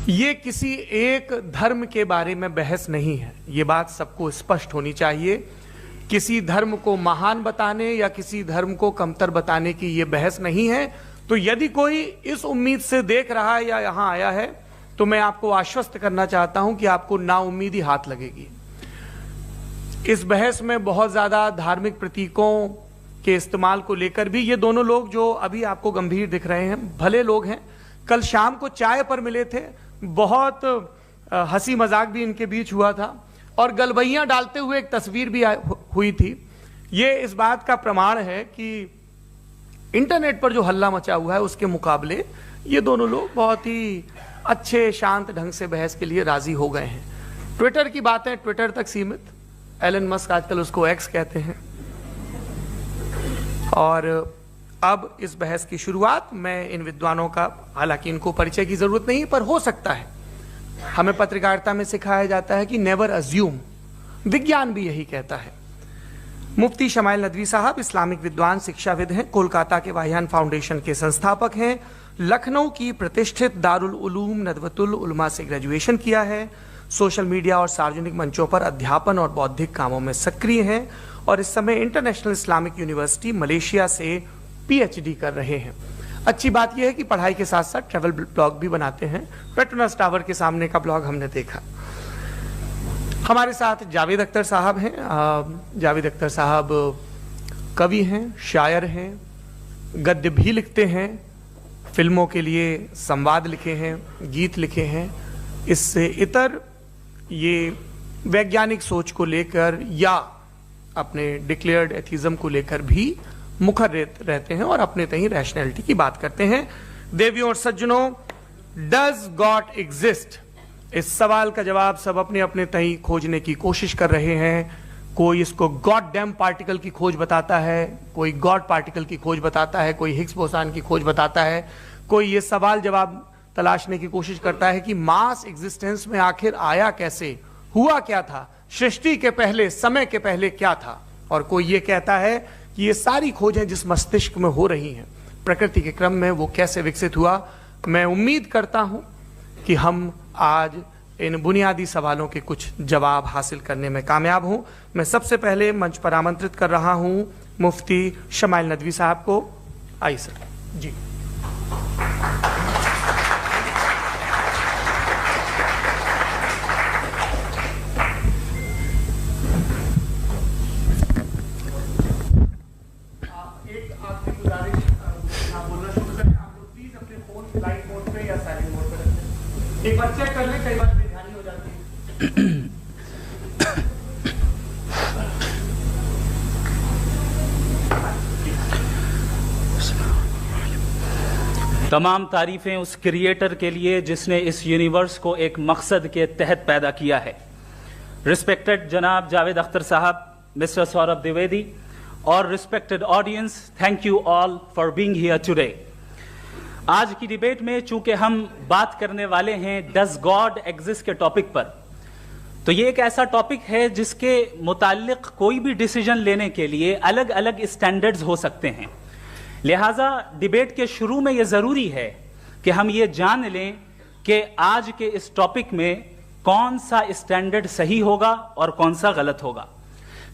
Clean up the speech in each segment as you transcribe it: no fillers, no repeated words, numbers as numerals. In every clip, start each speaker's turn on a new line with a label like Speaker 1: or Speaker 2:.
Speaker 1: ये किसी एक धर्म के बारे में बहस नहीं है, ये बात सबको स्पष्ट होनी चाहिए। किसी धर्म को महान बताने या किसी धर्म को कमतर बताने की ये बहस नहीं है। तो यदि कोई इस उम्मीद से देख रहा है या यहां आया है तो मैं आपको आश्वस्त करना चाहता हूं कि आपको नाउम्मीदी हाथ लगेगी। इस बहस में बहुत ज्यादा धार्मिक प्रतीकों के इस्तेमाल को लेकर भी ये दोनों लोग जो अभी आपको गंभीर दिख रहे हैं, भले लोग हैं, कल शाम को चाय पर मिले थे, बहुत हंसी मजाक भी इनके बीच हुआ था और गलबैयां डालते हुए एक तस्वीर भी हुई थी। ये इस बात का प्रमाण है कि इंटरनेट पर जो हल्ला मचा हुआ है उसके मुकाबले ये दोनों लोग बहुत ही अच्छे शांत ढंग से बहस के लिए राजी हो गए हैं। ट्विटर की बातें ट्विटर तक सीमित, एलन मस्क आजकल उसको एक्स कहते हैं। और अब इस बहस की शुरुआत मैं इन विद्वानों का, हालांकि इनको परिचय की जरूरत नहीं पर हो सकता है, हमें पत्रकारिता में सिखाया जाता है कि नेवर अज्यूम, विज्ञान भी यही कहता है। मुफ्ती शमाइल नदवी साहब इस्लामिक विद्वान, शिक्षाविद हैं, कोलकाता के वाहियान फाउंडेशन के संस्थापक हैं, लखनऊ की प्रतिष्ठित दारुल उलूम नदवतुल उलमा से ग्रेजुएशन किया है, सोशल मीडिया और सार्वजनिक मंचों पर अध्यापन और बौद्धिक कामों में सक्रिय हैं और इस समय इंटरनेशनल इस्लामिक यूनिवर्सिटी मलेशिया से पीएचडी कर रहे हैं। अच्छी बात यह है कि पढ़ाई के साथ साथ ट्रैवल ब्लॉग भी बनाते हैं। पेट्रोनास टावर के सामने का ब्लॉग हमने देखा। हमारे साथ जावेद अख्तर साहब हैं। जावेद अख्तर साहब कवि हैं, शायर हैं, गद्य भी लिखते हैं, फिल्मों के लिए संवाद लिखे हैं, गीत लिखे हैं। इससे इतर ये वैज्ञानिक सोच को लेकर या अपने डिक्लेयर्ड एथिज्म को लेकर भी मुखर रहते हैं और अपने तहीं रैशनैलिटी की बात करते हैं। देवियों और सज्जनों, डज गॉड एग्जिस्ट? इस सवाल का जवाब सब अपने अपने तहीं खोजने की कोशिश कर रहे हैं। कोई इसको गॉड डैम पार्टिकल की खोज बताता है, कोई गॉड पार्टिकल की खोज बताता है, कोई हिग्स बोसान की खोज बताता है, कोई ये सवाल जवाब तलाशने की कोशिश करता है कि मास एग्जिस्टेंस में आखिर आया कैसे, हुआ क्या था, सृष्टि के पहले, समय के पहले क्या था। और कोई ये कहता है कि ये सारी खोजें जिस मस्तिष्क में हो रही हैं प्रकृति के क्रम में, वो कैसे विकसित हुआ। मैं उम्मीद करता हूं कि हम आज इन बुनियादी सवालों के कुछ जवाब हासिल करने में कामयाब हूं। मैं सबसे पहले मंच पर आमंत्रित कर रहा हूं मुफ्ती शमाइल नदवी साहब को। आइए सर जी। एक बार चेक कर ले, कई बार बेध्यानी हो जाती है।
Speaker 2: तमाम तारीफें उस क्रिएटर के लिए जिसने इस यूनिवर्स को एक मकसद के तहत पैदा किया है। रिस्पेक्टेड जनाब जावेद अख्तर साहब, मिस्टर सौरभ द्विवेदी और respected audience, thank you all for being here today. आज की डिबेट में चूंकि हम बात करने वाले हैं डज गॉड एग्जिस्ट के टॉपिक पर, तो ये एक ऐसा टॉपिक है जिसके मुताल्लिक कोई भी डिसीजन लेने के लिए अलग अलग स्टैंडर्ड्स हो सकते हैं। लिहाजा डिबेट के शुरू में ये जरूरी है कि हम ये जान लें कि आज के इस टॉपिक में कौन सा स्टैंडर्ड सही होगा और कौन सा गलत होगा।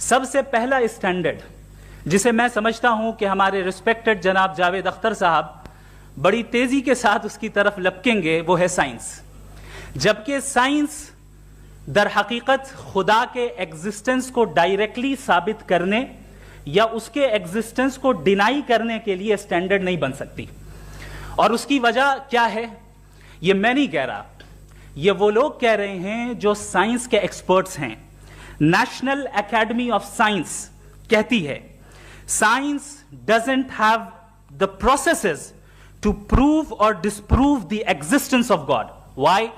Speaker 2: सबसे पहला स्टैंडर्ड जिसे मैं समझता हूं कि हमारे रिस्पेक्टेड जनाब जावेद अख्तर साहब बड़ी तेजी के साथ उसकी तरफ लपकेंगे, वो है साइंस। जबकि साइंस दर हकीकत खुदा के एग्जिस्टेंस को डायरेक्टली साबित करने या उसके एग्जिस्टेंस को डिनाई करने के लिए स्टैंडर्ड नहीं बन सकती। और उसकी वजह क्या है, ये मैं नहीं कह रहा, ये वो लोग कह रहे हैं जो साइंस के एक्सपर्ट्स हैं। नेशनल एकेडमी ऑफ साइंस कहती है science doesn't have the processes to prove और disprove the existence of God. Why?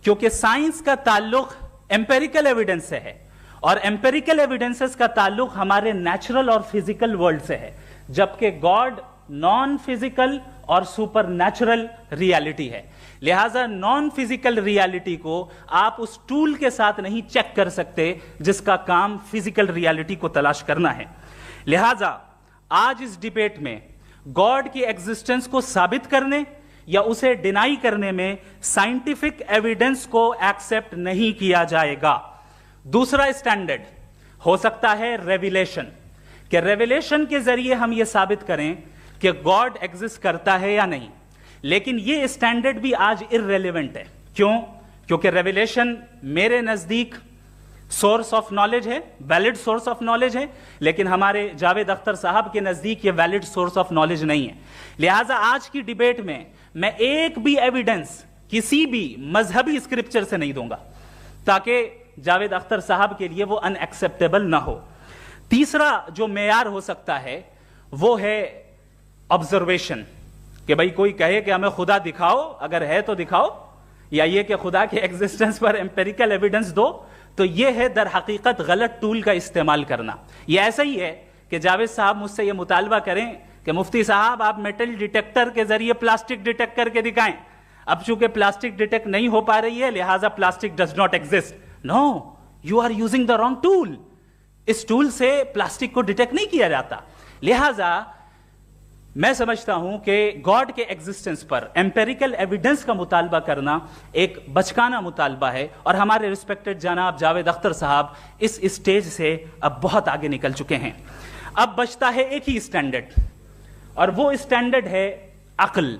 Speaker 2: क्योंकि साइंस का ताल्लुक एम्पेरिकल एविडेंस से है और एम्पेरिकल एविडेंसेस का ताल्लुक हमारे नेचुरल और फिजिकल वर्ल्ड से है, जबकि गॉड नॉन फिजिकल और सुपर नेचुरल रियलिटी है। लिहाजा नॉन फिजिकल रियलिटी को आप उस टूल के साथ नहीं चेक कर सकते जिसका काम फिजिकल रियलिटी को तलाश करना है। लिहाजा आज इस डिबेट में गॉड की एग्जिस्टेंस को साबित करने या उसे डिनाई करने में साइंटिफिक एविडेंस को एक्सेप्ट नहीं किया जाएगा। दूसरा स्टैंडर्ड हो सकता है रेविलेशन, कि रेविलेशन के जरिए हम यह साबित करें कि गॉड एग्जिस्ट करता है या नहीं। लेकिन यह स्टैंडर्ड भी आज इररेलेवेंट है। क्यों? क्योंकि रेविलेशन मेरे नजदीक सोर्स ऑफ नॉलेज है, वैलिड सोर्स ऑफ नॉलेज है, लेकिन हमारे जावेद अख्तर साहब के नजदीक ये वैलिड सोर्स ऑफ नॉलेज नहीं है। लिहाजा आज की डिबेट में मैं एक भी एविडेंस किसी भी मजहबी स्क्रिप्चर से नहीं दूंगा, ताकि जावेद अख्तर साहब के लिए वो अनएक्सेप्टेबल ना हो। तीसरा जो मेयार हो सकता है वो है ऑब्जर्वेशन, कि भाई कोई कहे कि हमें खुदा दिखाओ, अगर है तो दिखाओ, या ये कि खुदा के एग्जिस्टेंस पर एम्पेरिकल एविडेंस दो, तो यह है दर हकीकत गलत टूल का इस्तेमाल करना। यह ऐसा ही है कि जावेद साहब मुझसे यह मुतालबा करें कि मुफ्ती साहब आप मेटल डिटेक्टर के जरिए प्लास्टिक डिटेक्ट करके दिखाएं। अब चूंकि प्लास्टिक डिटेक्ट नहीं हो पा रही है, लिहाजा plastic does not exist. No, you are using the wrong tool. इस टूल से प्लास्टिक को डिटेक्ट नहीं किया जाता। लिहाजा मैं समझता हूं कि गॉड के एग्जिस्टेंस पर एम्पेरिकल एविडेंस का मुतालबा करना एक बचकाना मुतालबा है, और हमारे रिस्पेक्टेड जनाब जावेद अख्तर साहब इस स्टेज से अब बहुत आगे निकल चुके हैं। अब बचता है एक ही स्टैंडर्ड, और वो स्टैंडर्ड है अक्ल,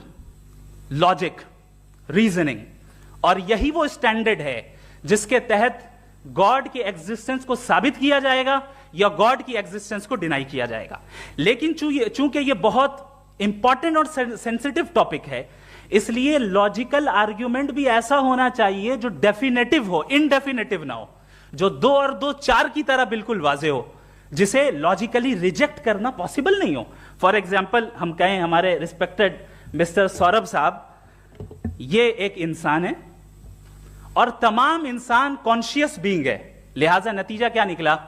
Speaker 2: लॉजिक, रीजनिंग। और यही वो स्टैंडर्ड है जिसके तहत गॉड की एग्जिस्टेंस को साबित किया जाएगा या गॉड की एग्जिस्टेंस को डिनाई किया जाएगा। लेकिन चूंकि ये बहुत इंपॉर्टेंट और सेंसिटिव टॉपिक है, इसलिए लॉजिकल आर्ग्यूमेंट भी ऐसा होना चाहिए जो डेफिनेटिव हो, इनडेफिनेटिव ना हो, जो 2 और 2 4 की तरह बिल्कुल वाजे हो, जिसे लॉजिकली रिजेक्ट करना पॉसिबल नहीं हो। फॉर एग्जाम्पल हम कहें हमारे रिस्पेक्टेड मिस्टर सौरभ साहब, ये एक इंसान है और तमाम इंसान कॉन्शियस बीइंग है, लिहाजा नतीजा क्या निकला,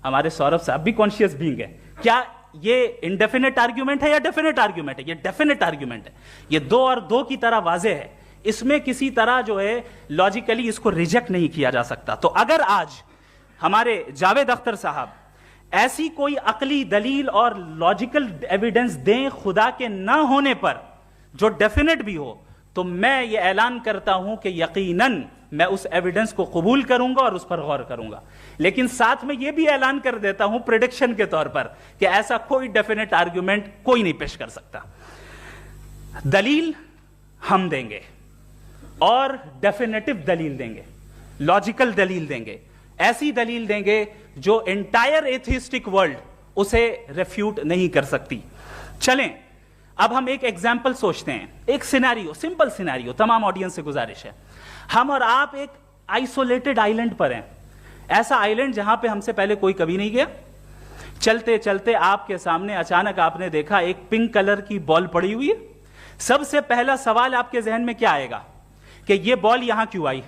Speaker 2: हमारे सौरभ साहब भी कॉन्शियस बीइंग है। क्या ये इनडेफिनेट आर्ग्यूमेंट है या डेफिनेट आर्ग्यूमेंट है? ये डेफिनेट आर्ग्यूमेंट है। ये 2 और 2 की तरह वाजे है, इसमें किसी तरह जो है लॉजिकली इसको रिजेक्ट नहीं किया जा सकता। तो अगर आज हमारे जावेद अख्तर साहब ऐसी कोई अकली दलील और लॉजिकल एविडेंस दें खुदा के ना होने पर जो डेफिनेट भी हो, तो मैं ये ऐलान करता हूं कि यकीनन मैं उस एविडेंस को कबूल करूंगा और उस पर गौर करूंगा। लेकिन साथ में यह भी ऐलान कर देता हूं प्रेडिक्शन के तौर पर कि ऐसा कोई डेफिनेट आर्ग्यूमेंट कोई नहीं पेश कर सकता। दलील हम देंगे और डेफिनेटिव दलील देंगे, लॉजिकल दलील देंगे, ऐसी दलील देंगे जो एंटायर एथिस्टिक वर्ल्ड उसे रेफ्यूट नहीं कर सकती। चलें अब हम एक एग्जाम्पल सोचते हैं, एक सिनेरियो, सिंपल सिनेरियो, तमाम ऑडियंस से गुजारिश है, हम और आप एक आइसोलेटेड आइलैंड पर हैं, ऐसा आइलैंड जहां पे हमसे पहले कोई कभी नहीं गया। चलते चलते आपके सामने अचानक आपने देखा एक पिंक कलर की बॉल पड़ी हुई है। सबसे पहला सवाल आपके जहन में क्या आएगा कि ये बॉल यहां क्यों आई,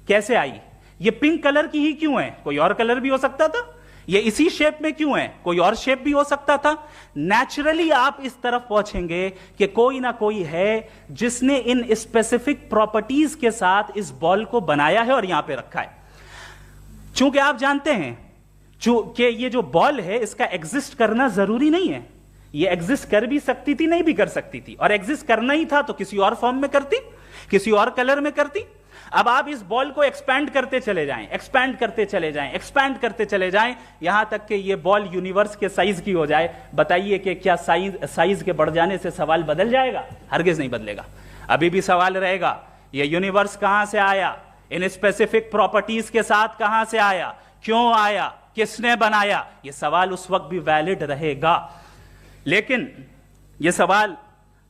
Speaker 2: कैसे आई, ये पिंक कलर की ही क्यों है, कोई और कलर भी हो सकता था, ये इसी शेप में क्यों है, कोई और शेप भी हो सकता था। नेचुरली आप इस तरफ पहुंचेंगे कि कोई ना कोई है जिसने इन स्पेसिफिक प्रॉपर्टीज के साथ इस बॉल को बनाया है और यहां पे रखा है। चूंकि आप जानते हैं कि ये जो बॉल है इसका एग्जिस्ट करना जरूरी नहीं है, ये एग्जिस्ट कर भी सकती थी, नहीं भी कर सकती थी, और एग्जिस्ट करना ही था तो किसी और फॉर्म में करती, किसी और कलर में करती। अब आप इस बॉल को एक्सपैंड करते चले जाएं, एक्सपैंड करते चले जाएं, एक्सपैंड करते चले जाएं, यहां तक कि ये बॉल यूनिवर्स के साइज की हो जाए। बताइए कि क्या साइज के बढ़ जाने से सवाल बदल जाएगा? हरगिज नहीं बदलेगा। अभी भी सवाल रहेगा, ये यूनिवर्स कहां से आया, इन स्पेसिफिक प्रॉपर्टीज के साथ कहां से आया, क्यों आया, किसने बनाया, ये सवाल उस वक्त भी वैलिड रहेगा। लेकिन ये सवाल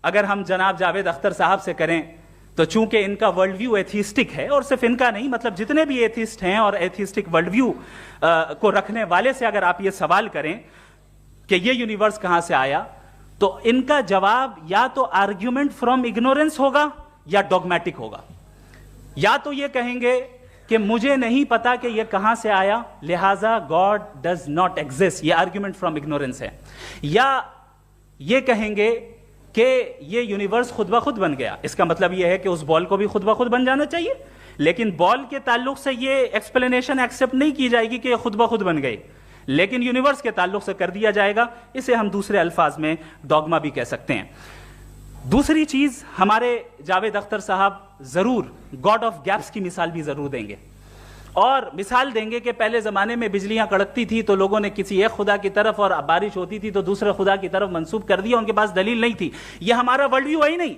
Speaker 2: अगर हम जनाब जावेद अख्तर साहब से करें तो चूंकि इनका वर्ल्ड व्यू एथिस्टिक है, और सिर्फ इनका नहीं, मतलब जितने भी एथिस्ट हैं और एथिस्टिक वर्ल्ड व्यू को रखने वाले से अगर आप ये सवाल करें कि ये यूनिवर्स कहां से आया, तो इनका जवाब या तो आर्ग्यूमेंट फ्रॉम इग्नोरेंस होगा या डॉगमेटिक होगा। या तो ये कहेंगे कि मुझे नहीं पता कि ये कहां से आया, लिहाजा गॉड डज नॉट एग्जिस्ट, ये आर्ग्यूमेंट फ्रॉम इग्नोरेंस है। या ये कहेंगे कि ये यूनिवर्स खुद ब खुद बन गया, इसका मतलब ये है कि उस बॉल को भी खुद ब खुद बन जाना चाहिए। लेकिन बॉल के ताल्लुक से ये एक्सप्लेनेशन एक्सेप्ट नहीं की जाएगी कि ये खुद ब खुद बन गई, लेकिन यूनिवर्स के ताल्लुक से कर दिया जाएगा। इसे हम दूसरे अल्फाज में डॉगमा भी कह सकते हैं। दूसरी चीज, हमारे जावेद अख्तर साहब जरूर गॉड ऑफ गैप्स की मिसाल भी जरूर देंगे और मिसाल देंगे कि पहले जमाने में बिजलियां कड़कती थी तो लोगों ने किसी एक खुदा की तरफ और बारिश होती थी तो दूसरे खुदा की तरफ मंसूब कर दिया, उनके पास दलील नहीं थी। यह हमारा वर्ल्ड व्यू है ही नहीं,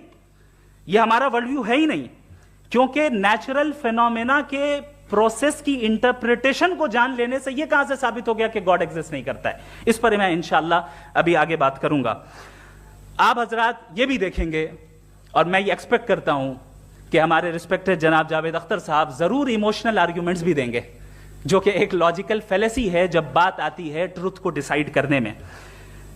Speaker 2: यह हमारा वर्ल्ड व्यू है ही नहीं, क्योंकि नेचुरल फेनोमेना के प्रोसेस की इंटरप्रिटेशन को जान लेने से यह कहां से साबित हो गया कि गॉड एग्जिस्ट नहीं करता है। इस पर मैं इंशाअल्लाह अभी आगे बात करूंगा। आप हजरात ये भी देखेंगे और मैं ये एक्सपेक्ट करता हूं कि हमारे रिस्पेक्टेड जनाब जावेद अख्तर साहब जरूर इमोशनल आर्ग्यूमेंट्स भी देंगे, जो कि एक लॉजिकल फेलेसी है जब बात आती है ट्रुथ को डिसाइड करने में।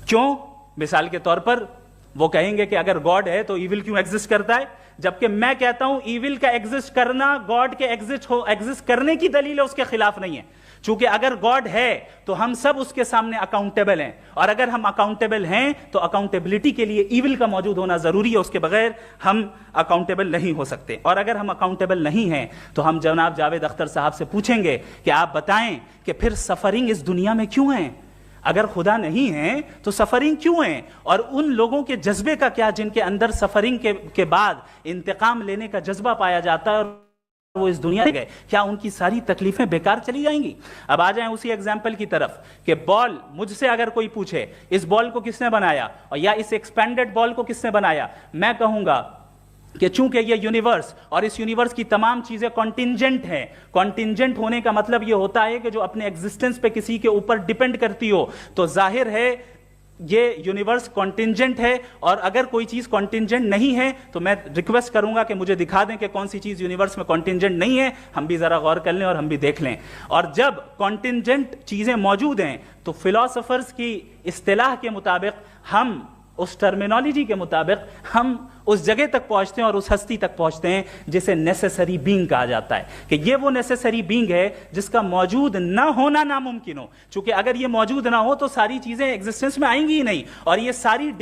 Speaker 2: क्यों? मिसाल के तौर पर वो कहेंगे कि अगर गॉड है तो ईविल क्यों एग्जिस्ट करता है, जबकि मैं कहता हूं ईविल का एग्जिस्ट करना गॉड के एग्जिस्ट करने की दलील है, उसके खिलाफ नहीं है। चूंकि अगर गॉड है तो हम सब उसके सामने अकाउंटेबल हैं, और अगर हम अकाउंटेबल हैं तो अकाउंटेबिलिटी के लिए ईविल का मौजूद होना जरूरी है, उसके बगैर हम अकाउंटेबल नहीं हो सकते। और अगर हम अकाउंटेबल नहीं हैं तो हम जनाब जावेद अख्तर साहब से पूछेंगे कि आप बताएं कि फिर सफरिंग इस दुनिया में क्यों है? अगर खुदा नहीं है तो सफरिंग क्यों है? और उन लोगों के जज्बे का क्या जिनके अंदर सफरिंग के बाद इंतकाम लेने का जज्बा पाया जाता है और वो इस दुनिया में गए, क्या उनकी सारी तकलीफें बेकार चली जाएंगी? अब आ जाएं उसी एग्जाम्पल की तरफ कि बॉल, मुझसे अगर कोई पूछे इस बॉल को किसने बनाया और या इस एक्सपेंडेड बॉल को किसने बनाया, मैं कहूंगा कि चूंकि ये यूनिवर्स और इस यूनिवर्स की तमाम चीजें कॉन्टिंजेंट हैं। कॉन्टिंजेंट होने का मतलब ये होता है कि जो अपने एग्जिस्टेंस पे किसी के ऊपर डिपेंड करती हो, तो जाहिर है ये यूनिवर्स कॉन्टिंजेंट है। और अगर कोई चीज कॉन्टिंजेंट नहीं है तो मैं रिक्वेस्ट करूंगा कि मुझे दिखा दें कि कौन सी चीज यूनिवर्स में कॉन्टिंजेंट नहीं है, हम भी जरा गौर कर लें और हम भी देख लें। और जब कॉन्टिंजेंट चीजें मौजूद हैं तो फिलोसोफर्स की इस्तिलाह के मुताबिक, हम उस टर्मिनोलॉजी के मुताबिक हम उस जगह तक पहुंचते हैं और उस हस्ती तक पहुंचते हैं जिसे नेसेसरी बीइंग कहा जाता है, कि ये वो नेसेसरी बीइंग है जिसका मौजूद ना होना नामुमकिन हो। क्योंकि अगर ये मौजूद ना हो तो सारी चीजें एग्जिस्टेंस में आएंगी ही नहीं, और ये सारी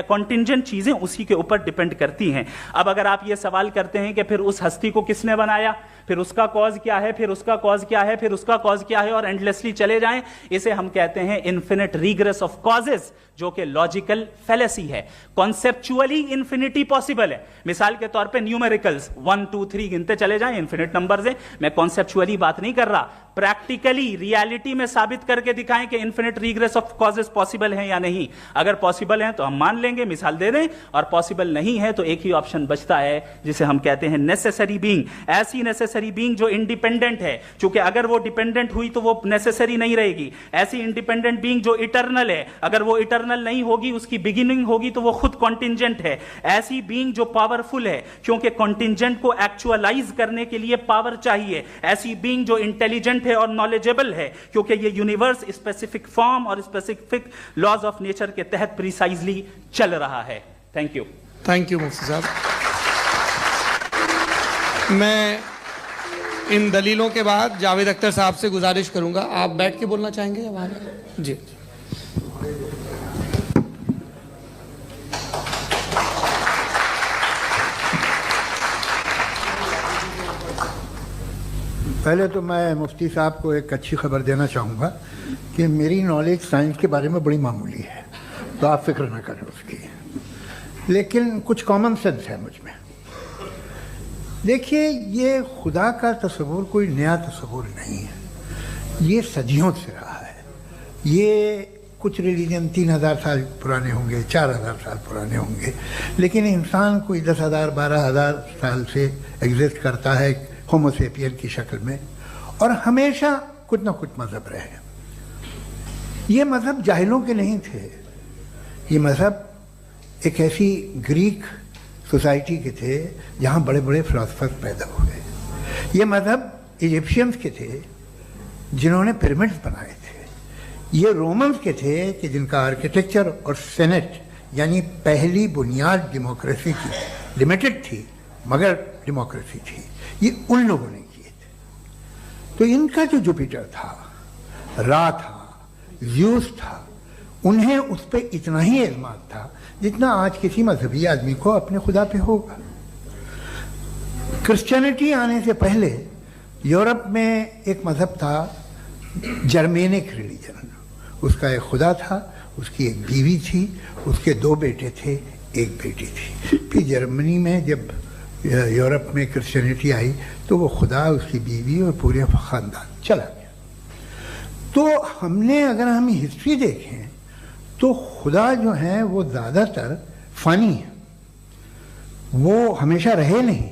Speaker 2: कॉन्टिंजेंट चीजें उसी के ऊपर डिपेंड करती हैं। अब अगर आप ये सवाल करते हैं कि फिर उस हस्ती को किसने बनाया, फिर उसका कॉज क्या है, फिर उसका कॉज क्या है, फिर उसका कॉज क्या है, और एंडलेसली चले जाएं, इसे हम कहते हैं इन्फिनिट रीग्रेस ऑफ कॉजेस, जो कि लॉजिकल फेलेसी है। कॉन्सेप्चुअली इंफिनिटी पॉसिबल है। मिसाल के तौर पे न्यूमेरिकल्स 1 2 3 गिनते चले जाएं, इन्फिनिट नंबर्स हैं। मैं कॉन्सेप्चुअली बात नहीं कर रहा, प्रैक्टिकली रियलिटी में साबित करके दिखाएं कि infinite regress of causes possible है या नहीं। अगर पॉसिबल है तो हम मान लेंगे, मिसाल दे दें, और पॉसिबल नहीं है तो एक ही ऑप्शन बचता है जिसे हम कहते हैं नेसेसरी बीइंग। ऐसी नेसेसरी बीइंग जो इंडिपेंडेंट है, क्योंकि अगर वो डिपेंडेंट हुई तो वो नेसेसरी नहीं रहेगी। ऐसी इंडिपेंडेंट बीइंग जो इटर्नल है, अगर वो इटर्नल नहीं होगी, उसकी बिगिनिंग होगी तो वो खुद कॉन्टिंजेंट है। ऐसी बीइंग जो पावरफुल है, क्योंकि कॉन्टिंजेंट को एक्चुअलाइज करने के लिए पावर चाहिए। ऐसी बीइंग जो इंटेलिजेंट है और नॉलेजेबल है, क्योंकि ये यूनिवर्स स्पेसिफिक फॉर्म और स्पेसिफिक लॉज ऑफ नेचर के तहत प्रिसाइजली चल रहा है। थैंक यू
Speaker 1: मुफ्ती साहब। मैं इन दलीलों के बाद जावेद अख्तर साहब से गुजारिश करूंगा, आप बैठ के बोलना चाहेंगे या वहां? जी।
Speaker 3: पहले तो मैं मुफ्ती साहब को एक अच्छी खबर देना चाहूँगा कि मेरी नॉलेज साइंस के बारे में बड़ी मामूली है, तो आप फिक्र ना करें उसकी, लेकिन कुछ कॉमन सेंस है मुझ में। देखिए, ये खुदा का तस्वुर कोई नया तस्वुर नहीं है, ये सदियों से रहा है। ये कुछ रिलीजन 3000 साल पुराने होंगे, 4000 साल पुराने होंगे, लेकिन इंसान कोई 10,000 12,000 साल से एग्जिस्ट करता है होमो सेपियन की शक्ल में, और हमेशा कुछ ना कुछ मज़हब रहे। ये मज़हब जाहिलों के नहीं थे, ये मज़हब एक ऐसी ग्रीक सोसाइटी के थे जहाँ बड़े बड़े फिलोसफर्स पैदा हुए। ये मज़हब इजिप्शियंस के थे जिन्होंने पिरामिड्स बनाए थे। ये रोमन्स के थे कि जिनका आर्किटेक्चर और सेनेट यानी पहली बुनियाद डेमोक्रेसी की, लिमिटेड थी मगर डेमोक्रेसी थी, ये उन लोगों ने किए थे। तो इनका जो जुपिटर था, रा था, ज़्यूस था, उन्हें उस पर इतना ही एतमाद था जितना आज किसी मजहबी आदमी को अपने खुदा पे होगा। क्रिश्चियनिटी आने से पहले यूरोप में एक मजहब था, जर्मेनिक रिलीजन। उसका एक खुदा था, उसकी एक बीवी थी, उसके 2 बेटे थे, एक बेटी थी। फिर जर्मनी में जब यूरोप में क्रिश्चियनिटी आई तो वो खुदा, उसकी बीवी और पूरे ख़ानदान चला गया। तो हमने, अगर हम हिस्ट्री देखें तो खुदा जो है वो ज़्यादातर फ़नी है, वो हमेशा रहे नहीं।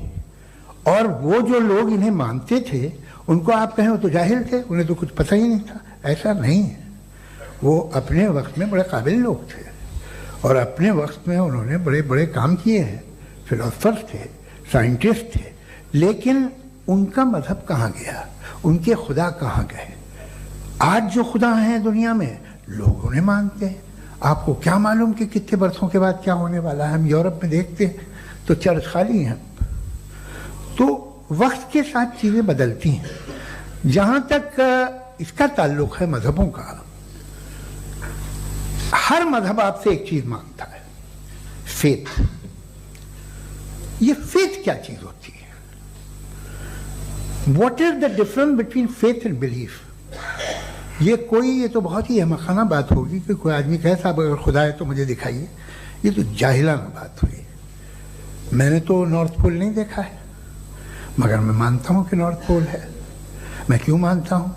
Speaker 3: और वो जो लोग इन्हें मानते थे उनको आप कहें वो तो जाहिल थे, उन्हें तो कुछ पता ही नहीं था। ऐसा नहीं है, वो अपने वक्त में बड़े काबिल लोग थे और अपने वक्त में उन्होंने बड़े बड़े काम किए हैं, फिलोसफर्स थे, साइंटिस्ट थे। लेकिन उनका मजहब कहाँ गया, उनके खुदा कहाँ गए? आज जो खुदा हैं दुनिया में लोग उन्हें मानते हैं। आपको क्या मालूम कि कितने बरसों के बाद क्या होने वाला है? हम यूरोप में देखते हैं तो चर्च खाली हैं। तो वक्त के साथ चीज़ें बदलती हैं। जहाँ तक इसका ताल्लुक है मजहबों का, हर मजहब आपसे एक चीज़ मांगता है, फेथ। ये फेथ क्या चीज़ होती है? What is the difference between faith and belief? ये तो बहुत ही अहमखाना बात होगी कि कोई आदमी कहे साहब अगर खुदा है तो मुझे दिखाइए। ये तो जाहिलाना बात हुई। मैंने तो नॉर्थ पोल नहीं देखा है, मगर मैं मानता हूँ कि नॉर्थ पोल है। मैं क्यों मानता हूँ?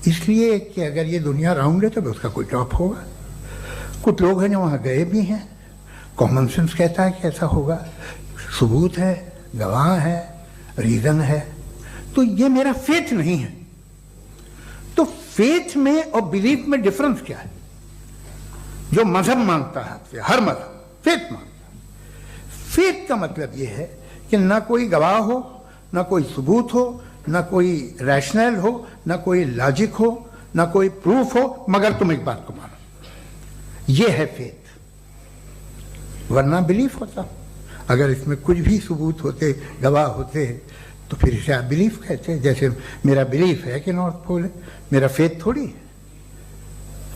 Speaker 3: इसलिए कि अगर ये दुनिया राउंड है तो उसका कोई टॉप होगा। कुछ लोग हैं जो वहाँ गए भी हैं, कॉमन सेंस कहता है कि ऐसा होगा, सबूत है, गवाह है, रीज़न है। तो ये मेरा फेथ नहीं है। तो फेथ में और बिलीफ में डिफरेंस क्या है? जो मजहब मांगता है आपसे, हर मजहब फेथ मांगता है। फेथ का मतलब ये है कि ना कोई गवाह हो, ना कोई सबूत हो, ना कोई रैशनल हो, ना कोई लॉजिक हो, ना कोई प्रूफ हो, मगर तुम एक बात को मानो। ये है फेथ। वरना बिलीफ होता। अगर इसमें कुछ भी सबूत होते, गवाह होते, तो फिर इसे आप बिलीफ कहते हैं। जैसे मेरा बिलीफ है कि नॉर्थ पोल है, मेरा फेथ थोड़ी है।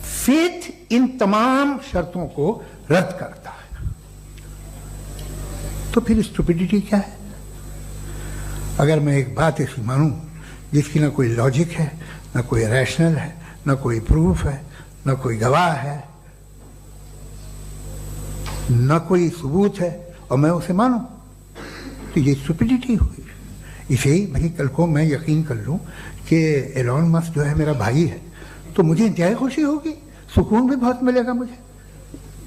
Speaker 3: फेथ इन तमाम शर्तों को रद्द करता है। तो फिर स्टुपिडिटी क्या है? अगर मैं एक बात ऐसी मानूं जिसकी ना कोई लॉजिक है, ना कोई रैशनल है, ना कोई प्रूफ है, ना कोई गवाह है, ना कोई सबूत है, और मैं उसे मानूं, तो ये स्टुपिडिटी हुई। इसे ही भाई कल को मैं यकीन कर लूं कि एलोन मस्क जो है मेरा भाई है, तो मुझे इंतहाई खुशी होगी, सुकून भी बहुत मिलेगा मुझे।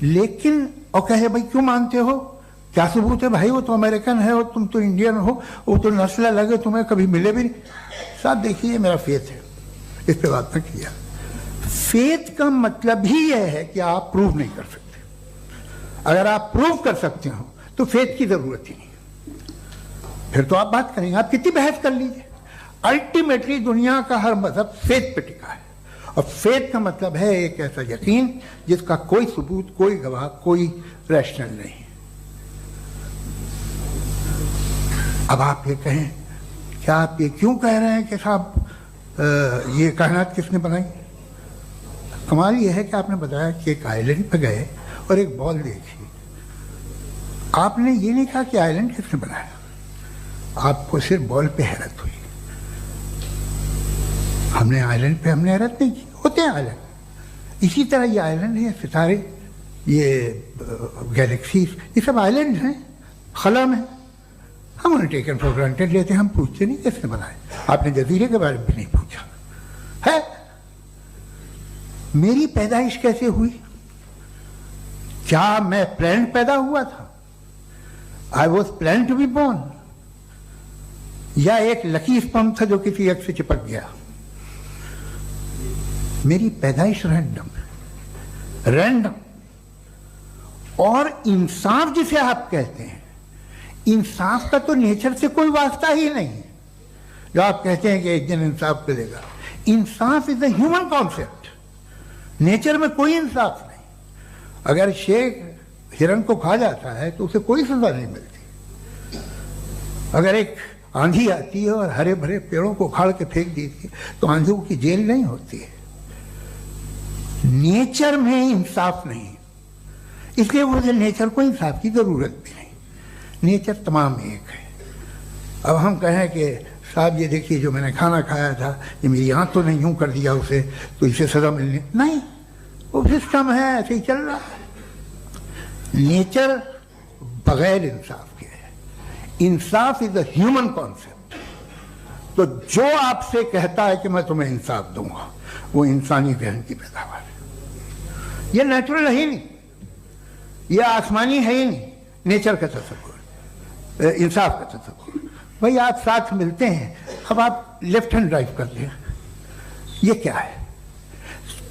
Speaker 3: लेकिन और कहे भाई क्यों मानते हो, क्या सबूत है? भाई वो तो अमेरिकन है और तुम तो इंडियन हो, वो तो नस्ल लगे, तुम्हें कभी मिले भी नहीं। साहब देखिए मेरा फेथ है, इस पर बात न किया। फेथ का मतलब ही यह है कि आप प्रूव नहीं कर सकते। अगर आप प्रूव कर सकते हो तो फेथ की जरूरत ही नहीं, फिर तो आप बात करेंगे, आप कितनी बहस कर लीजिए। अल्टीमेटली दुनिया का हर मजहब फेथ पे टिका है, और फेथ का मतलब है एक ऐसा यकीन जिसका कोई सबूत, कोई गवाह, कोई रैशनल नहीं। अब आप ये कहें, क्या आप ये क्यों कह रहे हैं कि साहब ये कायनात किसने बनाई? कमाल ये है कि आपने बताया कि एक आइलैंड पे गए और एक बॉल देखी। आपने ये नहीं कहा कि आइलैंड किसने बनाया, आपको सिर्फ बॉल पे हैरत हुई। हमने आइलैंड पे हमने हैरत नहीं की, होते हैं आइलैंड। इसी तरह ये आइलैंड है, सितारे, ये गैलेक्सीज, ये सब आइलैंड हैं, खला में। हम उन्हें टेकन फॉर ग्रांटेड लेते हैं, हम पूछते नहीं किसने बनाए। आपने जजीरे के बारे में भी नहीं पूछा है। मेरी पैदाइश कैसे हुई? क्या मैं प्लान पैदा हुआ था? I was plan to be born, या एक लकी स्पर्म था जो किसी एक से चिपक गया? मेरी पैदाइश रैंडम। और इंसाफ जिसे आप कहते हैं, इंसाफ का तो नेचर से कोई वास्ता ही नहीं है। जो आप कहते हैं कि एक दिन इंसाफ मिलेगा, इंसाफ is a human concept. Nature में कोई इंसाफ नहीं। अगर शेर हिरन को खा जाता है तो उसे कोई सजा नहीं मिलती। अगर एक आंधी आती है और हरे भरे पेड़ों को उखाड़ के फेंक देती है तो आंधियों की जेल नहीं होती है। नेचर में इंसाफ नहीं, इसलिए मुझे नेचर को इंसाफ की जरूरत भी नहीं। नेचर तमाम एक है। अब हम कहें कि साहब ये देखिए जो मैंने खाना खाया था, ये मेरी आंख तो नहीं यूं कर दिया उसे, तो इसे सजा मिलनी नहीं। वो सिस्टम है, ऐसे ही चल रहा है। नेचर बगैर इंसाफ के है। इंसाफ इज अ ह्यूमन कॉन्सेप्ट। तो जो आपसे कहता है कि मैं तुम्हें इंसाफ दूंगा, वो इंसानी जहन की पैदावार है। ये नेचुरल है ही नहीं, ये आसमानी है ही नहीं, नेचर का तसव्वुर, इंसाफ का तसव्वुर। भाई आप साथ मिलते हैं, अब आप लेफ्ट हैंड ड्राइव कर लें, ये क्या है?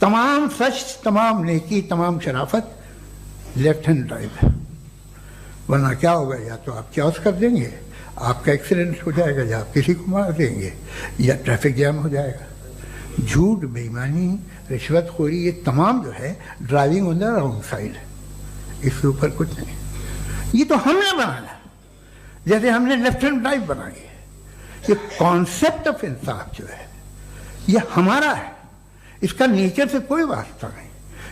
Speaker 3: तमाम सच, तमाम नेकी, तमाम शराफत लेफ्ट हैंड ड्राइव है। वरना क्या होगा, या तो आप क्रॉस कर देंगे, आपका एक्सीडेंट हो जाएगा, या आप किसी को मार देंगे, या ट्रैफिक जैम हो जाएगा। झूठ, बेईमानी, रिश्वतखोरी, ये तमाम जो है driving on the wrong side है। इसके ऊपर कुछ नहीं। ये तो हमने बनाया, जैसे हमने लेफ्ट हैंड ड्राइव बनाई है। ये कॉन्सेप्ट ऑफ इंसाफ जो है ये हमारा है, इसका नेचर से कोई वास्ता नहीं।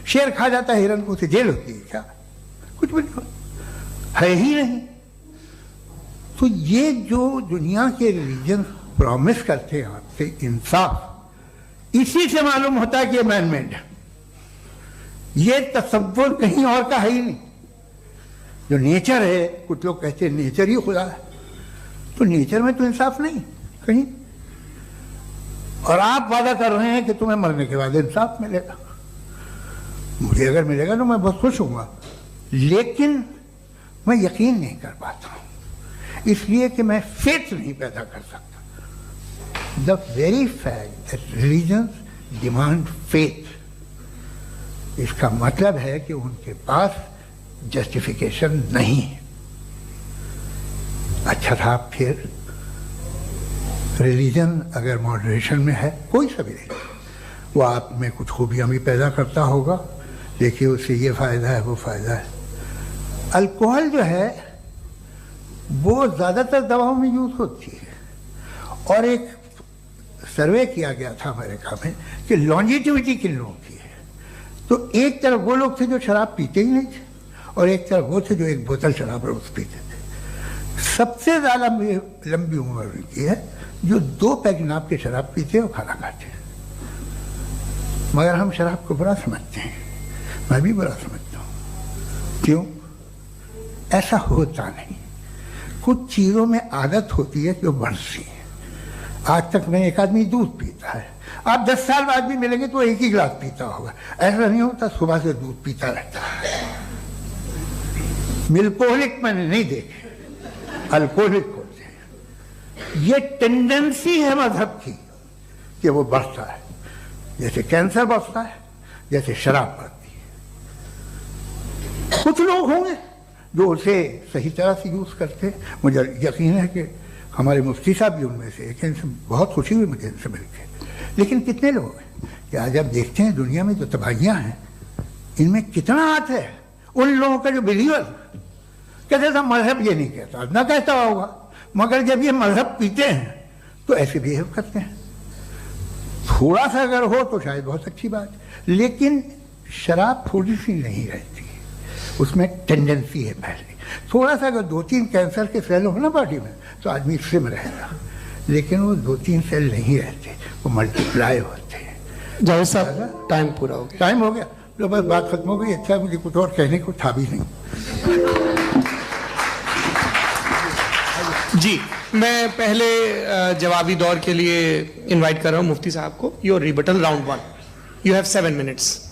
Speaker 3: शेर खा जाता है हिरन को, उसे जेल होती है क्या? कुछ भी नहीं, है ही नहीं। तो ये जो दुनिया के रिलीजन प्रॉमिस करते हैं आपसे इंसाफ, इसी से मालूम होता है कि ये मैन मेड है। ये तसव्वुर कहीं और का है ही नहीं। जो नेचर है, कुछ लोग कहते हैं नेचर ही खुदा है, तो नेचर में तो इंसाफ नहीं कहीं। और आप वादा कर रहे हैं कि तुम्हें मरने के बाद इंसाफ मिलेगा। मुझे अगर मिलेगा तो मैं बहुत खुश हूँगा, लेकिन मैं यकीन नहीं कर पाता हूँ, इसलिए कि मैं फेथ नहीं पैदा कर सकता। The very fact that religions demand faith, इसका मतलब है कि उनके पास जस्टिफिकेशन नहीं है। अच्छा था फिर रिलीजन अगर मॉडरेशन में है, कोई सा भी नहीं, वो आप में कुछ खूबियाँ भी पैदा करता होगा, देखिए उससे ये फ़ायदा है, वो फ़ायदा है। अल्कोहल जो है वो ज़्यादातर दवाओं में यूज़ होती है, और एक सर्वे किया गया था अमेरिका में कि लॉन्जिटिविटी किन लोगों की है। तो एक तरफ वो लोग थे जो शराब पीते ही नहीं थे, और एक तरफ वो थे जो एक बोतल शराब रोज पीते थे। सबसे ज़्यादा लंबी उम्र की है जो 2 पैक नाप के शराब पीते हैं और खाना खाते हैं। मगर हम शराब को बुरा समझते हैं, मैं भी बुरा समझता हूँ। क्यों? ऐसा होता नहीं। कुछ चीज़ों में आदत होती है जो बढ़ती है। आज तक में एक आदमी दूध पीता है, आप 10 साल बाद भी मिलेंगे तो एक ही गिलास पीता होगा। ऐसा नहीं होता, सुबह से दूध पीता रहता है। मिल्कोहलिक मैंने नहीं देखे, अल्कोहलिक होते हैं। ये टेंडेंसी है मजहब की कि वो बढ़ता है, जैसे कैंसर बढ़ता है, जैसे शराब बढ़ती है। कुछ लोग होंगे जो उसे सही तरह से यूज़ करते हैं। मुझे यकीन है कि हमारे मुफ्ती साहब भी उनमें से एक हैं, इनसे बहुत खुशी हुई मुझे इनसे मिलकर। लेकिन कितने लोग हैं कि आज आप देखते हैं दुनिया में जो तबाहियाँ हैं, इनमें कितना हाथ है उन लोगों का जो बिलीवर कहते था मजहब ये नहीं कहता, ना कहता होगा, मगर जब ये मजहब पीते हैं तो ऐसे बिहेव करते हैं। थोड़ा सा अगर हो तो शायद बहुत अच्छी बात, लेकिन शराब थोड़ी सी नहीं रहती, उसमें टेंडेंसी है पहले। थोड़ा सा अगर 2-3 कैंसर के सेल हो ना बॉडी में तो आदमी सिम रहेगा, लेकिन वो 2-3 सेल नहीं रहते, वो मल्टीप्लाई होते हैं।
Speaker 1: जावेद साहब टाइम पूरा हो गया।
Speaker 3: टाइम हो गया तो बस बात खत्म हो गई। अच्छा, मुझे कुछ और कहने को था भी नहीं।
Speaker 1: जी, मैं पहले जवाबी दौर के लिए इनवाइट कर रहा हूं मुफ्ती साहब को। Your rebuttal round 1, you have 7 minutes.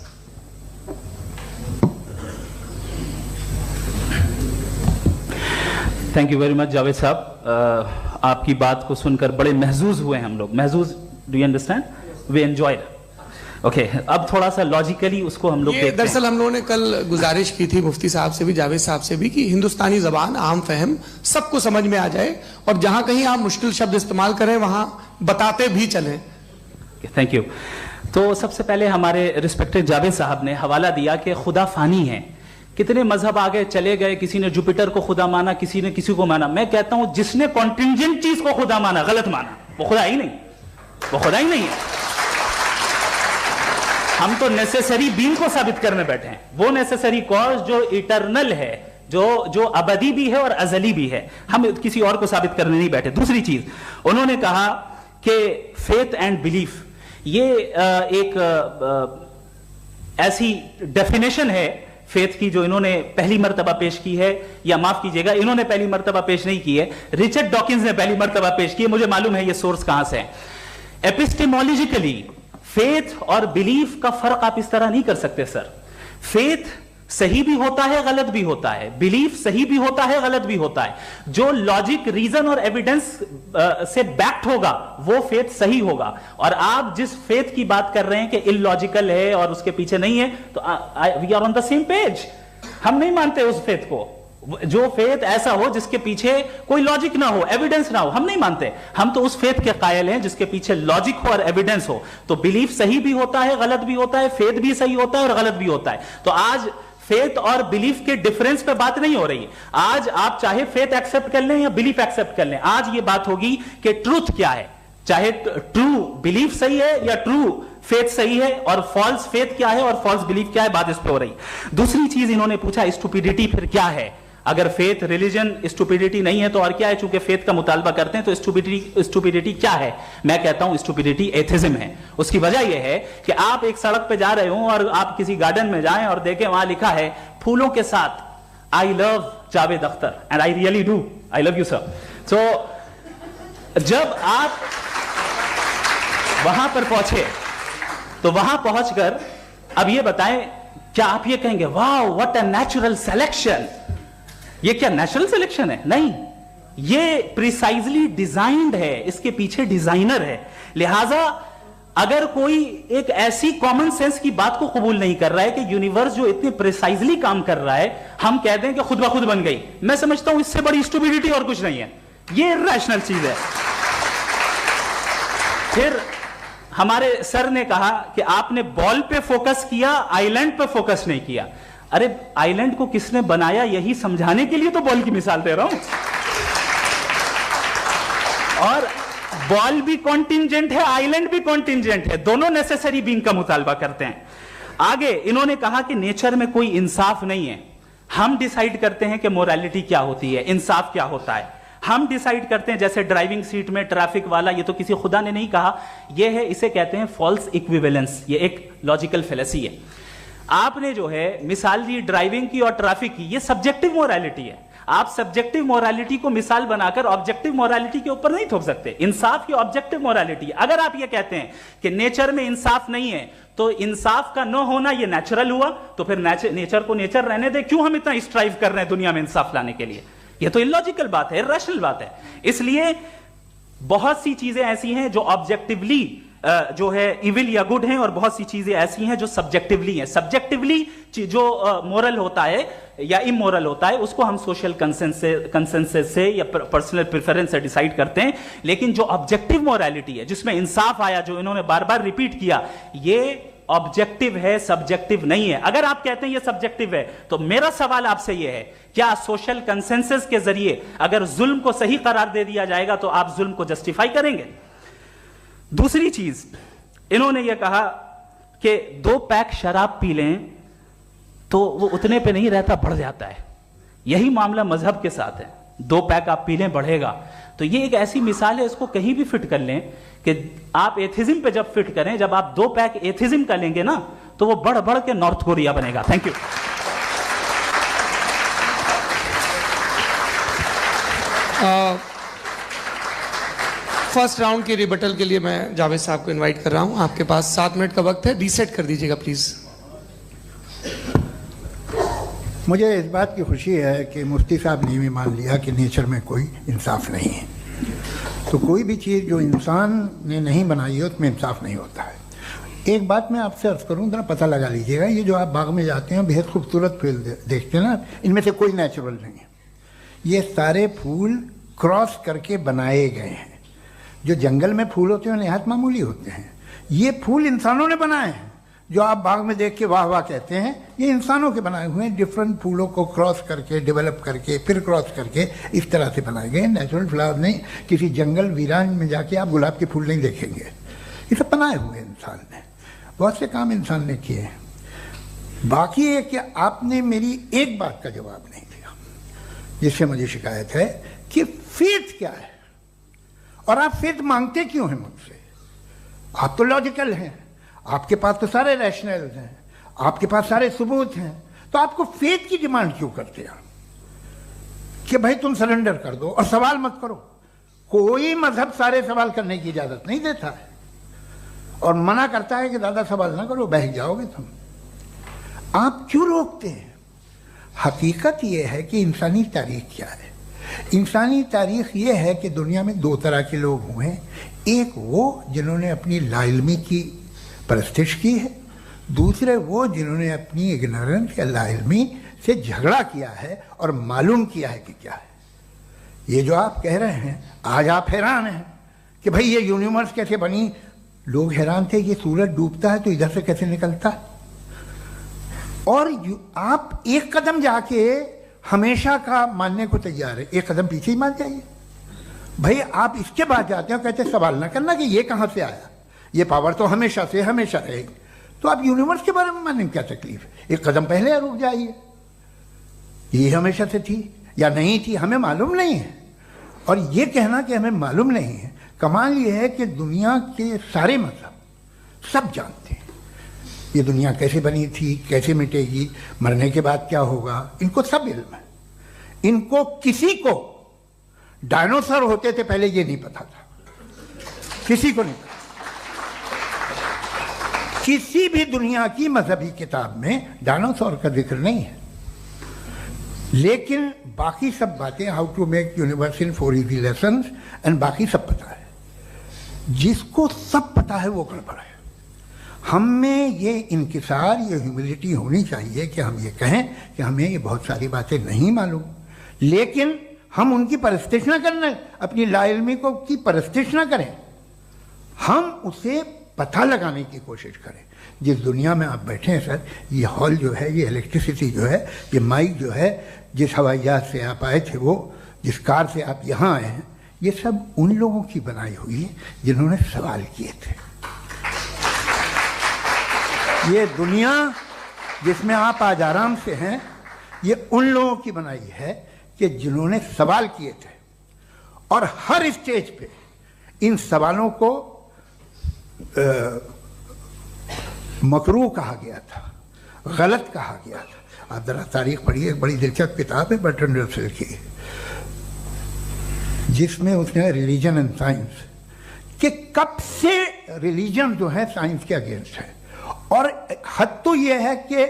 Speaker 2: Thank you very much Javed साहब, आपकी बात को सुनकर बड़े महजूज हुए हम लोग। महजूज, do you understand? We enjoyed. Okay, अब थोड़ा सा लॉजिकली उसको हम लोग देखते हैं।
Speaker 1: दरअसल हम लोगों ने कल गुजारिश की थी मुफ्ती साहब से भी, जावेद साहब से भी, कि हिंदुस्तानी जबान आम फहम सबको समझ में आ जाए, और जहां कहीं आप मुश्किल शब्द इस्तेमाल करें वहां बताते भी चलें।
Speaker 2: Thank you. तो सबसे पहले हमारे रिस्पेक्टेड जावेद साहब ने हवाला दिया कि खुदा फानी है। कितने मजहब आगे चले गए, किसी ने जुपिटर को खुदा माना, किसी ने किसी को माना। मैं कहता हूं जिसने कॉन्टिंजेंट चीज को खुदा माना, गलत माना, वो खुदा ही नहीं, वो खुदा ही नहीं है। हम तो नेसेसरी बीइंग को साबित करने बैठे हैं, वो नेसेसरी कॉज जो इटरनल है, जो अबदी भी है और अजली भी है। हम किसी और को साबित करने नहीं बैठे। दूसरी चीज उन्होंने कहा कि फेथ एंड बिलीफ, ये एक ऐसी डेफिनेशन है फेथ की जो इन्होंने पहली मर्तबा पेश की है, या माफ कीजिएगा इन्होंने पहली मर्तबा पेश नहीं की है, रिचर्ड डॉकिंस ने पहली मर्तबा पेश की है। मुझे मालूम है ये सोर्स कहां से है। एपिस्टेमोलॉजिकली फेथ और बिलीफ का फर्क आप इस तरह नहीं कर सकते सर। फेथ सही भी होता है, गलत भी होता है, बिलीफ सही भी होता है, गलत भी होता है। जो लॉजिक, रीजन और एविडेंस से बैक्ड होगा वो फेथ सही होगा। और आप जिस फेथ की बात कर रहे हैं कि इलॉजिकल है और उसके पीछे नहीं है, तो we are on the same page. हम नहीं मानते उस फेथ को, जो फेथ ऐसा हो जिसके पीछे कोई लॉजिक ना हो, एविडेंस ना हो, हम नहीं मानते। हम तो उस फेथ के कायल हैं जिसके पीछे लॉजिक हो और एविडेंस हो। तो बिलीफ सही भी होता है, गलत भी होता है, फेथ भी सही होता है और गलत भी होता है। तो आज फेथ और बिलीफ के डिफरेंस पे बात नहीं हो रही है। आज आप चाहे फेथ एक्सेप्ट कर लें या बिलीफ एक्सेप्ट कर लें, आज ये बात होगी कि ट्रूथ क्या है, चाहे ट्रू बिलीफ सही है या ट्रू फेथ सही है, और फॉल्स फेथ क्या है और फॉल्स बिलीफ क्या है, बात इस पे हो रही। दूसरी चीज इन्होंने पूछा, स्टुपिडिटी फिर क्या है? अगर फेथ, रिलीजन स्टुपिडिटी नहीं है तो और क्या है? चूंकि फेथ का मुतालबा करते हैं तो स्टुपिडिटी क्या है? मैं कहता हूं स्टुपिडिटी एथिज्म है। उसकी वजह यह है कि आप एक सड़क पे जा रहे हो और आप किसी गार्डन में जाएं और देखें वहां लिखा है फूलों के साथ I love Javed Akhtar, and I really do, I love you sir. So जब आप वहां पर पहुंचे तो वहां पहुंचकर अब ये बताएं, क्या आप ये कहेंगे वाह व्हाट अ नेचुरल सिलेक्शन? ये क्या नेचुरल सिलेक्शन है? नहीं, ये प्रिसाइजली डिजाइंड है, इसके पीछे डिजाइनर है। लिहाजा अगर कोई एक ऐसी कॉमन सेंस की बात को कबूल नहीं कर रहा है कि यूनिवर्स जो इतने प्रिसाइजली काम कर रहा है, हम कहते हैं कि खुद ब खुद बन गई, मैं समझता हूं इससे बड़ी स्टुपिडिटी और कुछ नहीं है। ये इरैशनल चीज है। फिर हमारे सर ने कहा कि आपने बॉल पे फोकस किया, आइलैंड पे फोकस नहीं किया। अरे आइलैंड को किसने बनाया यही समझाने के लिए तो बॉल की मिसाल दे रहा हूं। और बॉल भी कॉन्टिंजेंट है, आइलैंड भी कॉन्टिंजेंट है, दोनों नेसेसरी बीइंग का मुतालबा करते हैं। आगे इन्होंने कहा कि नेचर में कोई इंसाफ नहीं है, हम डिसाइड करते हैं कि मोरालिटी क्या होती है, इंसाफ क्या होता है, हम डिसाइड करते हैं। जैसे ड्राइविंग सीट में ट्रैफिक वाला, ये तो किसी खुदा ने नहीं कहा, ये है, इसे कहते हैं फॉल्स इक्विवेलेंस। ये एक लॉजिकल फेलेसी है। आपने जो है मिसाल दी ड्राइविंग की और ट्रैफिक की, ये सब्जेक्टिव मोरालिटी है। आप सब्जेक्टिव मोरालिटी को मिसाल बनाकर ऑब्जेक्टिव मोरालिटी के ऊपर नहीं थोप सकते। इंसाफ की ऑब्जेक्टिव मोरालिटी। अगर आप ये कहते हैं कि नेचर में इंसाफ नहीं है तो इंसाफ का न होना ये नेचुरल हुआ, तो फिर नेचर को नेचर रहने दे, क्यों हम इतना स्ट्राइव कर रहे हैं दुनिया में इंसाफ लाने के लिए? ये तो इलॉजिकल बात है, इरैशनल बात है। इसलिए बहुत सी चीजें ऐसी हैं जो ऑब्जेक्टिवली जो है इविल या गुड हैं, और बहुत सी चीजें ऐसी हैं जो सब्जेक्टिवली हैं। सब्जेक्टिवली जो मोरल होता है या इमोरल होता है उसको हम सोशल कंसेंसस से या पर्सनल प्रेफरेंस से डिसाइड करते हैं। लेकिन जो ऑब्जेक्टिव मोरालिटी है जिसमें इंसाफ आया, जो इन्होंने बार बार रिपीट किया, ये ऑब्जेक्टिव है, सब्जेक्टिव नहीं है। अगर आप कहते हैं ये सब्जेक्टिव है तो मेरा सवाल आपसे ये है, क्या सोशल कंसेंसस के जरिए अगर जुल्म को सही करार दे दिया जाएगा तो आप जुल्म को जस्टिफाई करेंगे? दूसरी चीज इन्होंने यह कहा कि 2 पैक शराब पी लें तो वो उतने पे नहीं रहता, बढ़ जाता है। यही मामला मजहब के साथ है। 2 पैक आप पी लें, बढ़ेगा। तो ये एक ऐसी मिसाल है, इसको कहीं भी फिट कर लें कि आप एथिज्म पे जब फिट करें, जब आप 2 पैक एथिज्म का लेंगे ना तो वो बढ़ बढ़ के नॉर्थ कोरिया बनेगा। Thank you.
Speaker 1: फर्स्ट राउंड की रिबटल के लिए मैं जावेद साहब को इनवाइट कर रहा हूं। आपके पास 7 मिनट का वक्त है, रीसेट कर दीजिएगा प्लीज।
Speaker 3: मुझे इस बात की खुशी है कि मुफ्ती साहब ने भी मान लिया कि नेचर में कोई इंसाफ नहीं है। तो कोई भी चीज़ जो इंसान ने नहीं बनाई है उसमें इंसाफ नहीं होता है। एक बात मैं आपसे अर्ज करूँ, जरा पता लगा लीजिएगा, ये जो आप बाग में जाते हैं बेहद खूबसूरत फूल देखते हैं ना, इनमें से कोई नेचुरल नहीं है। ये सारे फूल क्रॉस करके बनाए गए हैं। जो जंगल में फूल होते हैं नहायत मामूली होते हैं, ये फूल इंसानों ने बनाए हैं। जो आप बाग में देख के वाह वाह कहते हैं, ये इंसानों के बनाए हुए हैं। डिफरेंट फूलों को क्रॉस करके, डेवलप करके, फिर क्रॉस करके इस तरह से बनाए गए। नेचुरल फ्लावर नहीं। किसी जंगल वीरान में जाके आप गुलाब के फूल नहीं देखेंगे। ये सब बनाए हुए इंसान ने, बहुत से काम इंसान ने किए हैं। बाकी है कि आपने मेरी एक बात का जवाब नहीं दिया, जिससे मुझे शिकायत है कि फेथ क्या है और आप फेथ मांगते क्यों हैं मुझसे? आप तो लॉजिकल हैं, आपके पास तो सारे रैशनल हैं, आपके पास सारे सबूत हैं, तो आपको फेथ की डिमांड क्यों करते हैं कि भाई तुम सरेंडर कर दो और सवाल मत करो? कोई मजहब सारे सवाल करने की इजाजत नहीं देता है और मना करता है कि दादा सवाल ना करो, बह जाओगे तुम। आप क्यों रोकते हैं? हकीकत यह है कि इंसानी तारीख क्या है। इंसानी तारीख ये है कि दुनिया में दो तरह के लोग हुए हैं। एक वो जिन्होंने अपनी लाइल्मी की परस्तिश की है, दूसरे वो जिन्होंने अपनी इग्नोरेंस या लाइल्मी से झगड़ा किया है और मालूम किया है कि क्या है। ये जो आप कह रहे हैं, आज आप हैरान हैं कि भाई ये यूनिवर्स कैसे बनी। लोग हैरान थे कि सूरज डूबता है तो इधर से कैसे निकलता है। और आप एक कदम जाके हमेशा का मानने को तैयार है, एक कदम पीछे ही मान जाइए। भाई आप इसके बाद जाते हो, कहते सवाल ना करना कि ये कहां से आया, ये पावर तो हमेशा से हमेशा रहेगी। तो आप यूनिवर्स के बारे में मानने में क्या तकलीफ है? एक कदम पहले रुक जाइए। ये हमेशा से थी या नहीं थी, हमें मालूम नहीं है। और ये कहना कि हमें मालूम नहीं है, कमाल ये है कि दुनिया के सारे मजहब सब जानते हैं ये दुनिया कैसे बनी थी, कैसे मिटेगी, मरने के बाद क्या होगा, इनको सब इल्म है। इनको किसी को डायनासोर होते थे पहले ये नहीं पता था, किसी को नहीं पता। किसी भी दुनिया की मजहबी किताब में डायनासोर का जिक्र नहीं है। लेकिन बाकी सब बातें, how to make universe in 4 easy lessons and बाकी सब पता है। जिसको सब पता है वो गड़बड़ है। हम में ये इंकिसार, ये ह्यूमिलिटी होनी चाहिए कि हम ये कहें कि हमें ये बहुत सारी बातें नहीं मालूम, लेकिन हम उनकी परस्तिश ना करें, अपनी लाइल्मी को की परस्तिश ना करें, हम उसे पता लगाने की कोशिश करें। जिस दुनिया में आप बैठे हैं सर, ये हॉल जो है, ये इलेक्ट्रिसिटी जो है, ये माइक जो है, जिस हवाई जहाज से आप आए थे, वो जिस कार से आप यहाँ आए हैं, ये सब उन लोगों की बनाई हुई है जिन्होंने सवाल किए थे। ये दुनिया जिसमें आप आज आराम से हैं, ये उन लोगों की बनाई है कि जिन्होंने सवाल किए थे। और हर स्टेज पे इन सवालों को मकरूह कहा गया था, गलत कहा गया था। आप जरा तारीख पढ़िए, एक बड़ी दिलचस्प किताब है बर्ट्रैंड रसेल की, जिसमें उसने रिलीजन एंड साइंस कि कब से रिलीजन जो है साइंस के अगेंस्ट है। और हद तो यह है कि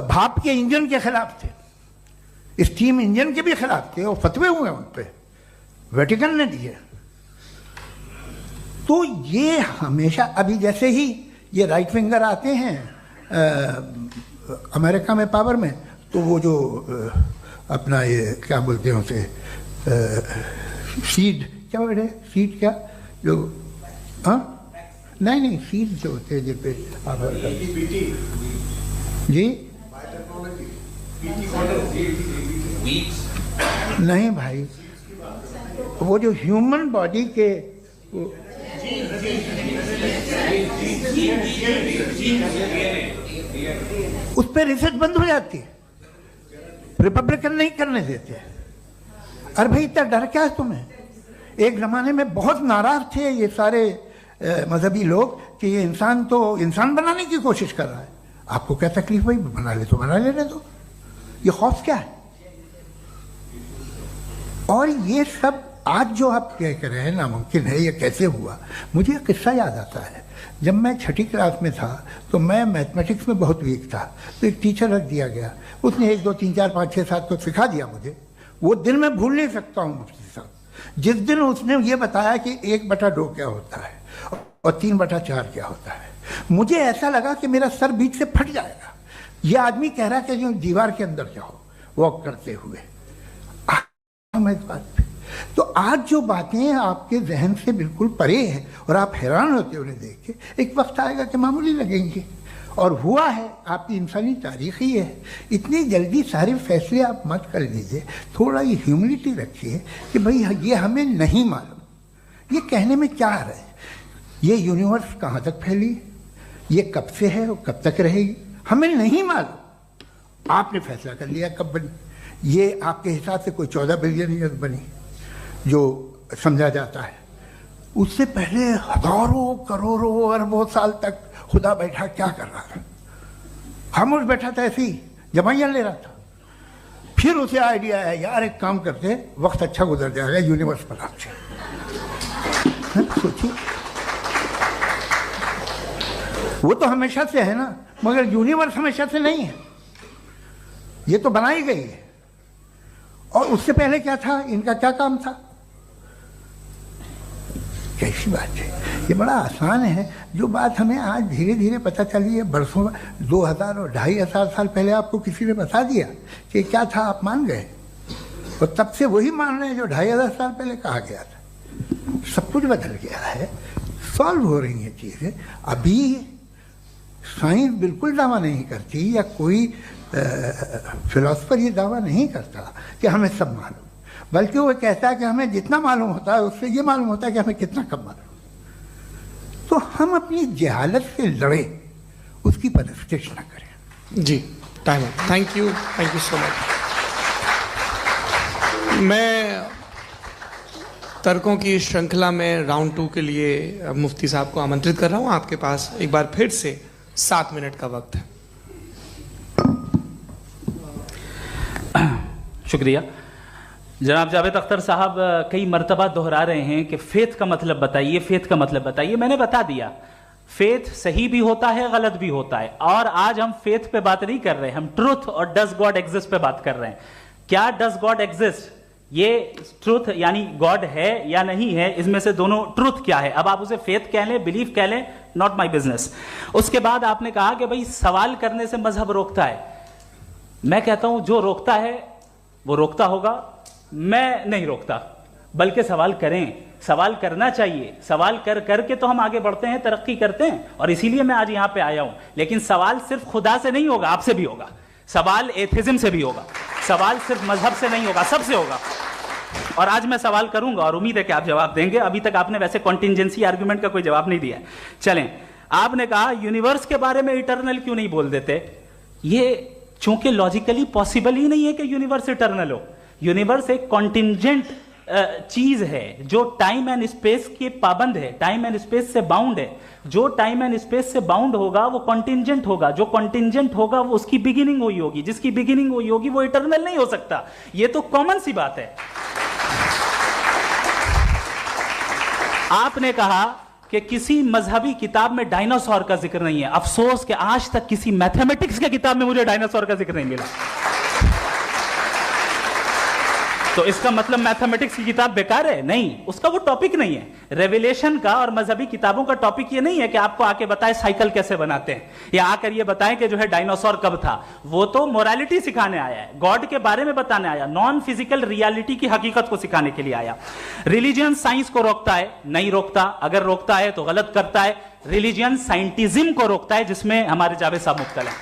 Speaker 3: भाप के इंजन के खिलाफ थे, स्टीम इंजन के भी खिलाफ थे, और फतवे हुए उन पे, वेटिकन ने दिए। तो ये हमेशा, अभी जैसे ही ये राइट विंगर आते हैं अमेरिका में पावर में, तो वो जो अपना ये क्या बोलते हैं उसे, सीड क्या वर्ड है, सीड क्या जो, हाँ नहीं सीड जो होते हैं जिन पे आप जी नहीं भाई, वो जो ह्यूमन बॉडी के उस पर रिसर्च बंद हो जाती है, रिपब्लिकन नहीं करने देते। अरे भाई इतना डर क्या है तुम्हें? एक जमाने में बहुत नाराज थे ये सारे मजहबी लोग कि ये इंसान तो इंसान बनाने की कोशिश कर रहा है। आपको क्या तकलीफ भाई, बना ले तो बना लेने दो, ये खौफ क्या है? और ये सब आज जो आप कह रहे हैं नामुमकिन है, ये कैसे हुआ? मुझे एक किस्सा याद आता है। जब मैं 6ठी क्लास में था तो मैं मैथमेटिक्स में बहुत वीक था, तो एक टीचर रख दिया गया, उसने 1 2 3 4 5 6 7 को सिखा दिया मुझे। वो दिन मैं भूल नहीं सकता हूँ मुफ्ती साहब, जिस दिन उसने ये बताया कि 1/2 क्या होता है और 3/4 क्या होता है। मुझे ऐसा लगा कि मेरा सर बीच से फट जाएगा। ये आदमी कह रहा है कि जो दीवार के अंदर जाओ वॉक करते हुए। मैं इस बात पे, तो आज जो बातें आपके जहन से बिल्कुल परे हैं और आप हैरान होते हो उन्हें देख के, एक वक्त आएगा कि मामूली लगेंगे। और हुआ है, आपकी इंसानी तारीख ही है। इतनी जल्दी सारे फैसले आप मत कर लीजिए, थोड़ा ये ह्यूमिलिटी रखिए कि भाई ये हमें नहीं मालूम। ये कहने में क्या आ रहा है? ये यूनिवर्स कहाँ तक फैली, ये कब से है और कब तक रहेगी, हमें नहीं मालूम। आपने फैसला कर लिया कब बनी। ये आपके हिसाब से कोई 14 बिलियन ईयर बनी जो समझा जाता है। उससे पहले हजारों करोड़ों अरबों साल तक खुदा बैठा क्या कर रहा था? खामोश बैठा था ऐसे ही, जमाइयाँ ले रहा था। फिर उसे आइडिया आया, यार एक काम करते, वक्त अच्छा गुजर जाएगा, यूनिवर्स बनाते। सोचिए, वो तो हमेशा से है ना, मगर यूनिवर्स हमेशा से नहीं है, ये तो बनाई गई है। और उससे पहले क्या था, इनका क्या काम था? कैसी बात है, ये बड़ा आसान है। जो बात हमें आज धीरे धीरे पता चली है, बरसों 2000 और 2500 साल पहले आपको किसी ने बता दिया कि क्या था, आप मान गए, और तब से वही मान रहे हैं जो 2500 साल पहले कहा गया था। सब कुछ बदल गया है, सॉल्व हो रही हैं चीज़ें। अभी साइंस बिल्कुल दावा नहीं करती, या कोई फिलोसफर ये दावा नहीं करता कि हमें सब मालूम, बल्कि वो कहता है कि हमें जितना मालूम होता है उससे ये मालूम होता है कि हमें कितना कम मालूम। तो हम अपनी जहालत से लड़े, उसकी परस्तिश न करें।
Speaker 1: जी, time up. Thank you so much. मैं तर्कों की श्रृंखला में राउंड 2 के लिए मुफ्ती साहब को आमंत्रित कर रहा हूं। आपके पास एक बार फिर से 7 मिनट का वक्त है।
Speaker 2: शुक्रिया। जनाब जावेद अख्तर साहब कई मर्तबा दोहरा रहे हैं कि फेथ का मतलब बताइए, फेथ का मतलब बताइए। मैंने बता दिया, फेथ सही भी होता है, गलत भी होता है। और आज हम फेथ पे बात नहीं कर रहे, हम ट्रूथ और डज गॉड एग्जिस्ट पे बात कर रहे हैं। क्या डज गॉड एग्जिस्ट, ये ट्रूथ यानी गॉड है या नहीं है, इसमें से दोनों ट्रूथ क्या है। अब आप उसे फेथ कह लें, बिलीफ कह लें, नॉट माई बिजनेस। उसके बाद आपने कहा कि भाई सवाल करने से मजहब रोकता है। मैं कहता हूं जो रोकता है वो रोकता होगा, मैं नहीं रोकता, बल्कि सवाल करें, सवाल करना चाहिए। सवाल कर करके तो हम आगे बढ़ते हैं, तरक्की करते हैं, और इसीलिए मैं आज यहां पे आया हूं। लेकिन सवाल सिर्फ खुदा से नहीं होगा, आपसे भी होगा। सवाल एथिज्म से भी होगा, सवाल सिर्फ मजहब से नहीं होगा, सबसे होगा। और आज मैं सवाल करूंगा और उम्मीद है कि आप जवाब देंगे। अभी तक आपने वैसे कॉन्टिंजेंसी आर्गुमेंट का कोई जवाब नहीं दिया। चलें, आपने कहा यूनिवर्स के बारे में इटर्नल क्यों नहीं बोल देते। ये चूंकि लॉजिकली पॉसिबल ही नहीं है कि यूनिवर्स इटर्नल हो। यूनिवर्स एक कॉन्टिंजेंट चीज है जो टाइम एंड स्पेस के पाबंद है, टाइम एंड स्पेस से बाउंड है। जो टाइम एंड स्पेस से बाउंड होगा वो कॉन्टिंजेंट होगा, जो कॉन्टिंजेंट होगा वो उसकी बिगिनिंग हुई होगी, जिसकी बिगिनिंग हुई होगी वो इटर्नल नहीं हो सकता। ये तो कॉमन सी बात है। आपने कहा कि किसी मजहबी किताब में डायनासोर का जिक्र नहीं है। अफसोस कि आज तक किसी मैथमेटिक्स की किताब में मुझे डायनासोर का जिक्र नहीं मिला। तो इसका मतलब मैथमेटिक्स की किताब बेकार है? नहीं, उसका वो टॉपिक नहीं है। रेवलेशन का और मजहबी किताबों का टॉपिक ये नहीं है कि आपको आके बताए साइकिल कैसे बनाते हैं, या आकर ये बताएं कि जो है डायनासोर कब था। वो तो मोरालिटी सिखाने आया है, गॉड के बारे में बताने आया, नॉन फिजिकल रियलिटी की हकीकत को सिखाने के लिए आया। रिलीजियन साइंस को रोकता है? नहीं रोकता। अगर रोकता है तो गलत करता है। रिलीजियन साइंटिज्म को रोकता है, जिसमें हमारे जावेद साहब मुब्तला है।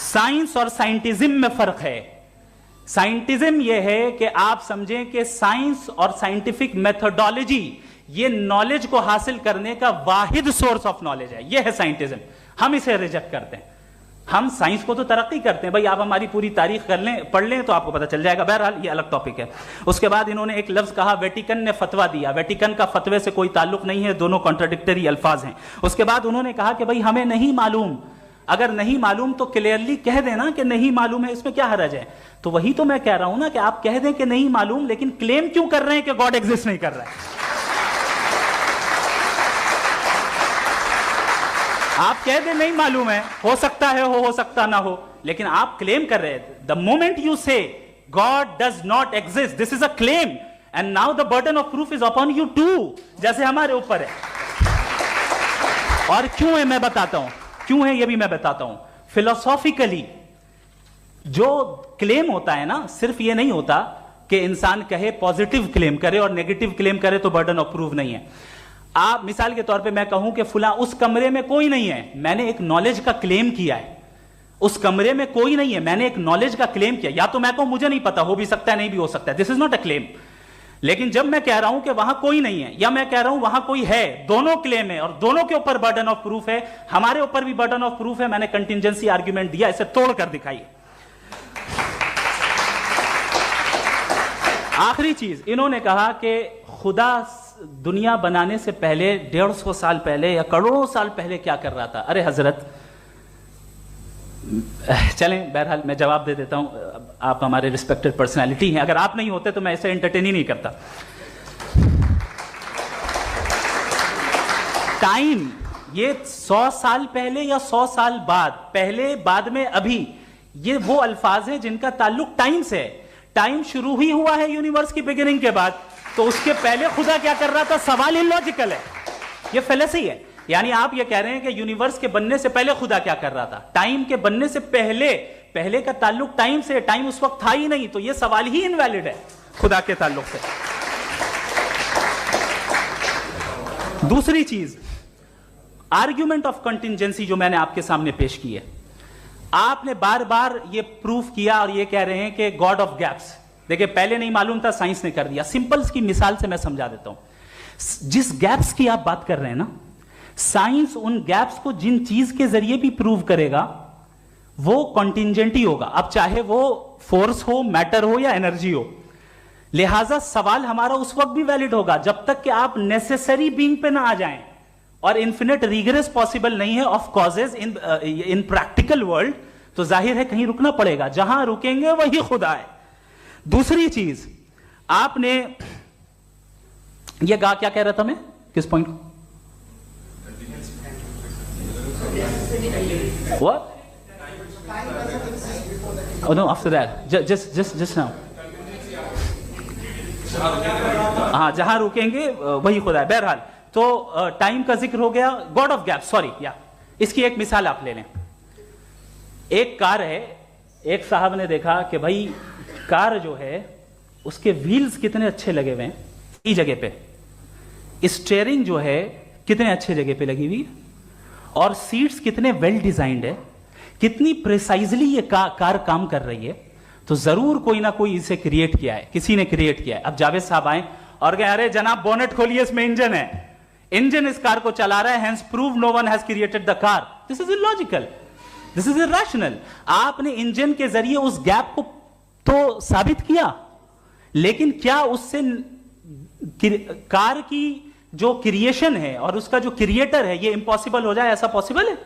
Speaker 2: साइंस और साइंटिज्म में फर्क है। साइंटिज्म यह है कि आप समझें कि साइंस और साइंटिफिक मेथोडोलॉजी ये नॉलेज को हासिल करने का वाहिद सोर्स ऑफ नॉलेज है। यह है साइंटिज्म। हम इसे रिजेक्ट करते हैं। हम साइंस को तो तरक्की करते हैं, भाई आप हमारी पूरी तारीख कर लें, पढ़ लें तो आपको पता चल जाएगा। बहरहाल ये अलग टॉपिक है। उसके बाद इन्होंने एक लफ्ज कहा, वेटिकन ने फतवा दिया। वेटिकन का फतवे से कोई ताल्लुक नहीं है, दोनों कॉन्ट्राडिक्टरी अल्फाज हैं। उसके बाद उन्होंने कहा कि भाई हमें नहीं मालूम। अगर नहीं मालूम तो क्लियरली कह देना कि नहीं मालूम है, इसमें क्या हर्ज है। तो वही तो मैं कह रहा हूं ना कि आप कह दें कि नहीं मालूम, लेकिन क्लेम क्यों कर रहे हैं कि गॉड एग्जिस्ट नहीं कर रहा है। आप कह दें नहीं मालूम है, हो सकता है हो सकता ना हो, लेकिन आप क्लेम कर रहे हैं। The moment you say God does not exist, this is a claim, and now the burden of proof is upon you too, जैसे हमारे ऊपर है। और क्यों है मैं बताता हूं, क्यों है ये भी मैं बताता हूं। फिलोसॉफिकली जो क्लेम होता है ना, सिर्फ ये नहीं होता कि इंसान कहे पॉजिटिव क्लेम करे और नेगेटिव क्लेम करे तो बर्डन ऑफ प्रूफ नहीं है। आप मिसाल के तौर पे मैं कहूं कि फुला उस कमरे में कोई नहीं है, मैंने एक नॉलेज का क्लेम किया है। उस कमरे में कोई नहीं है, मैंने एक नॉलेज का क्लेम किया। या तो मैं कहूं मुझे नहीं पता, हो भी सकता है नहीं भी हो सकता है, this is not a claim. लेकिन जब मैं कह रहा हूं कि वहां कोई नहीं है, या मैं कह रहा हूं वहां कोई है, दोनों क्लेम है और दोनों के ऊपर बर्डन ऑफ प्रूफ है। हमारे ऊपर भी बर्डन ऑफ प्रूफ है। मैंने कंटिंजेंसी आर्ग्यूमेंट दिया, इसे तोड़कर दिखाइए। आखिरी चीज, इन्होंने कहा कि खुदा दुनिया बनाने से पहले 150 साल पहले या करोड़ों साल पहले क्या कर रहा था? अरे हजरत, चलें, बहरहाल मैं जवाब दे देता हूं। आप हमारे रिस्पेक्टेड पर्सनालिटी हैं, अगर आप नहीं होते तो मैं ऐसे एंटरटेन ही नहीं करता। टाइम, ये 100 साल पहले या 100 साल बाद, पहले बाद में अभी, ये वो अल्फाज हैं जिनका ताल्लुक टाइम से है। टाइम शुरू ही हुआ है यूनिवर्स की बिगिनिंग के बाद, तो उसके पहले खुदा क्या कर रहा था? सवाल इलॉजिकल है, ये फेलेसी है। यानी आप ये कह रहे हैं कि यूनिवर्स के बनने से पहले खुदा क्या कर रहा था? टाइम के बनने से पहले, पहले का ताल्लुक टाइम से, टाइम उस वक्त था ही नहीं, तो ये सवाल ही इनवैलिड है खुदा के ताल्लुक से। दूसरी चीज, आर्ग्यूमेंट ऑफ कंटिंजेंसी जो मैंने आपके सामने पेश की है, आपने बार बार ये प्रूफ किया और ये कह रहे हैं कि गॉड ऑफ गैप्स। देखिए, पहले नहीं मालूम था, साइंस ने कर दिया। सिंपल्स की मिसाल से मैं समझा देता हूं। जिस गैप्स की आप बात कर रहे हैं ना, साइंस उन गैप्स को जिन चीज के जरिए भी प्रूव करेगा वो कॉन्टिंजेंट ही होगा, अब चाहे वो फोर्स हो, मैटर हो या एनर्जी हो। लिहाजा सवाल हमारा उस वक्त भी वैलिड होगा जब तक कि आप नेसेसरी बीइंग पे ना आ जाएं, और इन्फिनिट रिगरेस पॉसिबल नहीं है of causes in practical world, तो जाहिर है कहीं रुकना पड़ेगा, जहां रुकेंगे वही खुदा है। दूसरी चीज, आपने ये कहा, क्या कह रहा था मैं, किस पॉइंट को? What? Oh no, after that, just now. हाँ, जहां रुकेंगे वही खुदा है। बहरहाल, तो टाइम का जिक्र हो गया, गॉड ऑफ गैप, सॉरी, या इसकी एक मिसाल आप ले लें। एक कार है, एक साहब ने देखा कि भाई कार जो है उसके व्हील्स कितने अच्छे लगे हुए हैं सही जगह पे, स्टीयरिंग जो है कितने अच्छे जगह पे लगी हुई, और सीट्स कितने वेल डिजाइंड है, कितनी प्रिसाइजली ये कार काम कर रही है, तो जरूर कोई ना कोई इसे क्रिएट किया है, किसी ने क्रिएट किया है। अब जावेद साहब आए और कहे, अरे जनाब बोनेट खोलिए, इसमें इंजन है, इंजन इस कार को चला रहा है, hence prove no one has created the car. This is illogical, this is irrational. आपने इंजन के जरिए उस गैप को तो साबित किया, लेकिन क्या उससे कार की जो क्रिएशन है और उसका जो क्रिएटर है ये इम्पॉसिबल हो जाए? ऐसा पॉसिबल है?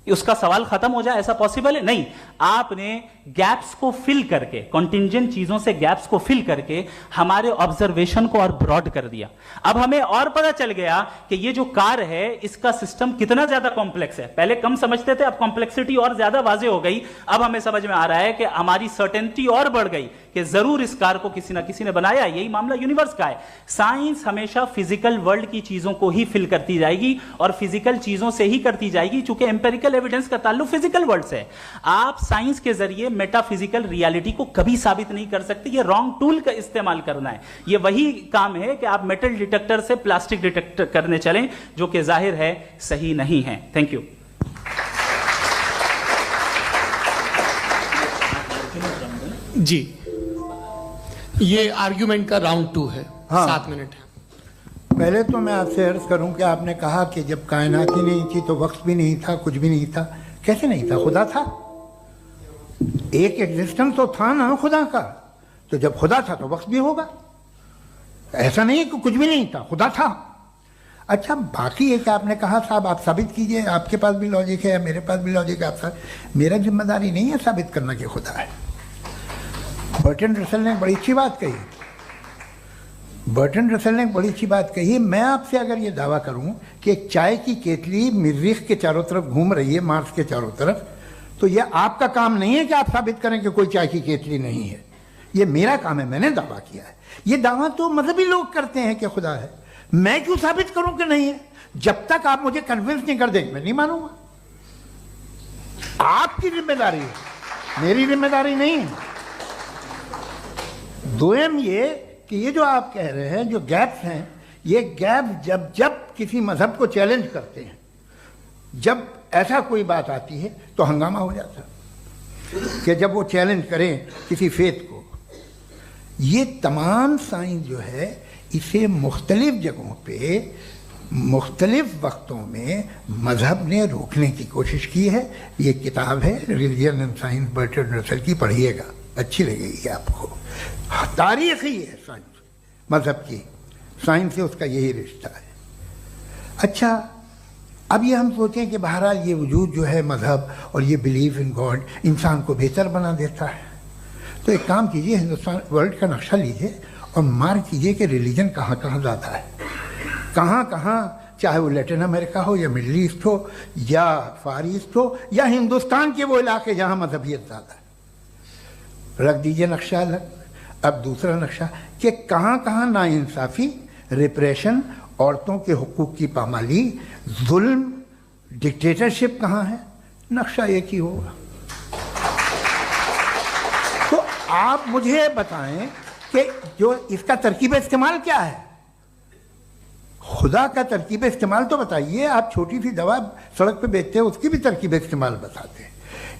Speaker 2: उसका सवाल खत्म हो जाए, ऐसा पॉसिबल है? नहीं। आपने गैप्स को फिल करके, कॉन्टिंजेंट चीजों से गैप्स को फिल करके हमारे ऑब्जर्वेशन को और ब्रॉड कर दिया। अब हमें और पता चल गया कि ये जो कार है इसका सिस्टम कितना ज्यादा कॉम्प्लेक्स है। पहले कम समझते थे, अब कॉम्प्लेक्सिटी और ज्यादा वाजे हो गई। अब हमें समझ में आ रहा है कि हमारी सर्टेनिटी और बढ़ गई कि जरूर इस कार को किसी ना किसी ने बनाया। यही मामला यूनिवर्स का है। साइंस हमेशा फिजिकल वर्ल्ड की चीजों को ही फिल करती जाएगी और फिजिकल चीजों से ही करती जाएगी, चूंकि एम्पेरिकल एविडेंस का ताल्लुक फिजिकल वर्ल्ड से है। आप साइंस के जरिए मेटाफिजिकल रियलिटी को कभी साबित नहीं कर सकते। ये रॉन्ग टूल का इस्तेमाल करना है। ये वही काम है कि आप मेटल डिटेक्टर से प्लास्टिक डिटेक्टर करने चलें, जो कि जाहिर है सही नहीं है। Thank you.
Speaker 1: जी, ये आर्ग्यूमेंट का राउंड 2 है।
Speaker 3: हाँ।
Speaker 1: 7 मिनट है।
Speaker 3: पहले तो मैं आपसे अर्ज करूं कि आपने कहा कि जब कायनात ही नहीं थी तो वक्त भी नहीं था, कुछ भी नहीं था। कैसे नहीं था? खुदा था, एक एग्जिस्टेंस तो था ना खुदा का। तो जब खुदा था तो वक्त भी होगा। ऐसा नहीं है कि कुछ भी नहीं था, खुदा था। अच्छा, बाकी एक आपने कहा साहब आप साबित कीजिए, आपके पास भी लॉजिक है या मेरे पास भी लॉजिक है। आप मेरा जिम्मेदारी नहीं है साबित करना कि खुदा है। बर्टन रसल ने बड़ी अच्छी बात कही। बर्टन रसल ने बड़ी अच्छी बात कही। मैं आपसे अगर ये दावा करूं कि एक चाय की केतली मरीख के चारों तरफ घूम रही है, मार्स के चारों तरफ, तो ये आपका काम नहीं है कि आप साबित करें कि कोई चाय की केतली नहीं है। ये मेरा काम है, मैंने दावा किया है। ये दावा तो मजहबी लोग करते हैं कि खुदा है। मैं क्यों साबित करूं कि नहीं है? जब तक आप मुझे कन्विंस नहीं कर देंगे मैं नहीं मानूंगा। आपकी जिम्मेदारी है, मेरी जिम्मेदारी नहीं है। दोयम ये कि ये जो आप कह रहे हैं, जो गैप्स हैं, ये गैप जब जब किसी मजहब को चैलेंज करते हैं, जब ऐसा कोई बात आती है तो हंगामा हो जाता है कि जब वो चैलेंज करें किसी फेथ को। ये तमाम साइंस जो है इसे मुख्तलिफ जगहों पे मुख्तलिफ वक्तों में मजहब ने रोकने की कोशिश की है। ये किताब है religion and science, Burton Russell की, पढ़िएगा, अच्छी लगेगी आपको। तारीख ही है साइंस, मजहब की साइंस से उसका यही रिश्ता है। अच्छा, अब ये हम सोचें कि बहरहाल ये वजूद जो है मज़हब और ये बिलीव इन गॉड इंसान को बेहतर बना देता है, तो एक काम कीजिए, हिंदुस्तान वर्ल्ड का नक्शा लीजिए और मार्क कीजिए कि रिलीजन कहाँ कहाँ ज़्यादा है, कहाँ कहाँ, चाहे वो लैटिन अमेरिका हो या मिडल ईस्ट हो या फार ईस्ट हो या हिंदुस्तान के वो इलाके जहाँ मजहबियत ज़्यादा है। रख दीजिए नक्शा अलग। अब दूसरा नक्शा कि कहाँ कहाँ नाइंसाफ़ी, रिप्रेशन, औरतों के हुकूक की पामाली, जुल्म, डिक्टेटरशिप कहाँ है, नक्शा एक ही होगा। तो आप मुझे बताएं कि जो इसका तरकीब इस्तेमाल क्या है, खुदा का तरकीब इस्तेमाल तो बताइए। आप छोटी सी दवा सड़क पे बेचते हैं उसकी भी तरकीब इस्तेमाल बताते हैं,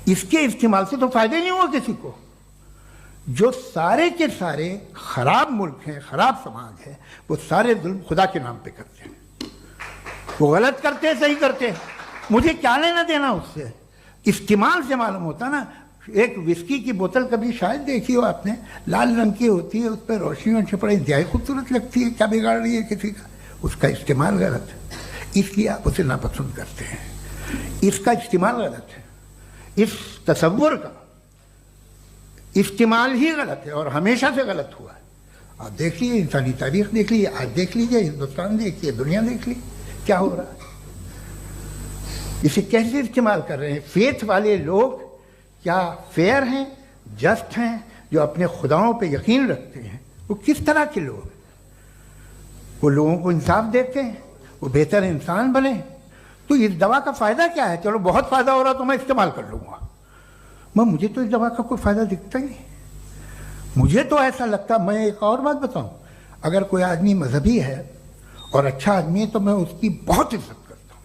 Speaker 3: इसके इस्तेमाल से तो फायदे नहीं हुआ किसी को। जो सारे के सारे खराब मुल्क हैं, खराब समाज है, वो सारे जुल्म खुदा के नाम पे करते हैं। वो गलत करते हैं, सही करते हैं, मुझे क्या लेना देना उससे। इस्तेमाल से मालूम होता ना। एक विस्की की बोतल कभी शायद देखी हो आपने, लाल रंग की होती है, उस पर रोशनी और छपड़े इंतहाई खूबसूरत लगती है, क्या बिगाड़ रही है किसी का, उसका इस्तेमाल गलत है, इसलिए आप उसे नापसंद करते हैं। इसका इस्तेमाल गलत है, इस तसव्वुर का इस्तेमाल ही गलत है और हमेशा से गलत हुआ है। आप देख लीजिए, इंसानी तारीख देख लीजिए, आज देख लीजिए, हिंदुस्तान देखिए, दुनिया देख लीजिए क्या हो रहा है। इसे कैसे इस्तेमाल कर रहे हैं फेथ वाले लोग? क्या फेयर हैं, जस्ट हैं, जो अपने खुदाओं पे यकीन रखते हैं? वो किस तरह के लोग? वो लोगों को इंसाफ देते हैं, वो बेहतर इंसान बने। तो इस दवा का फ़ायदा क्या है? चलो बहुत फ़ायदा हो रहा तो मैं इस्तेमाल कर लूँगा, मैं मुझे तो इस दवा का कोई फ़ायदा दिखता ही नहीं। मुझे तो ऐसा लगता, मैं एक और बात बताऊं, अगर कोई आदमी मजहबी है और अच्छा आदमी है तो मैं उसकी बहुत इज्जत करता हूँ,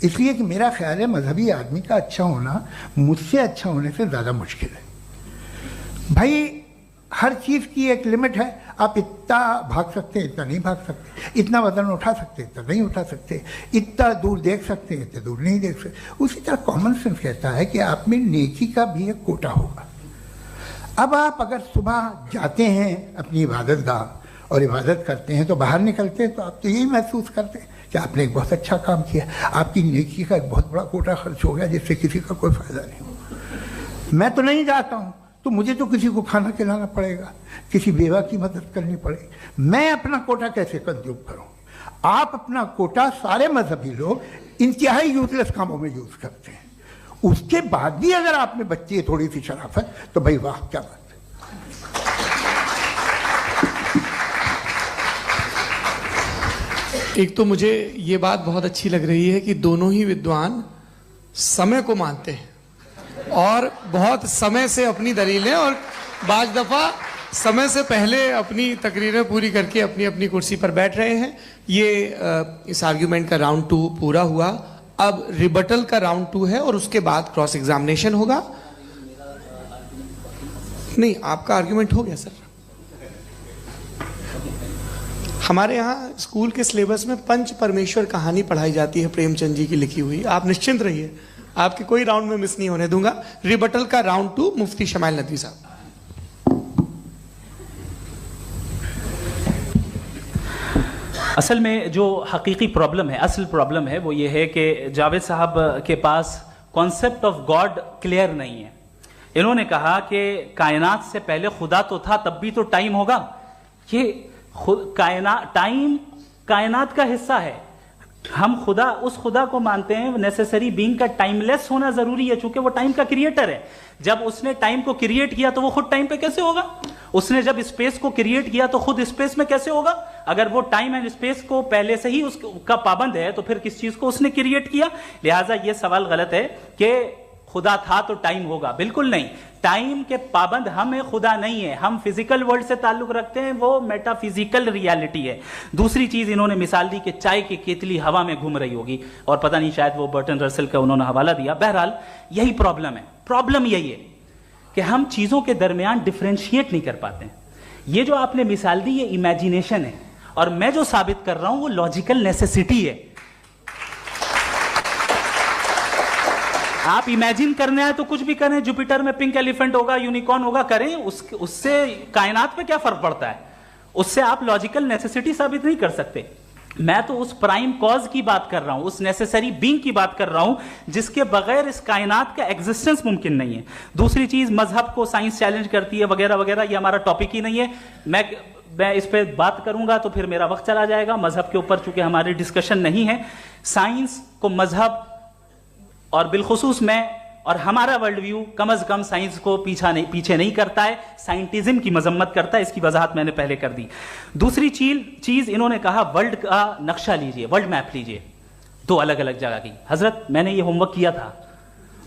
Speaker 3: इसलिए कि मेरा ख्याल है मजहबी आदमी का अच्छा होना मुझसे अच्छा होने से ज़्यादा मुश्किल है। भाई हर चीज़ की एक लिमिट है। आप इतना भाग सकते हैं, इतना नहीं भाग सकते, इतना वजन उठा सकते, इतना नहीं उठा सकते, इतना दूर देख सकते हैं, इतना दूर नहीं देख सकते। उसी तरह कॉमन सेंस कहता है कि आप में नेकी का भी एक कोटा होगा। अब आप अगर सुबह जाते हैं अपनी इबादत गाह और इबादत करते हैं, तो बाहर निकलते हैं तो आप तो यही महसूस करते हैं कि आपने एक बहुत अच्छा काम किया, आपकी नेकी का एक बहुत बड़ा कोटा खर्च हो गया जिससे किसी का कोई फ़ायदा नहीं हो। मैं तो नहीं जाता हूँ तो मुझे तो किसी को खाना खिलाना पड़ेगा, किसी बेवा की मदद करनी पड़ेगी। मैं अपना कोटा कैसे कंज्यूम करूं? आप अपना कोटा, सारे मजहबी लोग इंतहाई यूजलेस कामों में यूज करते हैं। उसके बाद भी अगर आप में बच्ची है थोड़ी सी शराफत, तो भाई वाह क्या बात है।
Speaker 1: एक तो मुझे ये बात बहुत अच्छी लग रही है कि दोनों ही विद्वान समय को मानते हैं और बहुत समय से अपनी दलीलें और बाज दफा समय से पहले अपनी तकरीरें पूरी करके अपनी अपनी कुर्सी पर बैठ रहे हैं। ये इस आर्ग्यूमेंट का राउंड 2 पूरा हुआ। अब रिबटल का राउंड 2 है और उसके बाद क्रॉस एग्जामिनेशन होगा। नहीं, आपका आर्ग्यूमेंट हो गया सर। हमारे यहाँ स्कूल के सिलेबस में पंच परमेश्वर कहानी पढ़ाई जाती है, प्रेमचंद जी की लिखी हुई। आप निश्चिंत रहिए, आपके कोई राउंड में मिस नहीं होने दूंगा। रिबटल का राउंड 2 मुफ्ती शमाइल नदवी साहब।
Speaker 2: असल में जो हकीकी प्रॉब्लम है, असल प्रॉब्लम है वो ये है कि जावेद साहब के पास कॉन्सेप्ट ऑफ गॉड क्लियर नहीं है। इन्होंने कहा कि कायनात से पहले खुदा तो था, तब भी तो टाइम होगा। ये टाइम कायनात का हिस्सा है। हम खुदा, उस खुदा को मानते हैं नेसेसरी बीइंग का टाइमलेस होना जरूरी है, चूंकि वो टाइम का क्रिएटर है। जब उसने टाइम को क्रिएट किया तो वो खुद टाइम पे कैसे होगा? उसने जब स्पेस को क्रिएट किया तो खुद स्पेस में कैसे होगा? अगर वो टाइम एंड स्पेस को पहले से ही उसका पाबंद है तो फिर किस चीज को उसने क्रिएट किया? लिहाजा ये सवाल गलत है कि खुदा था तो टाइम होगा। बिल्कुल नहीं, टाइम के पाबंद हम हैं, खुदा नहीं है। हम फिजिकल वर्ल्ड से ताल्लुक रखते हैं, वो मेटाफिजिकल रियलिटी है। दूसरी चीज इन्होंने मिसाल दी कि चाय की केतली हवा में घूम रही होगी, और पता नहीं शायद वो बर्टन रसल का उन्होंने हवाला दिया। बहरहाल यही प्रॉब्लम है। प्रॉब्लम यही है कि हम चीजों के दरमियान डिफरेंशिएट नहीं कर पाते हैं। ये जो आपने मिसाल दी ये इमेजिनेशन है, और मैं जो साबित कर रहा हूं वो लॉजिकल नेसेसिटी है। आप इमेजिन करने आए तो कुछ भी करें, जुपिटर में पिंक एलिफेंट होगा, यूनिकॉर्न होगा, करें, उससे कायनात पे क्या फर्क पड़ता है? उससे आप लॉजिकल नेसेसिटी साबित नहीं कर सकते। मैं तो उस प्राइम कॉज की बात कर रहा हूं, उस नेसेसरी बीइंग की बात कर रहा हूं जिसके बगैर इस कायनात का एग्जिस्टेंस मुमकिन नहीं है। दूसरी चीज, मजहब को साइंस चैलेंज करती है वगैरह वगैरह, ये हमारा टॉपिक ही नहीं है। मैं इस पे बात करूंगा तो फिर मेरा वक्त चला जाएगा। मजहब के ऊपर चूंकि हमारी डिस्कशन नहीं है, साइंस को मजहब और बिलखुसूस मैं और हमारा वर्ल्ड व्यू कम अज कम साइंस को पीछे नहीं करता है, साइंटिज्म की मजम्मत करता है। इसकी वजाहत मैंने पहले कर दी। दूसरी चीज इन्होंने कहा वर्ल्ड का नक्शा लीजिए, वर्ल्ड मैप लीजिए, दो अलग अलग जगह की। हजरत, मैंने ये होमवर्क किया था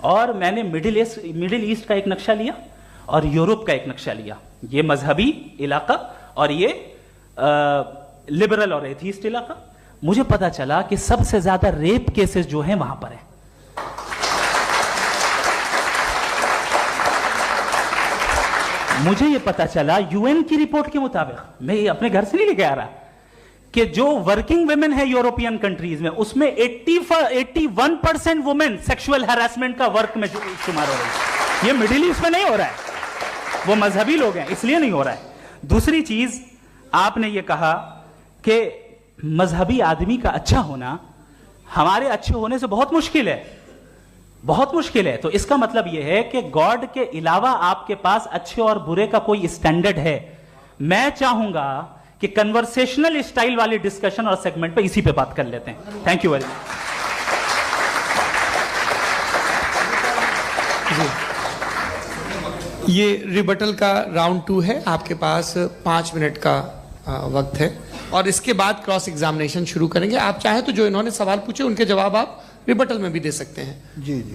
Speaker 2: और मैंने मिडिल ईस्ट का एक नक्शा लिया और यूरोप का एक नक्शा लिया, ये मजहबी इलाका और ये लिबरल और एथीस्ट इलाका। मुझे पता चला कि सबसे ज्यादा रेप केसेस जो हैं वहां पर है। मुझे ये पता चला यूएन की रिपोर्ट के मुताबिक, मैं ये अपने घर से नहीं लेके आ रहा, कि जो वर्किंग वुमेन है यूरोपियन कंट्रीज में, उसमें 81% वुमेन सेक्सुअल हैरेसमेंट का वर्क में शुमार हो रही है। ये मिडिल ईस्ट में नहीं हो रहा है, वो मजहबी लोग हैं इसलिए नहीं हो रहा है। दूसरी चीज, आपने ये कहा कि मजहबी आदमी का अच्छा होना हमारे अच्छे होने से बहुत मुश्किल है, बहुत मुश्किल है। तो इसका मतलब यह है कि गॉड के अलावा आपके पास अच्छे और बुरे का कोई स्टैंडर्ड है। मैं चाहूंगा कि कन्वर्सेशनल स्टाइल वाली डिस्कशन और सेगमेंट पे इसी पे बात कर लेते हैं। Thank you very much.
Speaker 1: ये रिबटल का राउंड 2 है, आपके पास 5 मिनट का वक्त है और इसके बाद क्रॉस एग्जामिनेशन शुरू करेंगे। आप चाहें तो जो इन्होंने सवाल पूछे उनके जवाब आप रिबटल में भी दे सकते हैं।
Speaker 3: जी जी,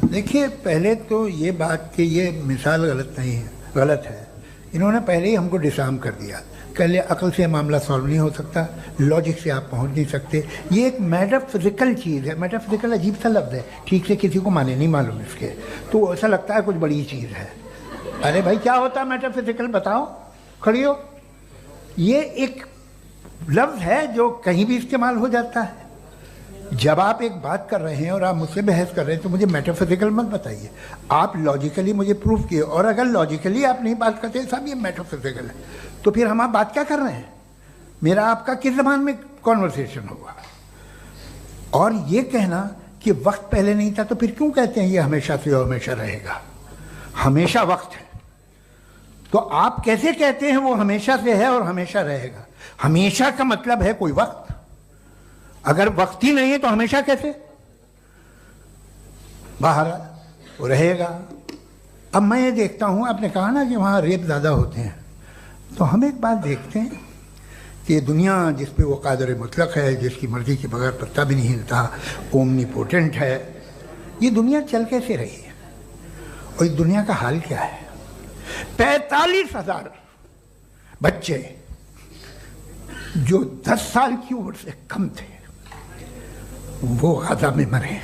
Speaker 3: देखिए पहले तो ये बात कि ये मिसाल गलत नहीं है, गलत है। इन्होंने पहले ही हमको डिसार्म कर दिया। पहले अकल से मामला सॉल्व नहीं हो सकता, लॉजिक से आप पहुंच नहीं सकते। ये एक मेटाफिजिकल चीज़ है। मेटाफिजिकल अजीब सा लफ्ज़ है, ठीक से किसी को माने नहीं मालूम इसके, तो ऐसा लगता है कुछ बड़ी चीज़ है। अरे भाई क्या होता है मेटाफिजिकल, बताओ, खड़ी हो। ये एक लफ्ज़ है जो कहीं भी इस्तेमाल हो जाता है। जब आप एक बात कर रहे हैं और आप मुझसे बहस कर रहे हैं तो मुझे मेटाफिजिकल मत बताइए, आप लॉजिकली मुझे प्रूफ किए। और अगर लॉजिकली आप नहीं बात करते साहब ये मेटाफिजिकल है, तो फिर हम आप बात क्या कर रहे हैं? मेरा आपका किस ज़बान में कॉन्वर्सेशन होगा? और ये कहना कि वक्त पहले नहीं था, तो फिर क्यों कहते हैं ये हमेशा से और हमेशा रहेगा? हमेशा वक्त है, तो आप कैसे कहते हैं वो हमेशा से है और हमेशा रहेगा? हमेशा का मतलब है कोई वक्त, अगर वक्त ही नहीं है तो हमेशा कैसे? बाहर वो रहेगा। अब मैं ये देखता हूं, आपने कहा ना कि वहां रेप ज्यादा होते हैं, तो हम एक बात देखते हैं कि दुनिया जिस पे वो कादर मुतलक है, जिसकी मर्जी के बगैर पत्ता भी नहीं हिलता, ओमनीपोटेंट है, ये दुनिया चल कैसे रही है? और इस दुनिया का हाल क्या है? 45,000 बच्चे जो 10 साल की उम्र से कम थे वो गाजा में मरे।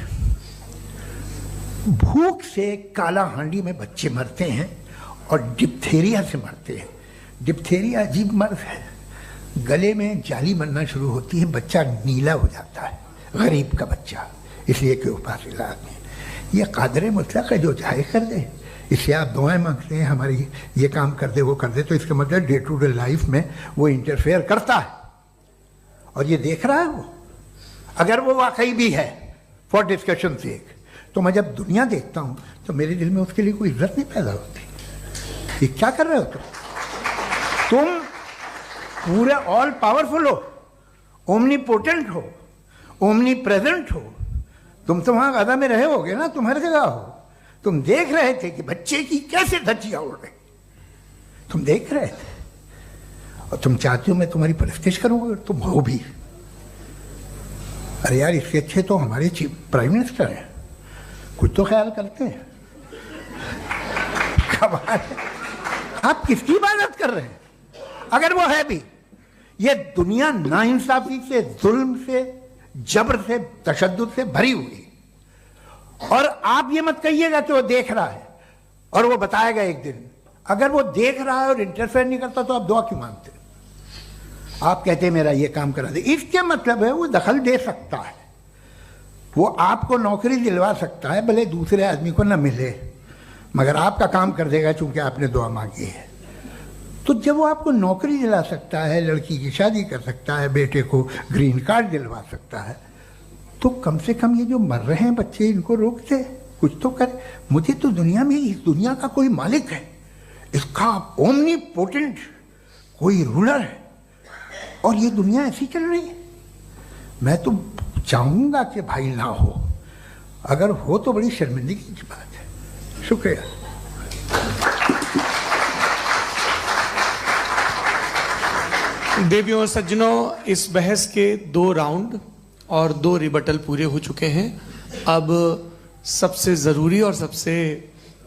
Speaker 3: भूख से काला हांडी में बच्चे मरते हैं और डिप्थेरिया से मरते हैं। डिप्थेरिया अजीब मर्ज है, गले में जाली बनना शुरू होती है, बच्चा नीला हो जाता है, गरीब का बच्चा, इसलिए कि उपास इलाज नहीं। ये कादर मुतलक है, जो चाहे कर दे। इससे आप दुआएं मांगते हैं हमारी ये काम कर दे वो कर दे, तो इसका मतलब डे टू डे लाइफ में वो इंटरफेयर करता है और ये देख रहा है वो। अगर वो वाकई भी है फॉर डिस्कशन सेक, तो मैं जब दुनिया देखता हूं तो मेरे दिल में उसके लिए कोई इज्जत नहीं पैदा होती। ये क्या कर रहे हो तुम पूरे ऑल पावरफुल हो, ओमनीपोटेंट हो, ओमनी प्रेजेंट हो। तुम तो वहां गाजा में रहे होगे ना, तुम हर जगह हो। तुम देख रहे थे कि बच्चे की कैसे धज्जियां उड़ रही, तुम देख रहे थे और तुम चाहते हो मैं तुम्हारी परस्तिश करूंगा, तुम हो भी। अरे यार, इसके अच्छे तो हमारे चीफ प्राइम मिनिस्टर हैं, कुछ तो ख्याल करते हैं। कमाल, आप किसकी इबादत कर रहे हैं? अगर वो है भी, ये दुनिया नाइंसाफी से, जुल्म से, जबर से, तशद्दुद से भरी हुई। और आप ये मत कहिएगा कि वो देख रहा है और वो बताएगा एक दिन। अगर वो देख रहा है और इंटरफेयर नहीं करता तो आप दुआ क्यों मांगते? आप कहते हैं मेरा ये काम करा दे, इसके मतलब है वो दखल दे सकता है, वो आपको नौकरी दिलवा सकता है, भले दूसरे आदमी को ना मिले, मगर आपका काम कर देगा चूंकि आपने दुआ मांगी है। तो जब वो आपको नौकरी दिला सकता है, लड़की की शादी कर सकता है, बेटे को ग्रीन कार्ड दिलवा सकता है, तो कम से कम ये जो मर रहे हैं बच्चे, इनको रोक दे, कुछ तो करे। मुझे तो दुनिया में, इस दुनिया का कोई मालिक है, इसका ओमनीपोटेंट कोई रूलर है, और ये दुनिया ऐसी चल रही है। मैं तो चाहूँगा कि भाई ना हो, अगर हो तो बड़ी शर्मिंदगी की बात है। शुक्रिया।
Speaker 1: देवियों और सज्जनों, इस बहस के 2 राउंड और 2 रिबटल पूरे हो चुके हैं। अब सबसे ज़रूरी और सबसे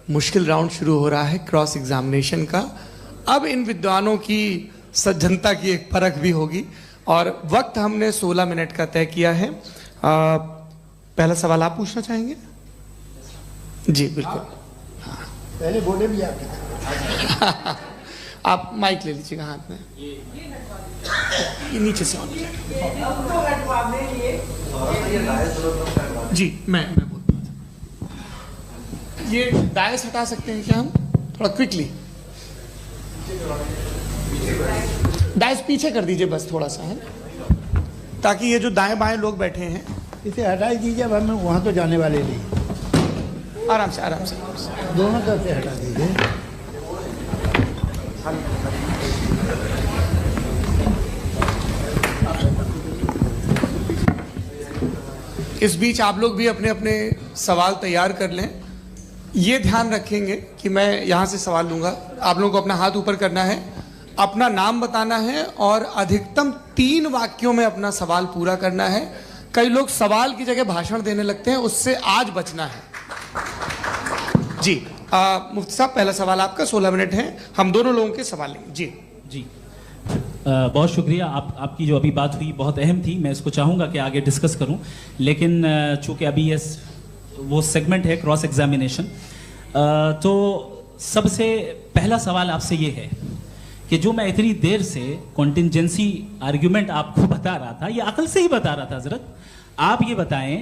Speaker 1: मुश्किल राउंड शुरू हो रहा है, क्रॉस एग्जामिनेशन का। अब इन विद्वानों की सज्जनता की एक परख भी होगी, और वक्त हमने 16 मिनट का तय किया है। पहला सवाल आप पूछना चाहेंगे? जी बिल्कुल।
Speaker 3: पहले बोले भी आप
Speaker 1: आप माइक ले लीजिएगा हाथ में, ये नीचे से ऑन जी। मैं बोलता हूँ, ये डायस हटा सकते हैं क्या हम थोड़ा क्विकली? डायस पीछे कर दीजिए बस थोड़ा सा, है, ताकि ये जो दाएं बाएं लोग बैठे हैं,
Speaker 3: इसे हटा ही दीजिए। अब हम वहाँ तो जाने वाले नहीं।
Speaker 1: आराम से आराम से
Speaker 3: दोनों तरफ से हटा दीजिए।
Speaker 1: इस बीच आप लोग भी अपने अपने सवाल तैयार कर लें। ये ध्यान रखेंगे कि मैं यहाँ से सवाल लूँगा, आप लोगों को अपना हाथ ऊपर करना है, अपना नाम बताना है, और अधिकतम 3 वाक्यों में अपना सवाल पूरा करना है। कई लोग सवाल की जगह भाषण देने लगते हैं, उससे आज बचना है। जी मुफ्ती साहब, पहला सवाल आपका, 16 मिनट हैं, हम दोनों लोगों के सवाल लेंगे। जी
Speaker 2: जी बहुत शुक्रिया। आपकी जो अभी बात हुई बहुत अहम थी, मैं इसको चाहूँगा कि आगे डिस्कस करूँ, लेकिन चूँकि अभी ये वो सेगमेंट है क्रॉस एग्जामिनेशन, तो सबसे पहला सवाल आपसे ये है कि जो मैं इतनी देर से कॉन्टिंजेंसी आर्ग्यूमेंट आपको बता रहा था, ये अकल से ही बता रहा था हजरत, आप ये बताएं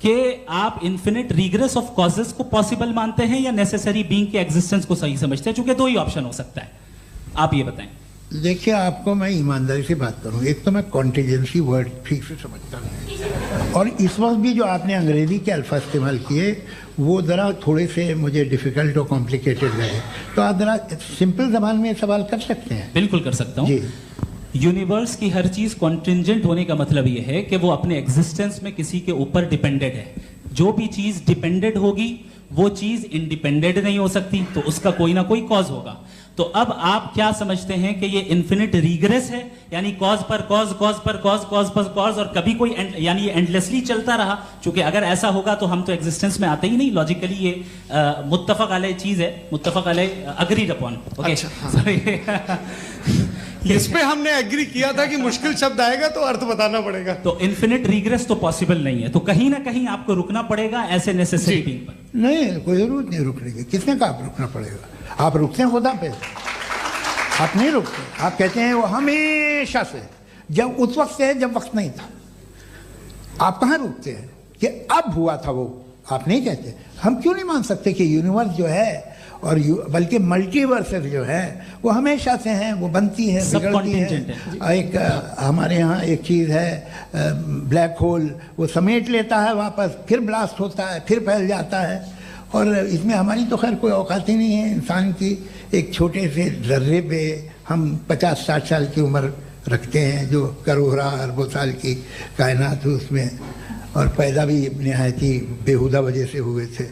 Speaker 2: कि आप इन्फिनिट रिग्रेस ऑफ कॉजेस को पॉसिबल मानते हैं या नेसेसरी बीइंग के एग्जिस्टेंस को सही समझते हैं? चूंकि 2 ही ऑप्शन हो सकता है, आप ये बताएं।
Speaker 3: देखिए, आपको मैं ईमानदारी से बात करूं, एक तो मैं कॉन्टिजेंसी वर्ड ठीक से समझता नहीं, और इस वक्त भी जो आपने अंग्रेजी के अल्फाज इस्तेमाल किए वो ज़रा थोड़े से मुझे डिफ़िकल्ट और कॉम्प्लिकेटेड लगे, तो आप ज़रा सिंपल ज़बान में सवाल कर सकते हैं?
Speaker 2: बिल्कुल कर सकता हूँ। यूनिवर्स की हर चीज़ कॉन्टिंजेंट होने का मतलब ये है कि वो अपने एग्जिस्टेंस में किसी के ऊपर डिपेंडेड है। जो भी चीज़ डिपेंडेड होगी वो चीज़ इंडिपेंडेंट नहीं हो सकती, तो उसका कोई ना कोई कॉज होगा। तो अब आप क्या समझते हैं कि ये इन्फिनिट रिग्रेस है, यानी कॉज पर कॉज, कॉज पर कॉज, कॉज पर कॉज, और कभी कोई यानी ये एंडलेसली चलता रहा? क्योंकि अगर ऐसा होगा तो हम तो एग्जिस्टेंस में आते ही नहीं। लॉजिकली ये मुत्तफक अलैह चीज है, मुत्तफक अलैह, अग्रीड अपॉन। ओके,
Speaker 1: इस पे हमने एग्री किया था कि मुश्किल शब्द आएगा तो अर्थ बताना पड़ेगा।
Speaker 2: तो इन्फिनिट रिग्रेस तो पॉसिबल नहीं है, तो कहीं ना कहीं आपको रुकना पड़ेगा ऐसे नेसेसरी बीइंग पर।
Speaker 3: नहीं, कोई जरूरत नहीं रुकने की। किसने कहा आप रुकना पड़ेगा? आप रुकते हैं खुदा पे, आप नहीं रुकते। आप कहते हैं वो हमेशा से, जब उस वक्त से जब वक्त नहीं था। आप कहाँ रुकते हैं कि अब हुआ था वो? आप नहीं कहते। हम क्यों नहीं मान सकते कि यूनिवर्स जो है और बल्कि मल्टीवर्सेस जो है वो हमेशा से हैं, वो बनती है, बिगड़ती है। एक हमारे यहाँ एक चीज़ है ब्लैक होल, वो समेट लेता है वापस, फिर ब्लास्ट होता है, फिर फैल जाता है, और इसमें हमारी तो खैर कोई औकात ही नहीं है। इंसान की एक छोटे से जर्रे पे हम 50-60 साल की उम्र रखते हैं, जो करोड़ों अरबों साल की कायनात है उसमें, और पैदा भी नहायत ही बेहुदा वजह से हुए थे।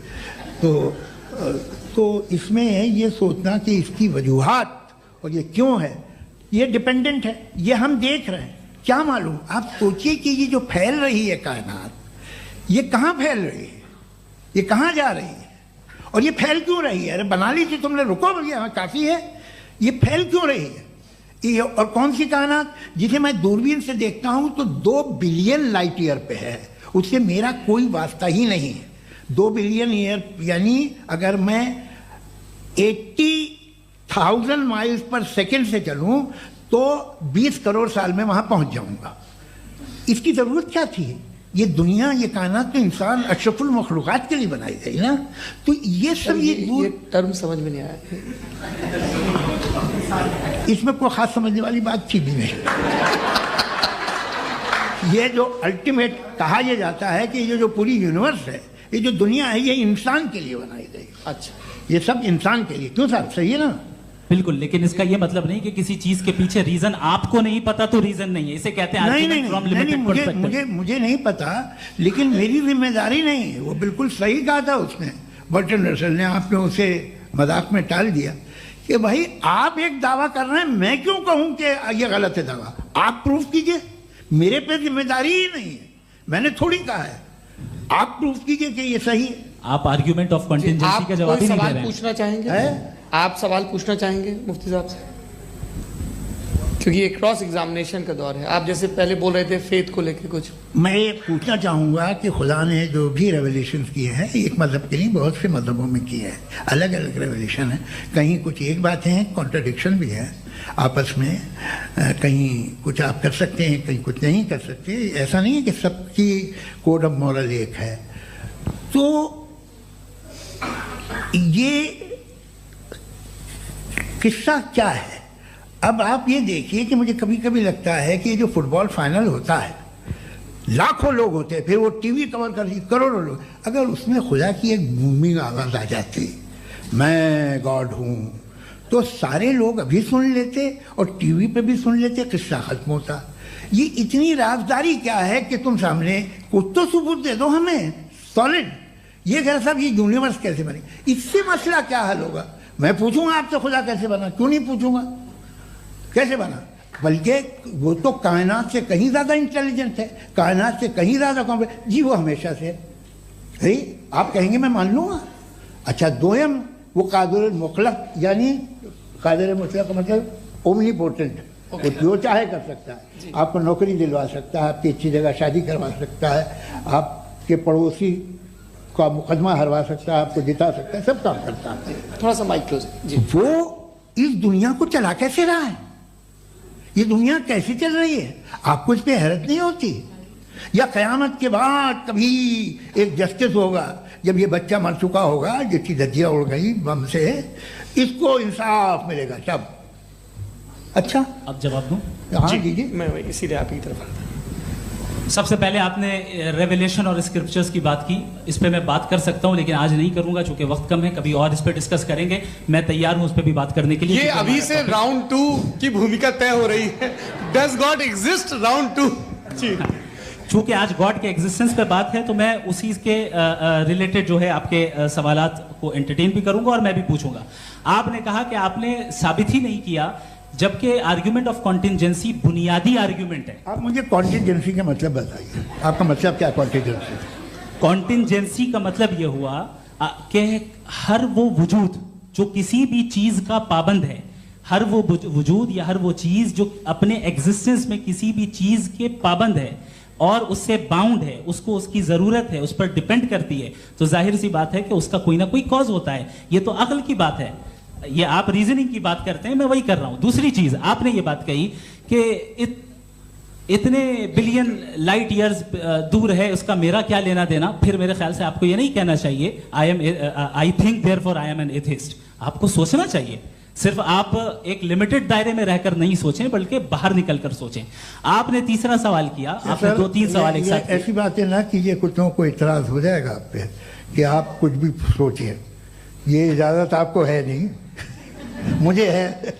Speaker 3: तो इसमें ये सोचना कि इसकी वजूहात और ये क्यों है, ये डिपेंडेंट है, ये हम देख रहे हैं, क्या मालूम। आप सोचिए कि ये जो फैल रही है कायनात, ये कहाँ फैल रही है, ये कहाँ जा रही है, और ये फैल क्यों रही है? अरे बना ली थी तुमने, रुको भैया, काफ़ी है। ये फैल क्यों रही है? ये और कौन सी कायनात जिसे मैं दूरबीन से देखता हूँ तो 2 बिलियन लाइट ईयर पे है, उससे मेरा कोई वास्ता ही नहीं है। 2 बिलियन ईयर यानी अगर मैं 80,000 माइल्स पर सेकेंड से चलूं तो 20 करोड़ साल में वहां पहुंच जाऊंगा। इसकी जरूरत क्या थी? ये दुनिया, ये कायनात तो इंसान अशरफुल मखलूकात के लिए बनाई गई ना। तो ये सब ये
Speaker 1: टर्म समझ में नहीं आया।
Speaker 3: इसमें कोई खास समझने वाली बात थी भी नहीं। ये जो अल्टीमेट कहा यह जाता है कि ये जो पूरी यूनिवर्स है, ये जो दुनिया है, ये इंसान के लिए बनाई गई।
Speaker 1: अच्छा,
Speaker 3: ये सब इंसान के लिए। क्यों साहब, सही है ना?
Speaker 2: बिल्कुल, लेकिन इसका ये मतलब नहीं कि किसी चीज के पीछे रीजन आपको नहीं पता तो रीजन नहीं है, इसे कहते हैं
Speaker 3: नहीं,
Speaker 2: argument from limited
Speaker 3: मुझे
Speaker 2: perspective।
Speaker 3: मुझे मुझे नहीं पता, लेकिन मेरी जिम्मेदारी नहीं है। वो बिल्कुल सही कहा था उसने, बर्टन रसल ने। आपने उसे मजाक में टाल दिया कि भाई आप एक दावा कर रहे हैं, मैं क्यों कहूं कि ये गलत है दावा? आप प्रूफ कीजिए, मेरे पे जिम्मेदारी ही नहीं है, मैंने थोड़ी कहा है। आप प्रूफ कीजिए कि ये सही है।
Speaker 2: आप आर्ग्यूमेंट ऑफ कंटिजेंसी
Speaker 1: आप
Speaker 2: का जवाब
Speaker 1: कोई
Speaker 2: ही नहीं दे
Speaker 1: सवाल
Speaker 2: रहे हैं।
Speaker 1: पूछना चाहेंगे?
Speaker 3: है?
Speaker 1: आप सवाल पूछना चाहेंगे मुफ्ती साहब से? क्योंकि ये क्रॉस एग्जामिनेशन का दौर है। आप जैसे पहले बोल रहे थे फेथ को लेके कुछ।
Speaker 3: मैं ये पूछना चाहूँगा कि खुदा ने जो भी रेवलेशन किए हैं, एक मज़हब के नहीं, बहुत से मज़हबों में किए हैं, अलग अलग रेवलेशन है। कहीं कुछ एक बातें हैं, कॉन्ट्रडिक्शन भी है आपस में। कहीं कुछ आप कर सकते हैं, कहीं कुछ नहीं कर सकते। ऐसा नहीं है कि सबकी कोड ऑफ मॉरल एक है। तो ये किस्सा क्या है? अब आप ये देखिए कि मुझे कभी कभी लगता है कि ये जो फुटबॉल फाइनल होता है, लाखों लोग होते हैं, फिर वो टीवी कवर करती, करोड़ों लोग, अगर उसमें खुदा की एक बूमिंग आवाज़ आ जाती, मैं गॉड हूँ, तो सारे लोग अभी सुन लेते और टीवी पे भी सुन लेते, किस्सा खत्म होता। ये इतनी राजदारी क्या है कि तुम सामने कुछ तो सबूत दे दो हमें सॉलिड। ये कह साहब ये यूनिवर्स कैसे बनी, इससे मसला क्या हल होगा? मैं पूछूंगा आपसे खुदा कैसे बना? क्यों नहीं पूछूंगा कैसे बना? बल्कि वो तो कायनात से कहीं ज़्यादा इंटेलिजेंट है, कायनात से कहीं ज़्यादा कॉम्प्लेक्स। जी वो हमेशा से है। आप कहेंगे मैं मान लूँगा। अच्छा, दोयम वो कादिर मुतलक, यानी कादिर मुतलक का मतलब ओमनीपोटेंट, वो जो चाहे कर सकता है। आपको नौकरी दिलवा सकता है, आपकी अच्छी जगह शादी करवा सकता है, आपके पड़ोसी का मुकदमा हरवा सकता है, आपको जिता सकता है, सब काम करता है।
Speaker 1: थोड़ा सा माइक क्लोज जी।
Speaker 3: वो इस दुनिया को चला कैसे रहा है? ये दुनिया कैसे चल रही है? आपको इस पे हैरत नहीं होती? या क़यामत के बाद कभी एक जस्टिस होगा, जब ये बच्चा मर चुका होगा, जिसकी धज्जियाँ उड़ गई बम से, इसको इंसाफ मिलेगा तब। अच्छा,
Speaker 2: अब जवाब दूं?
Speaker 3: हाँ दीजिए।
Speaker 1: मैं इसीलिए आप की तरफ आता।
Speaker 2: सबसे पहले आपने रेवलेशन और स्क्रिप्चर्स की बात की, इस पे मैं बात कर सकता हूं, लेकिन आज नहीं करूंगा चूंकि वक्त कम है। कभी और इस पे डिस्कस करेंगे, मैं तैयार हूं उस पे भी बात करने के लिए।
Speaker 1: ये अभी से राउंड 2 की भूमिका तय हो रही है। Does God exist round 2? जी,
Speaker 2: चूंकि आज गॉड के एग्जिस्टेंस पे बात है, तो मैं उसी के रिलेटेड जो है आपके सवालात को एंटरटेन भी करूंगा और मैं भी पूछूंगा। आपने कहा कि आपने साबित ही नहीं किया, जबकि आर्ग्यूमेंट ऑफ कॉन्टिजेंसी बुनियादी आर्ग्यूमेंट है।
Speaker 3: आप मुझे कॉन्टिजेंसी का मतलब बताइए, आपका मतलब क्या? कॉन्टिजेंसी
Speaker 2: कॉन्टिजेंसी का मतलब यह हुआ कि हर वो वजूद जो किसी भी चीज का पाबंद है, हर वो वजूद या हर वो चीज जो अपने एग्जिस्टेंस में किसी भी चीज के पाबंद है और उससे बाउंड है, उसको उसकी जरूरत है, उस पर डिपेंड करती है, तो जाहिर सी बात है कि उसका कोई ना कोई कॉज होता है। ये तो अक्ल की बात है। ये आप रीजनिंग की बात करते हैं, मैं वही कर रहा हूं। दूसरी चीज, आपने ये बात कही कि इतने बिलियन लाइट ईयर्स दूर है, उसका मेरा क्या लेना देना। फिर मेरे ख्याल से आपको ये नहीं कहना चाहिए I think therefore I am an atheist. आपको सोचना चाहिए। सिर्फ आप एक लिमिटेड दायरे में रहकर नहीं सोचें, बल्कि बाहर निकलकर सोचें। आपने तीसरा सवाल किया, आपने 2-3 सवाल एक साथ।
Speaker 3: ऐसी बातें ना कीजिए, कुछ को इतराज हो जाएगा आप पे कि आप कुछ भी सोचिए। ये इजाजत आपको है नहीं, मुझे है।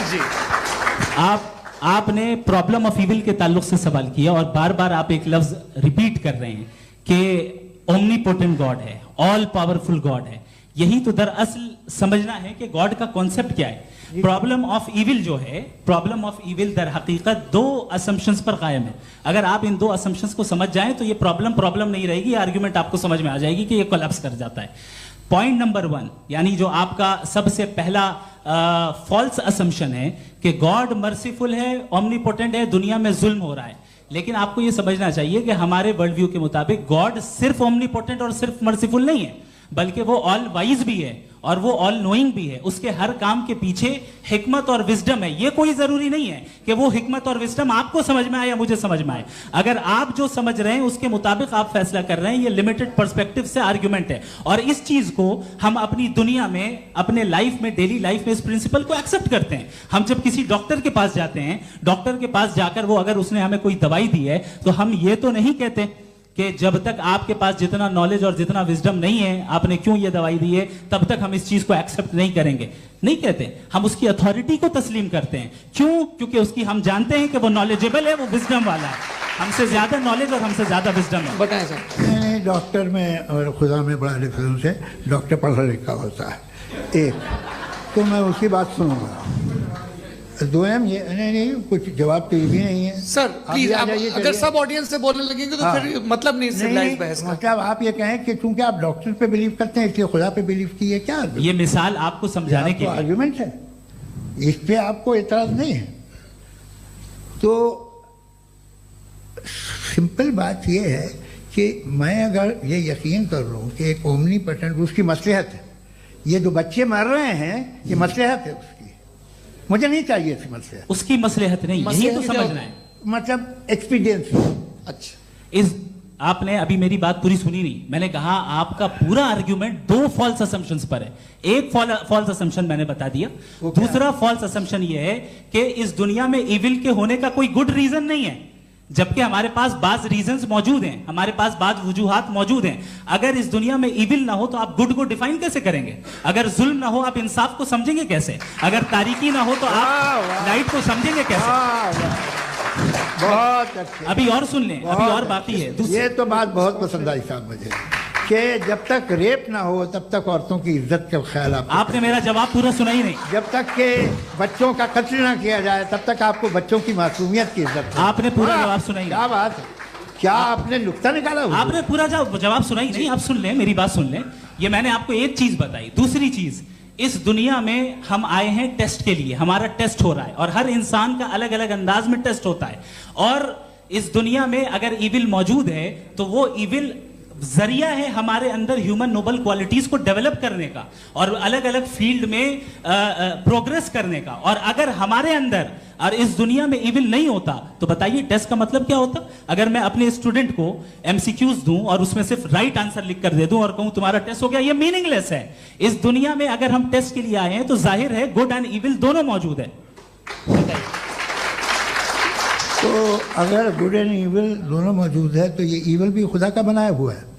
Speaker 1: जी,
Speaker 2: आपने प्रॉब्लम ऑफ इविल के ताल्लुक से सवाल किया और बार बार आप एक लफ्ज रिपीट कर रहे हैं कि ओमनीपोटेंट गॉड है, ऑल पावरफुल गॉड है। यही तो दरअसल समझना है कि गॉड का कॉन्सेप्ट क्या है। प्रॉब्लम ऑफ इविल जो है, प्रॉब्लम ऑफ इविल दर हकीकत 2 असम्पशंस पर कायम है। अगर आप इन 2 असम्पशंस को समझ जाएं तो ये प्रॉब्लम नहीं रहेगी, आर्ग्यूमेंट आपको समझ में आ जाएगी कि ये कोलैप्स कर जाता है। पॉइंट नंबर 1, यानी जो आपका सबसे पहला फॉल्स असम्पशन है कि गॉड मर्सीफुल है, ओमनीपोटेंट है, दुनिया में जुल्म हो रहा है। लेकिन आपको यह समझना चाहिए कि हमारे वर्ल्ड व्यू के मुताबिक गॉड सिर्फ ओमनीपोटेंट और सिर्फ मर्सीफुल नहीं है। बल्कि वो ऑल वाइज भी है और वो ऑल नोइंग भी है। उसके हर काम के पीछे हिकमत और विजडम है। ये कोई जरूरी नहीं है कि वो हिकमत और विजडम आपको समझ में आए या मुझे समझ में आए। अगर आप जो समझ रहे हैं उसके मुताबिक आप फैसला कर रहे हैं, ये लिमिटेड पर्सपेक्टिव से आर्ग्यूमेंट है। और इस चीज को हम अपनी दुनिया में, अपने लाइफ में, डेली लाइफ में इस प्रिंसिपल को एक्सेप्ट करते हैं। हम जब किसी डॉक्टर के पास जाते हैं, डॉक्टर के पास जाकर वो अगर उसने हमें कोई दवाई दी है तो हम ये तो नहीं कहते कि जब तक आपके पास जितना नॉलेज और जितना विजडम नहीं है, आपने क्यों ये दवाई दी है, तब तक हम इस चीज को एक्सेप्ट नहीं करेंगे। नहीं कहते, हम उसकी अथॉरिटी को तस्लीम करते हैं। क्यों? क्योंकि उसकी हम जानते हैं कि वो नॉलेजेबल है, वो विजडम वाला है, हमसे ज्यादा नॉलेज और हमसे ज्यादा विजडम है।
Speaker 1: बताएं सर।
Speaker 3: डॉक्टर में और खुदा में बड़ा डिफरेंस है। डॉक्टर पढ़ा लिखा होता है एक, तो मैं उसकी बात सुनूंगा। दो ये नहीं कुछ जवाब तो ये भी नहीं है
Speaker 1: सर। प्लीज आप अगर सब ऑडियंस से बोलने लगेंगे तो फिर मतलब नहीं सिविलाइज्ड बहस का।
Speaker 3: मतलब आप ये कहें कि चूंकि आप डॉक्टर पे बिलीव करते हैं इसलिए खुदा पे बिलीव कीजिए, क्या
Speaker 2: ये मिसाल आपको समझाने की
Speaker 3: आर्गुमेंट है, इस पे आपको एतराज नहीं है। तो सिंपल बात ये है कि मैं अगर ये यकीन कर लूँ कि एक ओमनीपोटेंट उसकी मसलहत है, ये जो बच्चे मर रहे हैं ये मसलहत है उसकी, मुझे नहीं चाहिए थी मसलहत।
Speaker 2: उसकी मसलहत नहीं, यही तो समझना है,
Speaker 3: मतलब एक्सपीरियंस।
Speaker 1: अच्छा,
Speaker 2: इस आपने अभी मेरी बात पूरी सुनी नहीं। मैंने कहा आपका पूरा आर्ग्यूमेंट दो फॉल्स असम्पशंस पर है। एक फॉल्स असम्पशन मैंने बता दिया, दूसरा फॉल्स असम्पशन ये है कि इस दुनिया में इविल के होने का कोई गुड रीजन नहीं है, जबकि हमारे पास बाज रीजंस मौजूद हैं, हमारे पास बाज वजूहात मौजूद हैं। अगर इस दुनिया में इविल ना हो तो आप गुड को डिफाइन कैसे करेंगे? अगर जुल्म ना हो आप इंसाफ को समझेंगे कैसे? अगर तारीकी ना हो तो आप लाइट को समझेंगे कैसे?
Speaker 3: बहुत अच्छे।
Speaker 2: अभी और सुन लें, अभी और बाकी है।
Speaker 3: ये तो बात बहुत पसंद आई साहब मुझे कि जब तक रेप ना हो तब तक औरतों की इज्जत का ख्याल
Speaker 2: आपने मेरा जवाब पूरा सुना ही नहीं।
Speaker 3: जब तक के बच्चों का कत्ल ना किया जाए तब तक आपको बच्चों की मासूमियत की इज्जत।
Speaker 2: आपने पूरा जवाब सुना ही नहीं।
Speaker 3: क्या बात है, क्या आपने नुक्ता निकाला?
Speaker 2: आपने पूरा जवाब सुना ही नहीं। आप सुन लें, मेरी बात सुन लें। ये मैंने आपको एक चीज बताई। दूसरी चीज, इस दुनिया में हम आए हैं टेस्ट के लिए, हमारा टेस्ट हो रहा है और हर इंसान का अलग अलग अंदाज में टेस्ट होता है। और इस दुनिया में अगर इविल मौजूद है तो वो इविल जरिया है हमारे अंदर ह्यूमन नोबल क्वालिटीज को डेवलप करने का और अलग अलग फील्ड में प्रोग्रेस करने का। और अगर हमारे अंदर और इस दुनिया में इविल नहीं होता तो बताइए टेस्ट का मतलब क्या होता? अगर मैं अपने स्टूडेंट को एमसीक्यूज दूं और उसमें सिर्फ राइट आंसर लिख कर दे दूं और कहूं तुम्हारा टेस्ट हो गया, ये मीनिंगलेस है। इस दुनिया में अगर हम टेस्ट के लिए आए हैं तो जाहिर है गुड एंड इविल दोनों मौजूद है।
Speaker 3: तो अगर गुड एंड इविल दोनों मौजूद है तो ये इविल भी खुदा का बनाया हुआ है।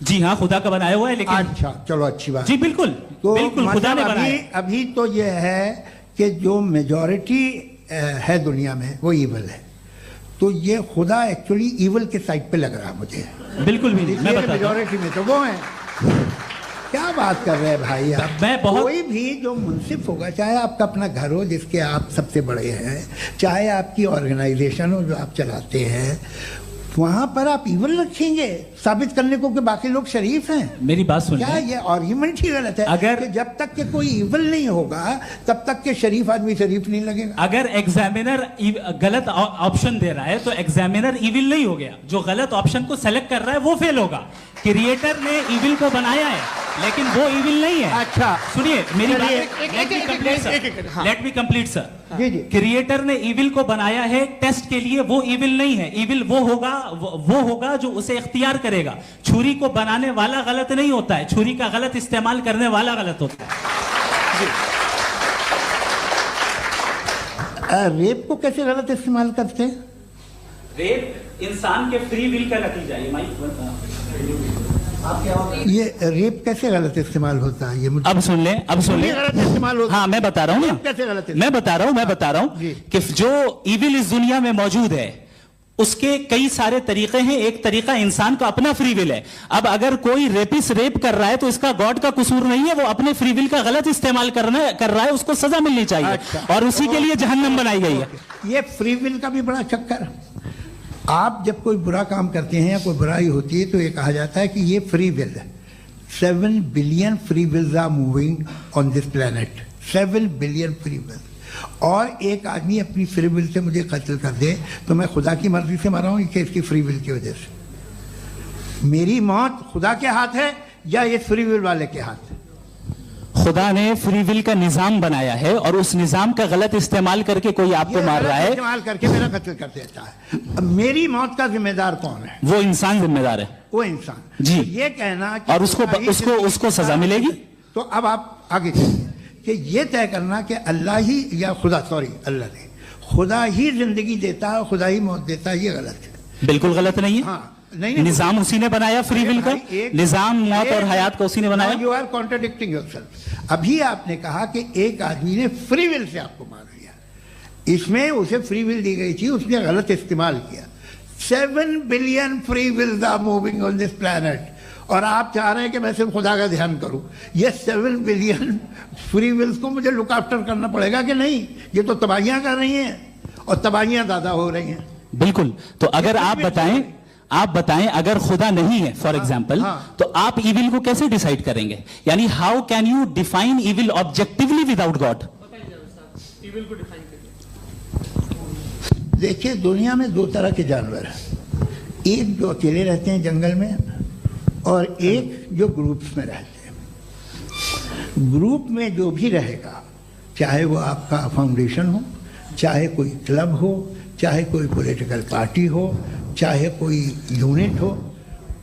Speaker 2: जी हाँ, खुदा का बनाया हुआ है। लेकिन
Speaker 3: अच्छा, चलो अच्छी बात।
Speaker 2: जी बिल्कुल,
Speaker 3: तो
Speaker 2: बिल्कुल खुदा ने बनाया।
Speaker 3: अभी तो ये है कि जो मेजॉरिटी है दुनिया में वो इविल है, तो ये खुदा एक्चुअली इविल के साइड पे लग रहा है मुझे।
Speaker 2: बिल्कुल भी नहीं, मैं बताता हूं।
Speaker 3: मेजॉरिटी में तो वो है। क्या बात कर रहे हैं भाई आप? कोई भी जो मुंसिफ होगा, चाहे आपका अपना घर हो जिसके आप सबसे बड़े हैं, चाहे आपकी ऑर्गेनाइजेशन हो जो आप चलाते हैं, वहां पर आप इविल रखेंगे साबित करने को कि बाकी लोग शरीफ हैं।
Speaker 2: मेरी बात सुन,
Speaker 3: क्या ये आर्ग्यूमेंट ही गलत है?
Speaker 2: अगर
Speaker 3: कि जब तक के कोई इविल नहीं होगा तब तक के शरीफ आदमी शरीफ नहीं लगेगा।
Speaker 2: अगर एग्जामिनर गलत ऑप्शन दे रहा है तो एग्जामिनर इविल नहीं हो गया, जो गलत ऑप्शन को सेलेक्ट कर रहा है वो फेल होगा। क्रिएटर ने इविल को बनाया है लेकिन वो इविल नहीं है।
Speaker 3: अच्छा
Speaker 2: सुनिए मेरी बात, लेट मी कंप्लीट सर।
Speaker 3: जी जी।
Speaker 2: क्रिएटर ने इविल को बनाया है टेस्ट के लिए, वो इविल नहीं है। इविल वो होगा जो उसे इख्तियार करेगा। छुरी को बनाने वाला गलत नहीं होता है, छुरी का गलत इस्तेमाल करने वाला गलत होता है।
Speaker 3: रेप को कैसे गलत इस्तेमाल करते हैं?
Speaker 2: रेप इंसान के फ्री विल का नतीजा है।
Speaker 3: ये रेप कैसे गलत इस्तेमाल होता है? ये मुझे
Speaker 2: अब सुन लें,
Speaker 3: गलत इस्तेमाल होता है।
Speaker 2: हाँ मैं बता रहा हूँ ना,
Speaker 3: कैसे गलत?
Speaker 2: मैं बता रहा हूँ कि जो इविल इस दुनिया में मौजूद है उसके कई सारे तरीके हैं। एक तरीका इंसान का अपना फ्री विल है। अब अगर कोई रेपिस्ट रेप कर रहा है तो इसका गॉड का कसूर नहीं है, वो अपने फ्री विल का गलत इस्तेमाल कर रहा है, उसको सजा मिलनी चाहिए।
Speaker 3: अच्छा,
Speaker 2: और उसी के लिए जहन्नम बनाई गई है।
Speaker 3: ये फ्री विल का भी बड़ा चक्कर। आप जब कोई बुरा काम करते हैं या कोई बुराई होती है तो ये कहा जाता है कि ये फ्री विल है। 7 billion free wills are moving on this planet. 7 billion free will. और एक आदमी अपनी फ्री विल से मुझे कत्ल कर दे तो मैं खुदा की मर्जी से मरा हूं कि इसकी फ्री विल की वजह से? मेरी मौत खुदा के हाथ है या ये फ्री विल वाले के हाथ?
Speaker 2: खुदा ने फ्री विल का निजाम बनाया है और उस निजाम का गलत इस्तेमाल करके कोई आपको
Speaker 3: ये
Speaker 2: मार
Speaker 3: गलत
Speaker 2: रहा है,
Speaker 3: इस्तेमाल करके मेरा कत्ल कर देता है। अब मेरी मौत का जिम्मेदार कौन है?
Speaker 2: वो इंसान जिम्मेदार है।
Speaker 3: वो इंसान।
Speaker 2: जी।
Speaker 3: ये कहना कि
Speaker 2: और उसको
Speaker 3: खुदा ही
Speaker 2: उसको
Speaker 3: जिंदगी
Speaker 2: उसको सजा
Speaker 3: देता है।
Speaker 2: मिलेगी।
Speaker 3: तो अब आप आगे चलिए कि ये तय करना कि अल्लाह ही या खुदा, सॉरी अल्लाह नहीं, खुदा ही जिंदगी देता है, खुदा ही मौत देता है, ये गलत है।
Speaker 2: बिल्कुल गलत नहीं है।
Speaker 3: हाँ, नहीं,
Speaker 2: निजाम उसी ने बनाया फ्री विल का, निजाम मौत और हयात का उसी ने बनाया।
Speaker 3: You are contradicting yourself. अभी आपने कहा कि एक आदमी ने फ्री विल से आपको मार दिया, इसमें उसे फ्री विल दी गई थी, उसने गलत इस्तेमाल किया। 7 billion free wills are moving on this planet, और आप चाह रहे हैं कि मैं सिर्फ खुदा का ध्यान करूं। ये 7 बिलियन फ्री विल्स को मुझे लुक आफ्टर करना पड़ेगा कि नहीं? ये तो तबाहियां कर रही हैं और तबाहियां ज्यादा हो रही हैं।
Speaker 2: बिल्कुल। तो अगर आप बताएं अगर खुदा नहीं है फॉर एग्जाम्पल,
Speaker 3: हाँ।
Speaker 2: तो आप इविल को कैसे डिसाइड करेंगे? यानी how can you define evil objectively without God?
Speaker 3: देखिए, दुनिया में 2 तरह के जानवर हैं, एक जो अकेले रहते हैं जंगल में और एक जो ग्रुप्स में रहते हैं। ग्रुप में जो भी रहेगा, चाहे वो आपका फाउंडेशन हो, चाहे कोई क्लब हो, चाहे कोई पॉलिटिकल पार्टी हो, चाहे कोई यूनिट हो,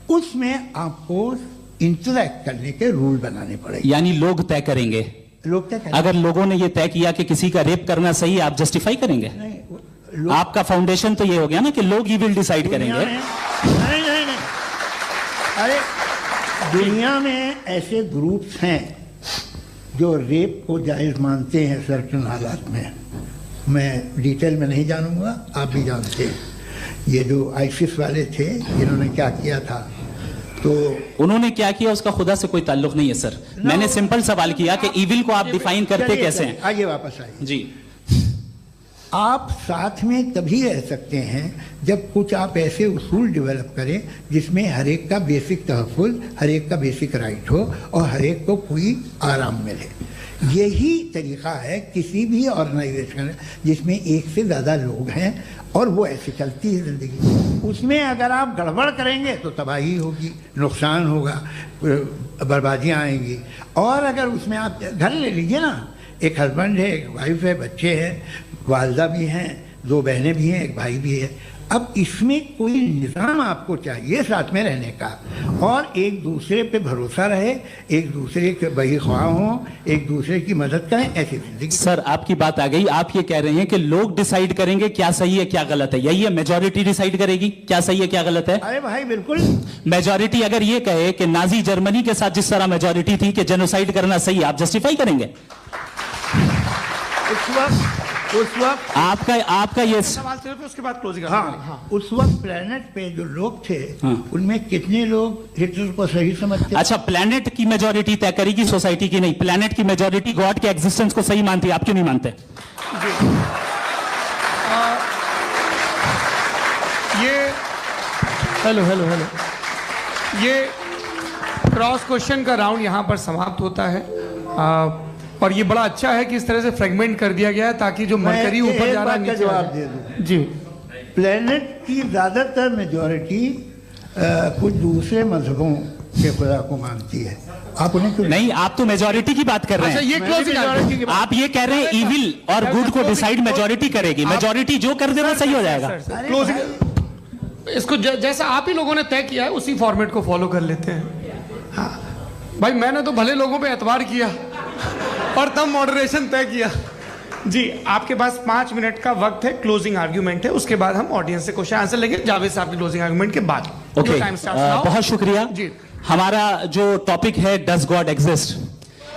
Speaker 3: उसमें आपको इंटरैक्ट करने के रूल बनाने पड़ेंगे।
Speaker 2: यानी लोग तय करेंगे।
Speaker 3: लोग तय करेंगे।
Speaker 2: अगर लोगों ने ये तय किया कि किसी का रेप करना सही है, आप जस्टिफाई करेंगे?
Speaker 3: नहीं,
Speaker 2: आपका फाउंडेशन तो ये हो गया ना कि लोग ही विल डिसाइड करेंगे।
Speaker 3: नहीं नहीं नहीं, अरे दुनिया में ऐसे ग्रुप्स हैं जो रेप को जायज़ मानते हैं सर्टेन हालात में। मैं डिटेल में नहीं जानूंगा, आप भी जानते हैं। ये जो आईसिस वाले थे, इन्होंने क्या किया था, तो
Speaker 2: उन्होंने क्या किया उसका खुदा से कोई ताल्लुक नहीं है सर। मैंने सिंपल सवाल किया कि इविल को आप डिफाइन करते कैसे हैं?
Speaker 3: आइए वापस आइए
Speaker 2: जी।
Speaker 3: आप साथ में तभी रह सकते हैं जब कुछ आप ऐसे उसूल डेवलप करें जिसमें हर एक का बेसिक तहफ़्फ़ुज़, हर एक का बेसिक राइट हो और हर एक को कोई आराम मिले। यही तरीक़ा है किसी भी ऑर्गेनाइजेशन जिसमें एक से ज़्यादा लोग हैं और वो ऐसे चलती है ज़िंदगी। उसमें अगर आप गड़बड़ करेंगे तो तबाही होगी, नुकसान होगा, बर्बादियाँ आएंगी। और अगर उसमें आप घर ले लीजिए ना, एक हस्बैंड है, एक वाइफ है, बच्चे हैं, वालदा भी हैं, 2 बहनें भी हैं, एक भाई भी है। अब इसमें कोई निज़ाम आपको चाहिए साथ में रहने का, और एक दूसरे पे भरोसा रहे, एक दूसरे के बहीख्वाह हों, एक दूसरे की मदद करें, ऐसी जिंदगी।
Speaker 2: सर आपकी बात आ गई। आप ये कह रहे हैं कि लोग डिसाइड करेंगे क्या सही है क्या गलत है, यही है? मेजॉरिटी डिसाइड करेगी क्या सही है क्या गलत है?
Speaker 3: अरे भाई बिल्कुल।
Speaker 2: मेजॉरिटी अगर ये कहे कि नाजी जर्मनी के साथ जिस तरह मेजॉरिटी थी कि जेनोसाइड करना सही है, आप जस्टिफाई करेंगे?
Speaker 3: उस वक्त
Speaker 2: आपका ये
Speaker 1: सवाल सिर्फ उसके बाद क्लोजिंग।
Speaker 3: हाँ, उस वक्त प्लेनेट पे जो लोग थे,
Speaker 2: हाँ।
Speaker 3: उनमें कितने लोग हिटलर को सही समझते?
Speaker 2: अच्छा, प्लेनेट की मेजॉरिटी तय करेगी सोसाइटी की नहीं। प्लेनेट की मेजॉरिटी गॉड के एग्जिस्टेंस को सही मानती है, आप क्यों नहीं मानते?
Speaker 1: ये हेलो ये क्रॉस क्वेश्चन का राउंड यहाँ पर समाप्त होता है। और ये बड़ा अच्छा है कि इस तरह से फ्रेगमेंट कर दिया गया है ताकि जो मरकरी ऊपर जा रहा है नीचे
Speaker 3: जवाब दे दूं
Speaker 1: जी।
Speaker 3: प्लेनेट की ज्यादातर मेजॉरिटी कुछ दूसरे मजहबों के खुदा को मानती है। आप उन्हें क्यों
Speaker 2: नहीं? आप तो मेजॉरिटी की बात कर रहे
Speaker 1: अच्छा,
Speaker 2: हैं।
Speaker 1: ये क्लोजिंग
Speaker 2: आप ये कह रहे हैं इविल और गुड को डिसाइड मेजॉरिटी करेगी। मेजॉरिटी जो कर दे वो सही हो जाएगा।
Speaker 1: क्लोजिंग इसको जैसा आप ही लोगों ने तय किया है उसी फॉर्मेट को फॉलो कर लेते हैं। हाँ भाई, मैंने तो भले लोगों पे एतबार किया और तब मॉडरेशन तय किया। जी, आपके पास 5 मिनट का वक्त है, क्लोजिंग आर्ग्यूमेंट है, उसके बाद हम ऑडियंस से क्वेश्चन आंसर लेंगे जावेद साहब की क्लोजिंग आर्ग्यूमेंट के बाद।
Speaker 2: ओके, बहुत शुक्रिया
Speaker 1: जी।
Speaker 2: हमारा जो टॉपिक है डज गॉड एग्जिस्ट,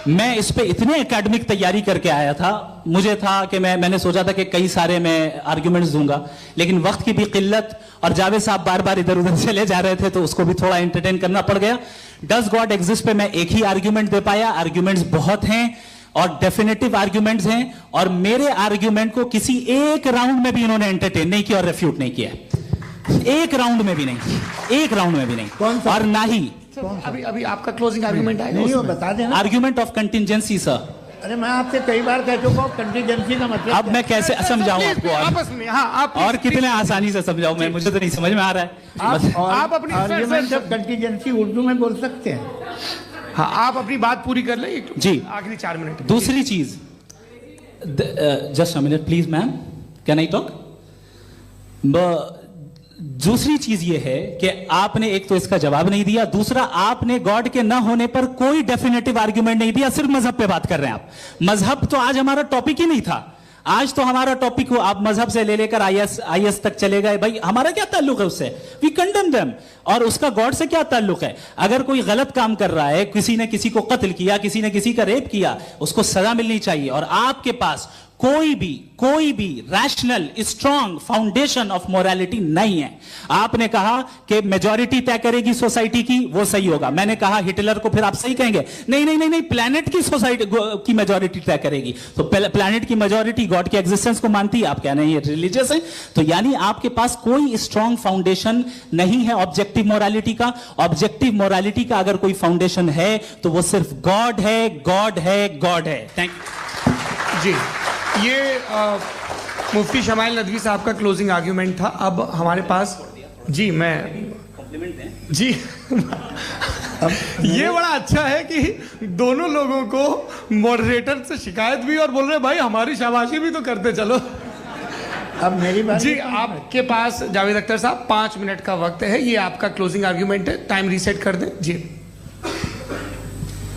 Speaker 2: मैं इस पे इतने एकेडमिक तैयारी करके आया था। मुझे था कि मैंने सोचा था कि कई सारे मैं आर्ग्यूमेंट्स दूंगा, लेकिन वक्त की भी किल्लत और जावेद साहब बार बार इधर उधर चले जा रहे थे तो उसको भी थोड़ा एंटरटेन करना पड़ गया। डज गॉड एग्जिस्ट पे मैं एक ही आर्ग्यूमेंट दे पाया। आर्ग्यूमेंट्स बहुत हैं और डेफिनेटिव आर्ग्यूमेंट्स हैं, और मेरे आर्ग्यूमेंट को किसी एक राउंड में भी इन्होंने एंटरटेन नहीं किया और रेफ्यूट नहीं किया। एक राउंड में भी नहीं, एक राउंड में भी नहीं। और ना ही
Speaker 1: अभी आपका क्लोजिंग आर्गुमेंट आएगा,
Speaker 3: नहीं, वो बता देना।
Speaker 2: Argument of contingency sir.
Speaker 3: अरे मैं आपसे कई बार कह चुका हूँ कंटीजेंसी का मतलब
Speaker 2: अब मैं कैसे समझाऊं आपको
Speaker 1: आपस में, हाँ आप
Speaker 2: और कितने आसानी से समझाऊं मैं, मुझे तो नहीं समझ में आ रहा है।
Speaker 1: आप अपनी
Speaker 3: आर्ग्यूमेंट ऑफ कंटीजेंसी उर्दू में बोल सकते हैं।
Speaker 1: हाँ आप अपनी बात पूरी कर ले
Speaker 2: जी,
Speaker 1: आखिरी 4 मिनट।
Speaker 2: दूसरी चीज, just a minute please ma'am, can I talk? दूसरी चीज ये है कि आपने एक तो इसका जवाब नहीं दिया, दूसरा आपने गॉड के न होने पर कोई डेफिनेटिव आर्ग्यूमेंट नहीं दिया, सिर्फ मजहब पे बात कर रहे हैं आप। मजहब तो आज हमारा टॉपिक ही नहीं था, आज तो हमारा टॉपिक हो, आप मजहब से ले लेकर आईएस तक चले गए। भाई हमारा क्या ताल्लुक है उससे? We condemn them. और उसका गॉड से क्या ताल्लुक है? अगर कोई गलत काम कर रहा है, किसी ने किसी को कत्ल किया, किसी ने किसी का रेप किया, उसको सजा मिलनी चाहिए। और आपके पास कोई भी rational strong foundation of morality नहीं है। आपने कहा कि मेजॉरिटी तय करेगी सोसाइटी की, वो सही होगा। मैंने कहा हिटलर को, फिर आप सही कहेंगे नहीं नहीं नहीं नहीं, प्लैनेट की सोसाइटी की मेजॉरिटी तय करेगी। तो प्लैनेट की मेजॉरिटी गॉड के एग्जिस्टेंस को मानती है, आप कह रहे हैं ये रिलीजियस है। तो यानी आपके पास कोई स्ट्रॉन्ग फाउंडेशन नहीं है ऑब्जेक्टिव मोरालिटी का। ऑब्जेक्टिव मोरालिटी का अगर कोई फाउंडेशन है तो वो सिर्फ गॉड है, गॉड है, गॉड है। थैंक यू
Speaker 1: जी। ये मुफ्ती शमाइल नदवी साहब का क्लोजिंग आर्ग्यूमेंट था। अब हमारे पास जी, मैं जी ये बड़ा अच्छा है कि दोनों लोगों को मॉडरेटर से शिकायत भी और बोल रहे भाई हमारी शाबाशी भी तो करते चलो।
Speaker 3: अब मेरी बात
Speaker 1: जी, आपके पास जावेद अख्तर साहब 5 मिनट का वक्त है, ये आपका क्लोजिंग आर्ग्यूमेंट है, टाइम रीसेट कर दें जी।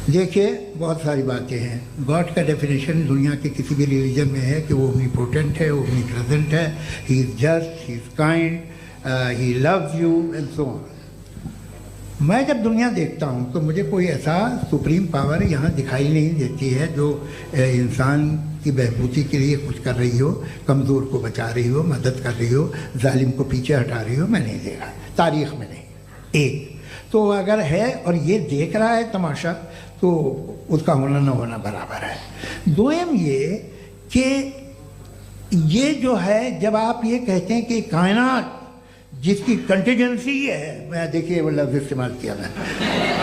Speaker 3: देखिए, बहुत सारी बातें हैं। गॉड का डेफिनेशन दुनिया के किसी भी रिलीजन में है कि वो ओमनीपोटेंट है, ओमनीप्रेजेंट है, he is just, he is kind, he loves you and so on. मैं जब दुनिया देखता हूँ तो मुझे कोई ऐसा सुप्रीम पावर यहाँ दिखाई नहीं देती है जो इंसान की बहबूदी के लिए कुछ कर रही हो, कमज़ोर को बचा रही हो, मदद कर रही हो, जालिम को पीछे हटा रही हो। मैं नहीं देखा, तारीख में नहीं। एक तो अगर है और ये देख रहा है तमाशा, तो उसका होना न होना बराबर है। दोयम ये कि ये जो है, जब आप ये कहते हैं कि कायनात जिसकी कंटीजेंसी है, मैं देखिए वो लफ्ज़ इस्तेमाल किया मैं,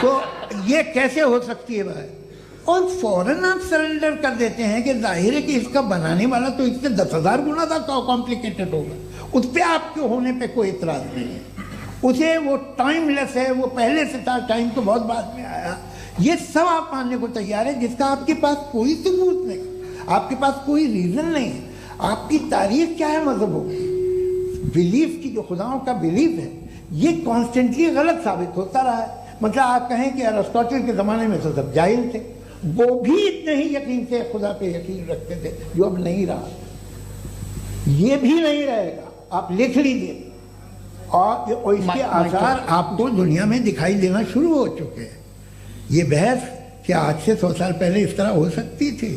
Speaker 3: तो ये कैसे हो सकती है भाई? और फौरन आप सरेंडर कर देते हैं कि जाहिर है कि इसका बनाने वाला तो इससे 10,000 गुना था कॉम्प्लिकेटेड होगा। उस पर आपके होने पे कोई इतराज़ नहीं है। उसे वो टाइमलेस है, वो पहले से था, टाइम तो बहुत बाद में आया। ये सब आप मानने को तैयार है जिसका आपके पास कोई सबूत नहीं, आपके पास कोई रीज़न नहीं है। आपकी तारीख क्या है मजहबों की? बिलीफ की, जो खुदाओं का बिलीफ है, ये कॉन्स्टेंटली गलत साबित होता रहा है। मतलब आप कहें कि अरिस्टोटल के ज़माने में तो सब जाहिल थे, वो भी इतने ही यकीन से खुदा पे यकीन रखते थे, जो अब नहीं रहा, ये भी नहीं रहेगा। आप लिख लीजिए। और इसके आसार आपको दुनिया में दिखाई देना शुरू हो चुके हैं। ये बहस क्या आज से 100 साल पहले इस तरह हो सकती थी?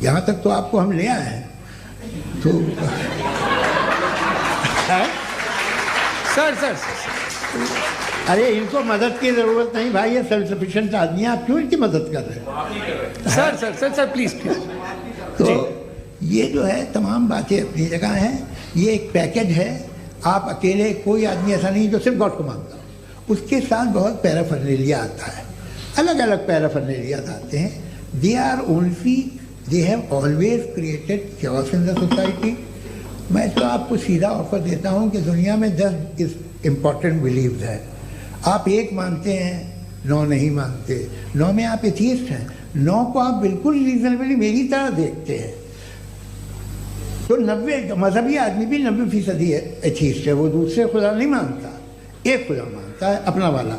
Speaker 3: यहाँ तक तो आपको हम ले आए हैं। तो
Speaker 1: सर
Speaker 3: अरे इनको मदद की जरूरत नहीं भाई, ये सेल्फ सफिशिएंट आदमी है, आप क्यों इनकी मदद कर रहे हैं?
Speaker 1: Sir please.
Speaker 3: तो ये जो है तमाम बातें अपनी जगह हैं। ये एक पैकेज है। आप अकेले, कोई आदमी ऐसा नहीं जो सिर्फ गॉड को मानता, उसके साथ बहुत पैराफर्नेलिया आता है, अलग अलग पैराफर्नेलिया आते हैं। They have always created chaos in the society. मैं तो आपको सीधा ऑफर देता हूँ कि दुनिया में 10 इम्पॉर्टेंट बिलीव्स हैं। आप एक मानते हैं, 9 नहीं मानते, 9 में आप एथीस्ट हैं, 9 को आप बिल्कुल रीजनेबली मेरी तरह देखते हैं। तो 90 मजहबी आदमी भी 90% एथीस्ट है, वो दूसरे खुदा नहीं मानता, एक खुदा मानता है अपना वाला,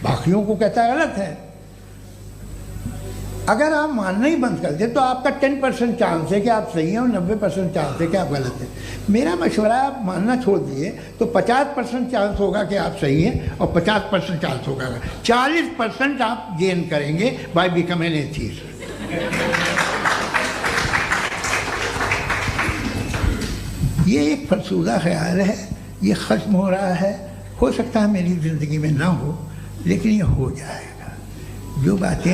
Speaker 3: बाकियों को कहता है गलत है। अगर आप मानना ही बंद कर दे तो आपका 10% चांस है कि आप सही हैं और 90% चांस है कि आप गलत हैं। मेरा मशवरा है, आप मानना छोड़ दिए तो 50% चांस होगा कि आप सही हैं और 50% चांस होगा, 40% आप गेन करेंगे बाय बिकमिंग एन एथीस्ट। ये एक फरसूदा ख्याल है, ये ख़त्म हो रहा है। हो सकता है मेरी ज़िंदगी में ना हो, लेकिन ये हो जाएगा। जो बातें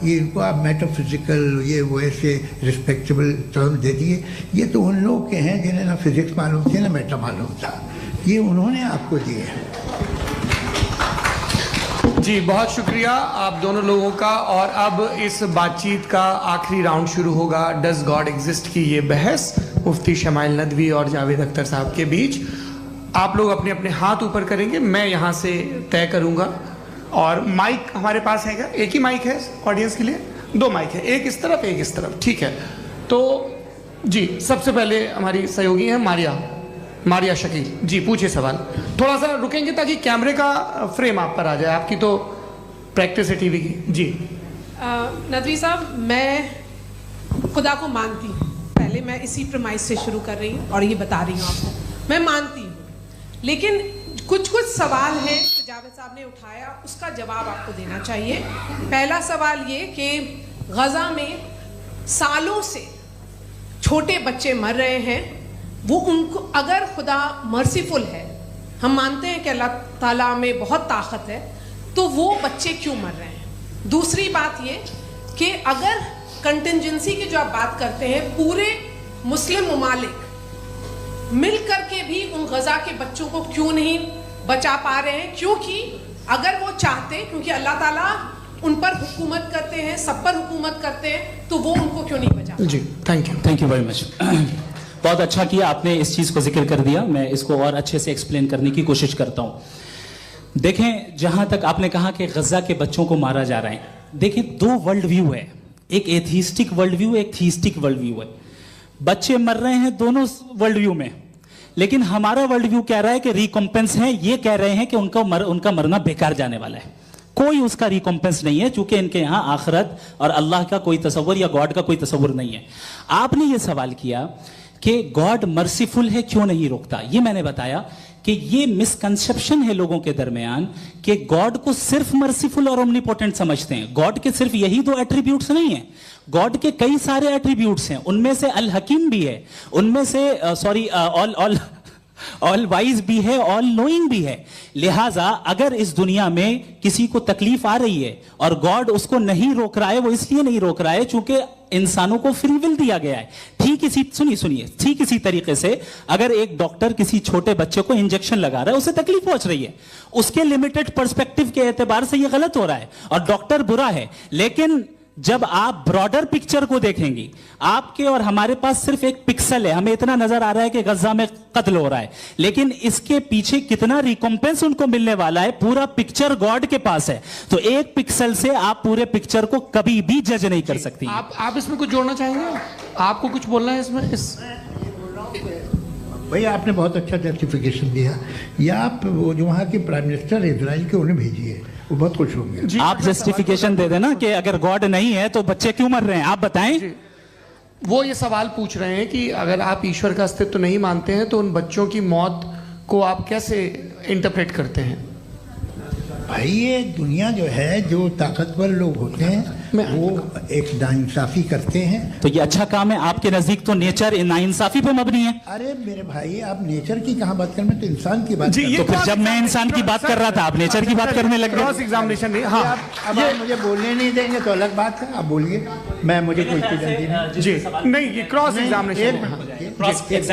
Speaker 3: ये इनको आप मेटाफिजिकल, ये वैसे रिस्पेक्टेबल टर्म दे दिए, ये तो उन लोग के हैं जिन्हें ना फिजिक्स मालूम थी ना मेटा मालूम था, ये उन्होंने आपको दिए हैं।
Speaker 1: जी बहुत शुक्रिया आप दोनों लोगों का। और अब इस बातचीत का आखिरी राउंड शुरू होगा, डज गॉड एग्जिस्ट की ये बहस मुफ्ती शमाइल नदवी और जावेद अख्तर साहब के बीच। आप लोग अपने अपने हाथ ऊपर करेंगे, मैं यहाँ से तय करूँगा। और माइक हमारे पास है क्या? एक ही माइक है ऑडियंस के लिए? 2 माइक है, एक इस तरफ एक इस तरफ, ठीक है। तो जी सबसे पहले हमारी सहयोगी है मारिया शकील जी, पूछिए सवाल। थोड़ा सा रुकेंगे ताकि कैमरे का फ्रेम आप पर आ जाए, आपकी तो प्रैक्टिस है टीवी की। जी
Speaker 4: नदवी साहब, मैं खुदा को मानती हूँ, पहले मैं इसी प्रमाइस से शुरू कर रही हूँ और ये बता रही हूँ आपको, मैं मानती हूँ। लेकिन कुछ सवाल हैं जो जावेद साहब ने उठाया, उसका जवाब आपको देना चाहिए। पहला सवाल ये कि गजा में सालों से छोटे बच्चे मर रहे हैं, वो उनको अगर खुदा मर्सीफुल है, हम मानते हैं कि अल्लाह ताला में बहुत ताकत है, तो वो बच्चे क्यों मर रहे हैं? दूसरी बात ये कि अगर कंटिजेंसी की जो आप बात करते हैं, पूरे मुस्लिम ममालिक मिल करके भी उन गजा के बच्चों को क्यों नहीं बचा पा रहे हैं? क्योंकि अगर वो चाहते, क्योंकि अल्लाह ताला उन पर हुकूमत करते हैं, सब पर हुकूमत करते हैं, तो वो उनको क्यों नहीं बचा?
Speaker 1: जी थैंक यू
Speaker 2: वेरी मच। बहुत अच्छा किया आपने इस चीज को जिक्र कर दिया, मैं इसको और अच्छे से एक्सप्लेन करने की कोशिश करता हूं। देखें, जहां तक आपने कहा कि गजा के बच्चों को मारा जा रहा है, देखिए 2 वर्ल्ड व्यू है, एक एथीस्टिक वर्ल्ड व्यू, एक थीस्टिक वर्ल्ड व्यू है। बच्चे मर रहे हैं दोनों वर्ल्ड व्यू में, लेकिन हमारा वर्ल्ड व्यू कह रहा है कि रिकॉम्पेंस है, ये कह रहे हैं कि उनका मरना बेकार जाने वाला है, कोई उसका रिकॉम्पेंस नहीं है, चूंकि इनके यहां आखिरत और अल्लाह का कोई तसव्वुर या गॉड का कोई तसव्वुर नहीं है। आपने ये सवाल किया कि गॉड मर्सीफुल है, क्यों नहीं रोकता? ये मैंने बताया कि ये मिसकंसेप्शन है लोगों के दरमियान कि गॉड को सिर्फ मर्सीफुल और ओमनीपोटेंट समझते हैं। गॉड के सिर्फ यही 2 एट्रीब्यूट्स नहीं है, गॉड के कई सारे एट्रीब्यूट्स हैं, उनमें से अल हकीम भी है, उनमें से ऑल वाइज भी है, ऑल नोइंग भी है। लिहाजा अगर इस दुनिया में किसी को तकलीफ आ रही है और गॉड उसको नहीं रोक रहा है, वो इसलिए नहीं रोक रहा है चूंकि इंसानों को फ्री विल दिया गया है। ठीक इसी तरीके से अगर एक डॉक्टर किसी छोटे बच्चे को इंजेक्शन लगा रहा है, उसे तकलीफ पहुंच रही है, उसके लिमिटेड पर्सपेक्टिव के एतबार से यह गलत हो रहा है और डॉक्टर बुरा है। लेकिन जब आप ब्रॉडर पिक्चर को देखेंगी, आपके और हमारे पास सिर्फ एक पिक्सल है, हमें इतना नजर आ रहा है कि गजा में कत्ल हो रहा है, लेकिन इसके पीछे कितना रिकॉम्पेंस उनको मिलने वाला है, पूरा पिक्चर गॉड के पास है। तो एक पिक्सल से आप पूरे पिक्चर को कभी भी जज नहीं कर सकती।
Speaker 1: आप इसमें कुछ जोड़ना चाहेंगे? आपको कुछ बोलना है इसमें?
Speaker 3: भैया आपने बहुत अच्छा जस्टिफिकेशन दिया, या आप वो जो वहाँ के प्राइम मिनिस्टर इजराइल के उन्हें भेजिए, वो बहुत खुश होंगे।
Speaker 2: आप जस्टिफिकेशन दे देना कि अगर गॉड नहीं है तो बच्चे क्यों मर रहे हैं, आप बताएं।
Speaker 1: वो ये सवाल पूछ रहे हैं कि अगर आप ईश्वर का अस्तित्व नहीं मानते हैं तो उन बच्चों की मौत को आप कैसे इंटरप्रेट करते हैं?
Speaker 3: भाई ये दुनिया जो है, जो ताकतवर लोग होते हैं वो एक नाइंसाफी करते हैं।
Speaker 2: तो ये अच्छा काम है आपके नजदीक, तो नेचर नाइंसाफी पे मबनी है।
Speaker 3: अरे मेरे भाई, आप नेचर की कहाँ बात कर रहे हैं, तो इंसान की बात।
Speaker 2: तो फिर जब मैं इंसान की बात कर रहा था, आप नेचर की बात करने लगे।
Speaker 1: क्रॉस एग्जामिनेशन नहीं। हाँ,
Speaker 3: अब आप मुझे बोलने नहीं देंगे तो अलग बात है, आप बोलिए, मैं मुझे कोई चीज नहीं।
Speaker 1: जी नहीं, ये क्रॉस एग्जामिनेशन,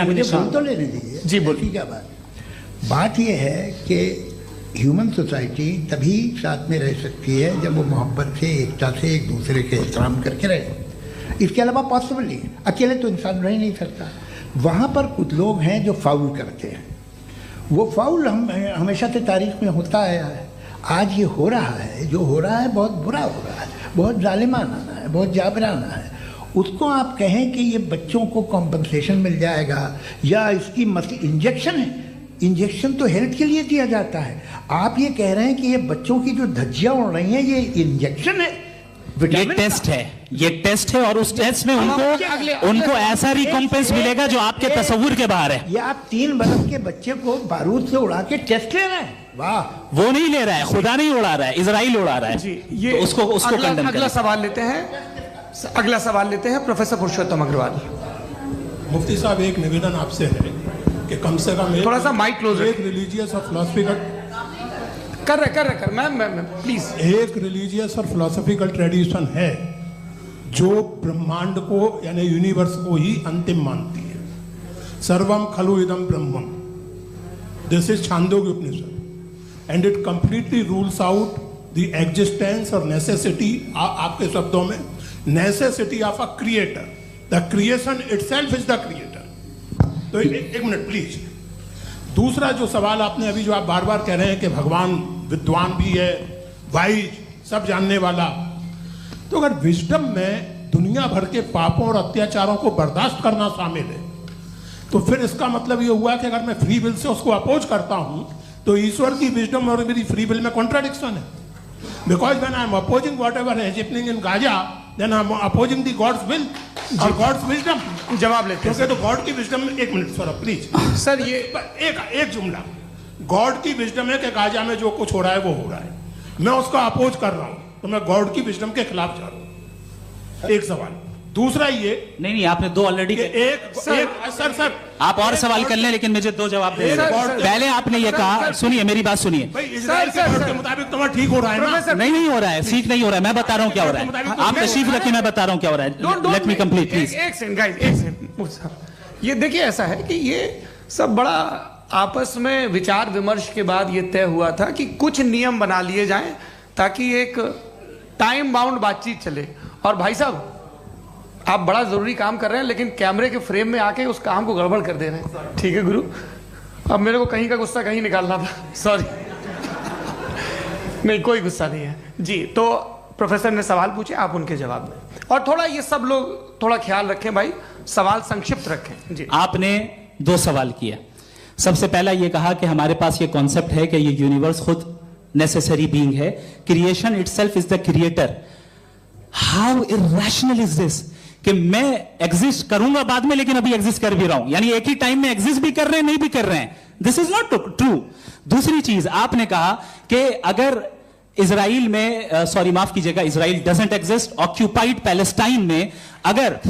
Speaker 3: मुझे बोल तो लेने दीजिए।
Speaker 1: जी बोलिए।
Speaker 3: क्या बात ये है कि ह्यूमन सोसाइटी तभी साथ में रह सकती है जब वो मोहब्बत से, एकता से, एक दूसरे के एहतराम करके रहे। इसके अलावा पॉसिबल नहीं, अकेले तो इंसान रह नहीं सकता। वहाँ पर कुछ लोग हैं जो फाउल करते हैं, वो फाउल हमेशा से तारीख में होता आया है। आज ये हो रहा है, जो हो रहा है बहुत बुरा हो रहा है, बहुत जालिमाना है, बहुत जाबराना है। उसको आप कहें कि ये बच्चों को कॉम्पनसेशन मिल जाएगा या इसकी इंजेक्शन है, इंजेक्शन तो हेल्थ के लिए दिया जाता है। आप ये कह रहे हैं कि ये बच्चों की जो धज्जियां उड़ रही हैं ये इंजेक्शन है,
Speaker 2: ये टेस्ट है, ये टेस्ट है और उस टेस्ट में उनको ऐसा रिकॉम्पेंस मिलेगा जो आपके तसव्वुर के बाहर है।
Speaker 3: ये आप 3 बरस के बच्चे को बारूद से उड़ा के टेस्ट ले रहे हैं? वाह,
Speaker 2: वो नहीं ले रहा है, खुदा नहीं उड़ा रहा है, इजराइल उड़ा रहा है
Speaker 1: जी। ये
Speaker 2: तो उसको
Speaker 1: अगला सवाल लेते हैं प्रोफेसर पुरुषोत्तम अग्रवाल।
Speaker 5: मुफ्ती साहब, एक निवेदन आपसे है कि कम से कम
Speaker 1: थोड़ा सा माइक क्लोज,
Speaker 5: एक रिलीजियस और फिलॉसफिकल
Speaker 1: कर मैम प्लीज।
Speaker 5: एक रिलीजियस और फिलोसॉफिकल ट्रेडिशन है जो ब्रह्मांड को यानी यूनिवर्स को ही अंतिम मानती है। सर्वम खलु इदम ब्रह्मम, this is Chandogya Upanishad, and it completely rules out the existence और नेसेसिटी, आपके शब्दों में necessity of a creator, the creation itself is the creator. तो एक मिनट प्लीज। दूसरा जो सवाल आपने अभी, जो आप बार बार कह रहे हैं कि भगवान विद्वान भी है, वाइज, सब जानने वाला, तो अगर विजडम में दुनिया भर के पापों और अत्याचारों को बर्दाश्त करना शामिल है, तो फिर इसका मतलब ये हुआ कि अगर मैं फ्री विल से उसको अपोज करता हूं तो ईश्वर की विजडम और मेरी फ्री विल में कॉन्ट्राडिक्शन है। Because when I am opposing whatever is happening in Gaza, then I am opposing the God's will और गॉड्स विजडम।
Speaker 1: जवाब लेते हैं।
Speaker 5: क्योंकि तो गॉड की विजडम, एक मिनट सर प्लीज
Speaker 1: सर, ये
Speaker 5: एक जुमला, गॉड की विजडम है कि गाजा में जो कुछ हो रहा है वो हो रहा है, मैं उसका अपोज कर रहा हूं, तो मैं गॉड की विजडम के खिलाफ जा रहा हूं। एक सवाल। दूसरा ये,
Speaker 2: नहीं आपने दो ऑलरेडी।
Speaker 5: सर
Speaker 2: आप और सवाल कर लें, लेकिन मुझे दो जवाब दे। पहले आपने ये कहा, सुनिए मेरी बात सुनिए।
Speaker 5: इजराइल के गॉड के मुताबिक तुम्हारा ठीक हो रहा है ना?
Speaker 2: नहीं हो रहा है, ठीक नहीं हो रहा है। मैं बता रहा हूँ क्या हो रहा है, आप तशरीफ रखिए, मैं बता रहा हूँ क्या हो रहा है। Let me complete please.
Speaker 1: एक सेकंड गाइस, एक सेकंड। ये देखिए, ऐसा है कि ये सब बड़ा आपस में विचार विमर्श के बाद ये तय हुआ था कि कुछ नियम बना लिए जाएं ताकि एक टाइम बाउंड बातचीत चले। और भाई साहब, आप बड़ा जरूरी काम कर रहे हैं, लेकिन कैमरे के फ्रेम में आके उस काम को गड़बड़ कर दे रहे हैं। ठीक है गुरु, अब मेरे को कहीं का गुस्सा कहीं निकालना था, सॉरी। नहीं, कोई गुस्सा नहीं है जी। तो प्रोफेसर ने सवाल पूछे, आप उनके जवाब दें, और थोड़ा ये सब लोग थोड़ा ख्याल रखें भाई, सवाल संक्षिप्त रखें जी।
Speaker 2: आपने दो सवाल किया। सबसे पहला ये कहा कि हमारे पास ये कॉन्सेप्ट है कि ये यूनिवर्स खुद नेसेसरी बीइंग है, creation itself is the creator. How irrational is this कि मैं एग्जिस्ट करूंगा बाद में, लेकिन अभी एग्जिस्ट कर भी रहा हूं, यानी एक ही टाइम में एग्जिस्ट भी कर रहे हैं, नहीं भी कर रहे हैं। This is not true. दूसरी चीज, आपने कहा कि अगर इजराइल में, सॉरी माफ कीजिएगा, Israel doesn't exist, occupied Palestine में अगर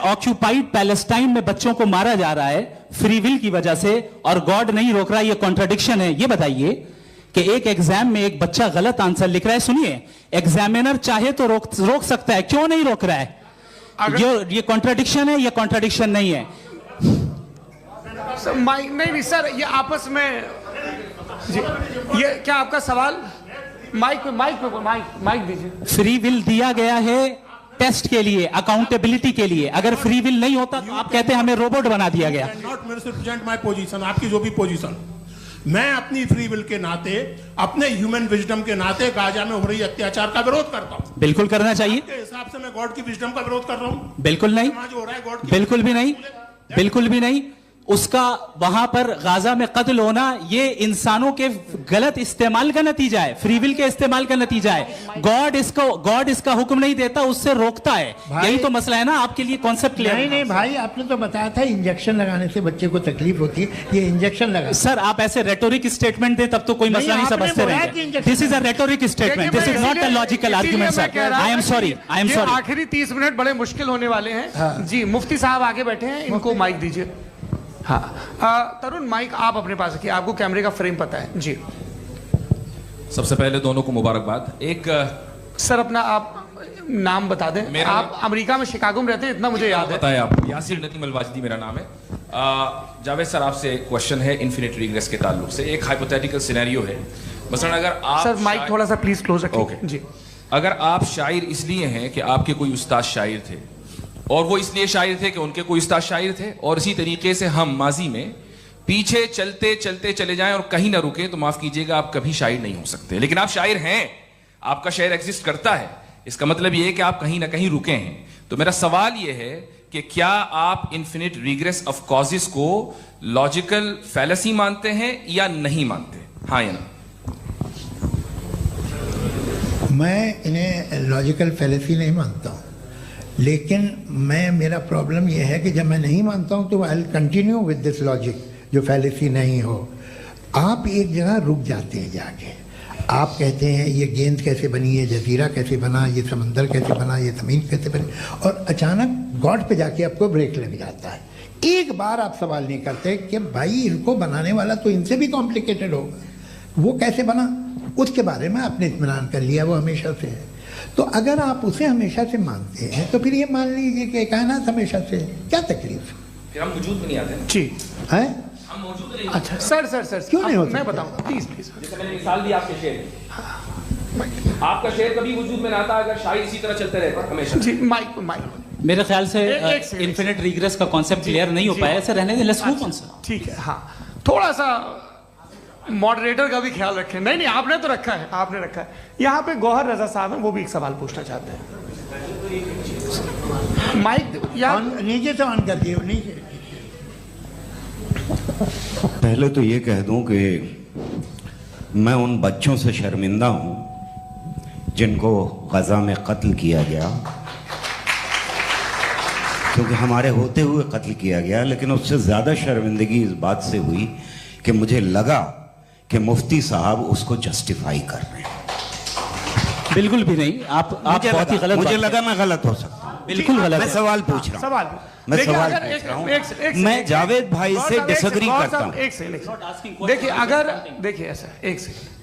Speaker 2: ऑक्यूपाइड पैलेस्टाइन में बच्चों को मारा जा रहा है फ्री विल की वजह से और गॉड नहीं रोक रहा, ये कॉन्ट्राडिक्शन है। ये बताइए कि एक एग्जाम में एक बच्चा गलत आंसर लिख रहा है, सुनिए, एग्जामिनर चाहे तो रोक सकता है, क्यों नहीं रोक रहा है? ये कॉन्ट्राडिक्शन है, ये कॉन्ट्राडिक्शन नहीं है।
Speaker 1: सर, माइक नहीं सर, ये आपस में जी, ये क्या आपका सवाल? माइक दीजिए।
Speaker 2: फ्री विल दिया गया है टेस्ट के लिए, अकाउंटेबिलिटी के लिए। अगर फ्री विल नहीं होता तो आप कहते हैं हमें रोबोट बना दिया गया।
Speaker 5: नॉट मिसरिप्रेजेंट माय पोजीशन, आपकी जो भी पोजीशन, मैं अपनी फ्री विल के नाते, अपने ह्यूमन विजडम के नाते गाजा में हो रही अत्याचार का विरोध करता हूं।
Speaker 2: बिल्कुल करना चाहिए।
Speaker 5: के हिसाब से मैं गॉड की विजडम का विरोध कर रहा हूं?
Speaker 2: बिल्कुल नहीं,
Speaker 5: जो हो रहा है गॉड की,
Speaker 2: बिल्कुल भी नहीं, बिल्कुल भी नहीं। उसका वहां पर गाजा में कत्ल होना ये इंसानों के गलत इस्तेमाल का नतीजा है, फ्री विल के इस्तेमाल का नतीजा है। गॉड इसका हुक्म नहीं देता, उससे रोकता है। यही तो मसला है ना, आपके लिए कॉन्सेप्ट क्लियर
Speaker 3: नहीं नहीं भाई, आपने तो बताया था इंजेक्शन लगाने से बच्चे को तकलीफ होती है, ये इंजेक्शन लगा।
Speaker 2: सर आप ऐसे रेटोरिक स्टेटमेंट दे तब तो कोई मसला नहीं समझते रहेंगे। This is a rhetoric statement, this is not a logical argument sir. I am sorry, I am sorry.
Speaker 1: आखिरी 30 मिनट बड़े मुश्किल होने वाले हैं जी। मुफ्ती साहब आगे बैठे हैं, इनको माइक दीजिए। हाँ, तरुण माइक आप अपने पास रखिए, आपको कैमरे का फ्रेम पता है जी।
Speaker 6: सबसे पहले दोनों को मुबारकबाद। एक
Speaker 1: सर अपना आप नाम बता दें। आप अमेरिका में शिकागो में रहते हैं, इतना मुझे याद है।
Speaker 6: बताया आपको, यासिर नदीम अल-वाजिदी मेरा नाम है। जावेद सर, आपसे एक क्वेश्चन है इन्फिनिट रिग्रेस के ताल्लुक से। एक हाइपोथेटिकल सिनेरियो है, मसलन अगर आप
Speaker 1: सर माइक थोड़ा सा प्लीज क्लोज रखिए जी।
Speaker 6: अगर आप शायर इसलिए हैं कि आपके कोई उस्ताद शायर थे, और वो इसलिए शायर थे कि उनके कोई उस्ताद शायर थे, और इसी तरीके से हम माजी में पीछे चलते चलते चले जाएं और कहीं ना रुके, तो माफ कीजिएगा आप कभी शायर नहीं हो सकते। लेकिन आप शायर हैं, आपका शायर एग्जिस्ट करता है, इसका मतलब ये है कि आप कहीं ना कहीं रुके हैं। तो मेरा सवाल ये है कि क्या आप इन्फिनिट रिग्रेस ऑफ कॉजेस को लॉजिकल फैलेसी मानते हैं या नहीं मानते? हाँ या ना?
Speaker 3: मैं इन्हें लॉजिकल फैलेसी नहीं मानता हूँ, लेकिन मेरा प्रॉब्लम यह है कि जब मैं नहीं मानता हूँ तो I will continue with this logic जो फैलेसी नहीं हो। आप एक जगह रुक जाते हैं जाके, आप कहते हैं ये गेंद कैसे बनी, ये जजीरा कैसे बना, ये समंदर कैसे बना, ये ज़मीन कैसे बनी, और अचानक गॉड पे जाके आपको ब्रेक लग जाता है। एक बार आप सवाल नहीं करते कि भाई इनको बनाने वाला तो इनसे भी कॉम्प्लिकेटेड होगा, वो कैसे बना, उसके बारे में आपने इत्मीनान कर लिया, वो हमेशा से है। तो अगर आप उसे हमेशा से मानते हैं तो फिर ये मान लीजिए कि कायनात हमेशा से, क्या तकलीफ?
Speaker 6: फिर हम वजूद में नहीं आते
Speaker 1: जी
Speaker 3: है?
Speaker 6: हम मौजूद रहे।
Speaker 1: अच्छा सर सर सर
Speaker 3: क्यों नहीं हो
Speaker 1: मैं
Speaker 3: सकता?
Speaker 1: बताऊंगा प्लीज प्लीज।
Speaker 6: जैसे मैंने मिसाल दी आपके शेर की। आपका शेर कभी वजूद में ना आता अगर शायर इसी तरह चलते रहते हमेशा।
Speaker 1: जी माइक माइक
Speaker 2: मेरे ख्याल से
Speaker 1: एक सेकंड।
Speaker 2: इन्फिनिट रिग्रेस का कॉन्सेप्ट क्लियर नहीं हो
Speaker 1: जी।
Speaker 2: पाया, ऐसे रहने दें, लेट्स मूव ऑन सर।
Speaker 1: ठीक है। हाँ थोड़ा सा मॉडरेटर का भी ख्याल रखें। नहीं नहीं आपने तो रखा है, आपने रखा है। यहाँ पे गौहर रजा साहब हैं, वो भी एक सवाल पूछना चाहते हैं। माइक यार
Speaker 3: नीचे से ऑन कर दिए नीचे।
Speaker 7: पहले तो ये कह दूं कि मैं उन बच्चों से शर्मिंदा हूं जिनको गजा में कत्ल किया गया, क्योंकि हमारे होते हुए कत्ल किया गया। लेकिन उससे ज्यादा शर्मिंदगी इस बात से हुई कि मुझे लगा कि मुफ्ती साहब उसको जस्टिफाई कर रहे हैं।
Speaker 2: बिल्कुल भी नहीं, आप बहुत ही गलत
Speaker 7: मुझे
Speaker 2: बात
Speaker 7: लगा मैं गलत हो सकता हूं।
Speaker 2: बिल्कुल गलत
Speaker 7: मैं
Speaker 2: है।
Speaker 7: सवाल पूछ रहा हूं।
Speaker 1: सवाल
Speaker 7: मैं
Speaker 1: देखिए,
Speaker 7: सवाल
Speaker 1: अगर
Speaker 7: पूछ रहा हूं।
Speaker 1: एक
Speaker 7: मैं
Speaker 1: सेकंड,
Speaker 7: जावेद भाई
Speaker 1: गौर
Speaker 7: से
Speaker 1: साहब, एक
Speaker 7: डिसएग्री
Speaker 1: सेकंड, गौर
Speaker 7: करता
Speaker 1: साहब,
Speaker 7: हूं।
Speaker 1: एक सेकंड देखिए, अगर देखिए ऐसा एक सेकंड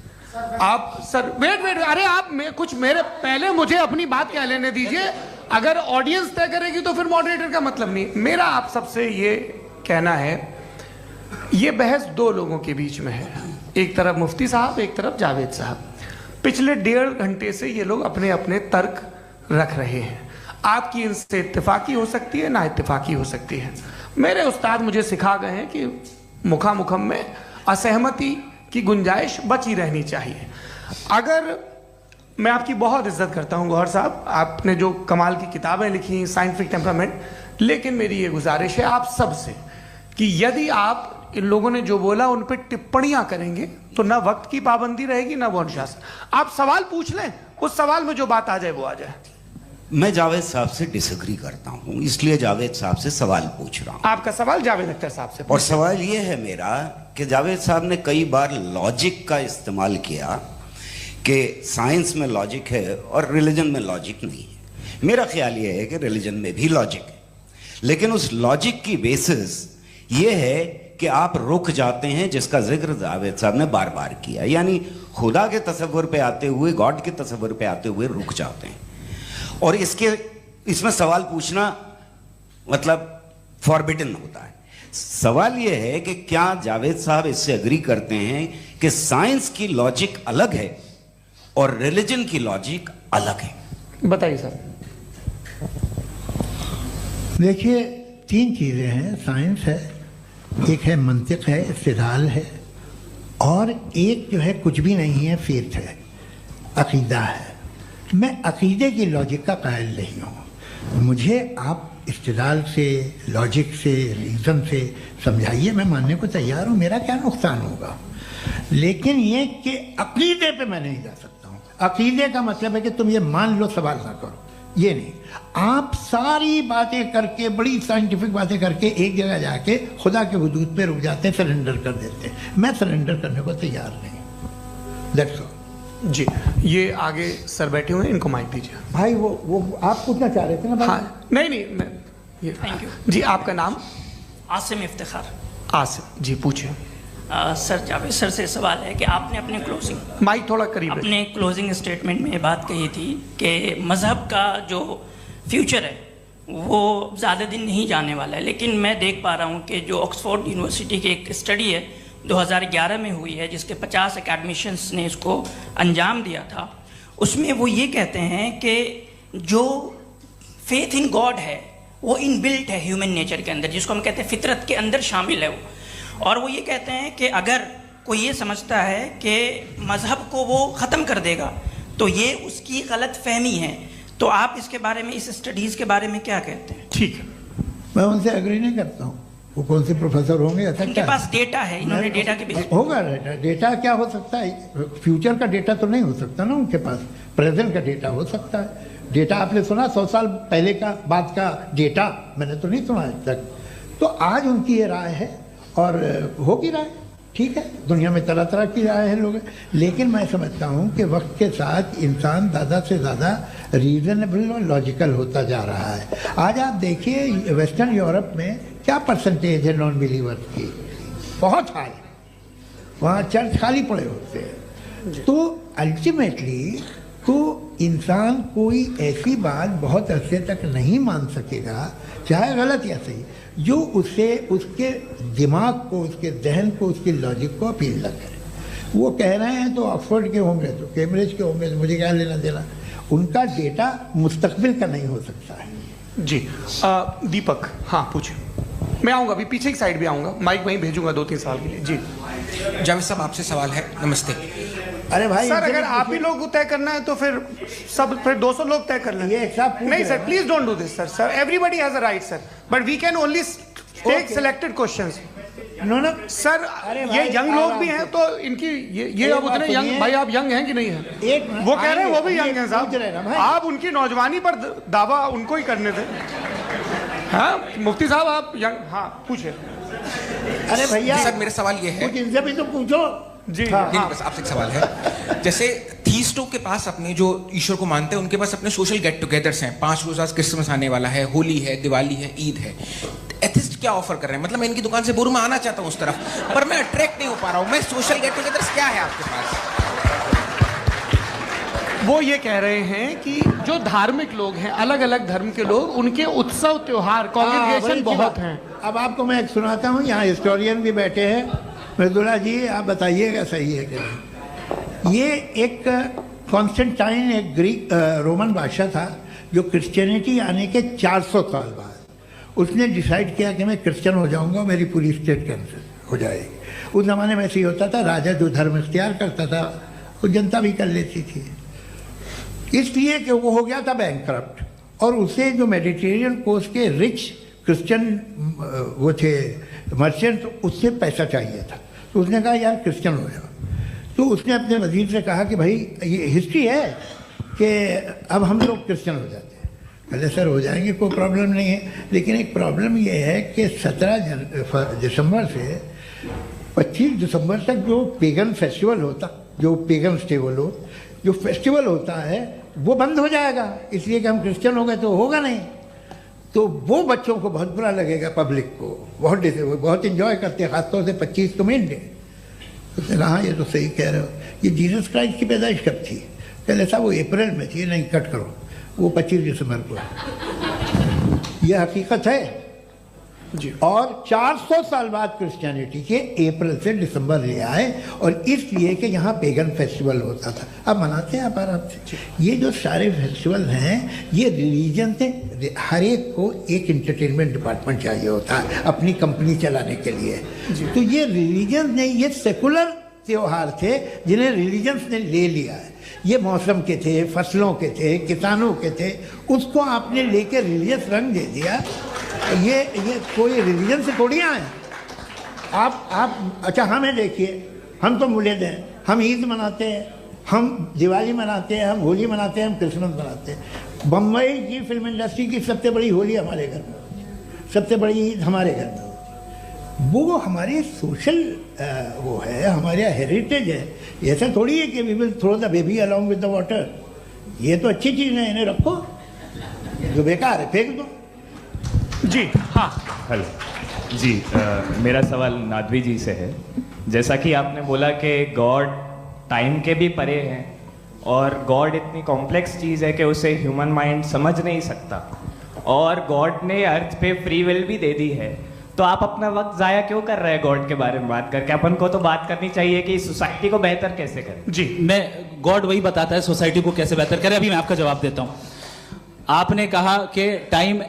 Speaker 1: आप सर वेट वेट, अरे आप कुछ मेरे पहले मुझे अपनी बात क्या लेने दीजिए। अगर ऑडियंस तय करेगी तो फिर मॉडरेटर का मतलब नहीं। मेरा आप सबसे ये कहना है, ये बहस दो लोगों के बीच में है, एक तरफ मुफ्ती साहब, एक तरफ जावेद साहब। पिछले 1.5 घंटे से ये लोग अपने अपने तर्क रख रहे हैं। आपकी इनसे इत्तेफाकी हो सकती है, ना इत्तेफाकी हो सकती है। मेरे उस्ताद मुझे सिखा गए हैं कि मुखामुखम में असहमति की गुंजाइश बची रहनी चाहिए। अगर मैं आपकी बहुत इज्जत करता हूं गौहर साहब, आपने जो कमाल की किताबें लिखी, साइंटिफिक टेम्परामेंट, लेकिन मेरी ये गुजारिश है आप सबसे कि यदि आप इन लोगों ने जो बोला उन पर टिप्पणियां करेंगे तो ना वक्त की पाबंदी रहेगी, ना वो अनुशासन। आप सवाल पूछ लें, उस सवाल में जो बात आ जाए वो आ जाए।
Speaker 7: मैं जावेद साहब से डिसएग्री करता हूं, इसलिए जावेद साहब से सवाल पूछ रहा हूं।
Speaker 1: आपका सवाल जावेद अख्तर साहब से।
Speaker 7: और सवाल यह है मेरा कि जावेद साहब ने कई बार लॉजिक का इस्तेमाल किया कि साइंस में लॉजिक है और रिलीजन में लॉजिक नहीं है। मेरा ख्याल यह है कि रिलीजन में भी लॉजिक है, लेकिन उस लॉजिक की बेसिस ये है कि आप रुक जाते हैं, जिसका जिक्र जावेद साहब ने बार बार किया, यानी खुदा के तसव्वुर पे आते हुए, गॉड के तसव्वुर पे आते हुए रुक जाते हैं। और इसमें सवाल पूछना मतलब फॉरबिडन होता है। सवाल यह है कि क्या जावेद साहब इससे एग्री करते हैं कि साइंस की लॉजिक अलग है और रिलीजन की लॉजिक अलग है?
Speaker 1: बताइए सर।
Speaker 3: देखिए 3 चीज़ें हैं, साइंस है, एक है मंतिक है, इस्तिदलाल है, और एक जो है कुछ भी नहीं है, फेथ है, अकीदा है। मैं अकीदे की लॉजिक का कायल नहीं हूँ। मुझे आप इस्तिदलाल से, लॉजिक से, रीज़न से समझाइए, मैं मानने को तैयार हूँ, मेरा क्या नुकसान होगा। लेकिन ये कि अकीदे पे मैं नहीं जा सकता हूँ। अकीदे का मतलब है कि तुम ये मान लो, सवाल ना करो, ये नहीं। आप सारी बातें करके, बड़ी साइंटिफिक बातें करके एक जगह जाके खुदा के हुदूद पे रुक जाते हैं, सरेंडर कर देते हैं। मैं सरेंडर करने को तैयार नहीं। That's all.
Speaker 1: जी, ये आगे सर बैठे हुए हैं, इनको माइक दीजिए।
Speaker 3: भाई वो आप पूछना चाह रहे थे ना भाई?
Speaker 1: हाँ नहीं मैं ये
Speaker 8: थैंक यू
Speaker 1: जी। आपका नाम?
Speaker 8: आसिम इफ्तिखार।
Speaker 1: आसिम जी, पूछिए।
Speaker 8: सर जावेद सर से सवाल है कि आपने अपने क्लोजिंग
Speaker 1: माइक थोड़ा करीब रखिए।
Speaker 8: अपने क्लोजिंग स्टेटमेंट में ये बात कही थी कि मज़हब का जो फ्यूचर है वो ज़्यादा दिन नहीं जाने वाला है। लेकिन मैं देख पा रहा हूँ कि जो ऑक्सफोर्ड यूनिवर्सिटी की एक स्टडी है 2011 में हुई है, जिसके 50 एकेडमिशियंस ने इसको अंजाम दिया था, उसमें वो ये कहते हैं कि जो फेथ इन गॉड है वो इनबिल्ट है ह्यूमन नेचर के अंदर, जिसको हम कहते हैं फितरत के अंदर शामिल है वो। और वो ये कहते हैं कि अगर कोई ये समझता है कि मज़हब को वो ख़त्म कर देगा तो ये उसकी गलत फहमी है। तो आप इसके बारे में, इस स्टडीज़ के बारे में क्या कहते हैं?
Speaker 1: ठीक है।
Speaker 3: मैं उनसे एग्री नहीं करता हूँ। वो कौन से प्रोफेसर होंगे? ऐसा
Speaker 8: उनके
Speaker 3: क्या
Speaker 8: पास डेटा है, इन्होंने डेटा के बेस
Speaker 3: होगा। डेटा क्या हो सकता है? फ्यूचर का डेटा तो नहीं हो सकता ना उनके पास, प्रेजेंट का डेटा हो सकता है। डेटा आपने सुना 100 साल पहले का बाद का डेटा? मैंने तो नहीं सुना आज तक। तो आज उनकी ये राय है और होगी राय, ठीक है। दुनिया में तरह तरह की राय है लोग, लेकिन मैं समझता हूँ कि वक्त के साथ इंसान ज़्यादा से ज़्यादा रीजनेबल और लॉजिकल होता जा रहा है। आज आप देखिए वेस्टर्न यूरोप में क्या परसेंटेज है नॉन बिलीवर्स की, बहुत हाई। वहाँ चर्च खाली पड़े होते हैं। तो अल्टीमेटली तो इंसान कोई ऐसी बात बहुत अरसे तक नहीं मान सकेगा, चाहे गलत या सही, जो उसे उसके दिमाग को, उसके जहन को, उसके लॉजिक को अपील न करे। वो कह रहे हैं तो ऑक्सफोर्ड के होंगे तो कैम्ब्रिज के होंगे तो मुझे क्या लेना देना। उनका डेटा मुस्तकबिल का नहीं हो सकता है।
Speaker 1: जी दीपक, हाँ पूछे। मैं आऊँगा, अभी पीछे की साइड भी आऊँगा, माइक वहीं भेजूंगा 2-3 साल के लिए। जी
Speaker 9: जावेद साहब, आपसे सवाल है। नमस्ते।
Speaker 3: अरे भाई
Speaker 1: सर, अगर आप ही लोग तय करना है तो फिर 200 लोग तय कर लें।
Speaker 3: ये एक साहब
Speaker 1: नहीं sir, please don't do this sir. Sir everybody has a right sir, but we can only take selected questions.
Speaker 3: No
Speaker 1: sir, ये यंग लोग भी हैं तो इनकी ये अब उतने यंग, भाई आप यंग हैं कि नहीं है? वो कह रहे हैं वो भी यंग हैं साहब, आप उनकी नौजवानी पर दावा उनको ही करने थे। हाँ मुफ्ती साहब आप यंग, हाँ पूछे।
Speaker 3: अरे भैया
Speaker 9: सर, मेरा सवाल ये है,
Speaker 3: कुछ इनसे भी तो पूछो।
Speaker 1: जी
Speaker 9: नहीं, बस आपसे एक सवाल है। जैसे थीस्टों के पास, अपने जो ईश्वर को मानते हैं, उनके पास अपने सोशल गेट टुगेदर्स हैं। 5 रोज़ा क्रिसमस आने वाला है, होली है, दिवाली है, ईद है। एथिस्ट क्या ऑफर कर रहे हैं? मतलब मैं इनकी दुकान से बोलूं मैं आना चाहता हूं उस तरफ, पर मैं अट्रैक्ट नहीं हो पा रहा हूं। मैं सोशल गेट टुगेदर्स क्या है आपके पास?
Speaker 1: वो ये कह रहे हैं कि जो धार्मिक लोग हैं, अलग अलग धर्म के लोग, उनके उत्सव त्योहार कॉन्ग्रेगेशन बहुत हैं।
Speaker 3: अब आपको मैं एक सुनाता हूँ, यहाँ हिस्टोरियन भी बैठे हैं। मृदुला जी आप बताइएगा सही है कि नहीं। ये एक कॉन्स्टेंटाइन, एक ग्रीक रोमन बादशाह था जो क्रिश्चियनिटी आने के 400 साल बाद उसने डिसाइड किया कि मैं क्रिश्चियन हो जाऊंगा, मेरी पूरी स्टेट कैंसिल हो जाएगी। उस ज़माने में ऐसे ही होता था, राजा जो धर्म इख्तियार करता था वो जनता भी कर लेती थी। इसलिए कि वो हो गया था बैंकक्रप्ट, और उसे जो मेडिटेरियन कोस्ट के रिच क्रिश्चियन वो थे मर्चेंट, उससे पैसा चाहिए था। तो उसने कहा यार क्रिश्चियन हो जाओ। तो उसने अपने वजीर से कहा कि भाई ये हिस्ट्री है कि अब हम लोग क्रिश्चियन हो जाते हैं। पहले सर हो जाएंगे, कोई प्रॉब्लम नहीं है, लेकिन एक प्रॉब्लम ये है कि 17 दिसंबर से 25 दिसंबर तक जो पेगन फेस्टिवल होता, जो पेगन जो फेस्टिवल होता है वो बंद हो जाएगा, इसलिए कि हम क्रिश्चियन हो गए तो होगा नहीं। तो वो बच्चों को बहुत बुरा लगेगा, पब्लिक को बहुत इंजॉय करते हैं, खासतौर से 25 को मेन डे। उसने कहा ये तो सही कह रहे हो, ये जीसस क्राइस्ट की पैदाइश कब थी? पहले साहब वो अप्रैल में थी। नहीं, कट करो, वो 25 दिसंबर को है। यह हकीकत है जी। और 400 साल बाद क्रिश्चियनिटी के अप्रैल से दिसंबर ले आए, और इसलिए कि यहाँ पेगन फेस्टिवल होता था। अब मनाते हैं आप आराम से। ये जो सारे फेस्टिवल हैं ये रिलीजन से, हर एक को एक इंटरटेनमेंट डिपार्टमेंट चाहिए होता है अपनी कंपनी चलाने के लिए। तो ये रिलीजन ने, ये सेकुलर त्योहार थे जिन्हें रिलीजन्स ने ले लिया है। ये मौसम के थे, फसलों के थे, किसानों के थे, उसको आपने लेके रिलीजियस रंग दे दिया। ये कोई रिलीजन से थोड़ी आए आप। अच्छा हमें देखिए, हम तो मुल्द हैं, हम ईद मनाते हैं, हम दिवाली मनाते हैं, हम होली मनाते हैं, हम क्रिसमस मनाते हैं। बम्बई की फिल्म इंडस्ट्री की सबसे बड़ी होली हमारे घर में होती है, सबसे बड़ी ईद हमारे घर में होती है। वो हमारी सोशल वो है, हमारा हेरिटेज है। ऐसा थोड़ी है कि we will throw the baby along with the water. ये तो अच्छी चीज़ है, इन्हें रखो, जो बेकार है फेंक दो।
Speaker 1: जी हाँ,
Speaker 10: हेलो जी, मेरा सवाल नादवी जी से है। जैसा कि आपने बोला कि गॉड टाइम के भी परे हैं, और गॉड इतनी कॉम्प्लेक्स चीज़ है कि उसे ह्यूमन माइंड समझ नहीं सकता, और गॉड ने अर्थ पे फ्री विल भी दे दी है। तो आप अपना वक्त ज़ाया क्यों कर रहे हैं गॉड के बारे में बात करके? अपन को तो बात करनी चाहिए कि सोसाइटी को बेहतर कैसे करें।
Speaker 2: जी, मैं गॉड वही बताता है सोसाइटी को कैसे बेहतर करें। अभी मैं आपका जवाब देता हूँ। आपने कहा कि टाइम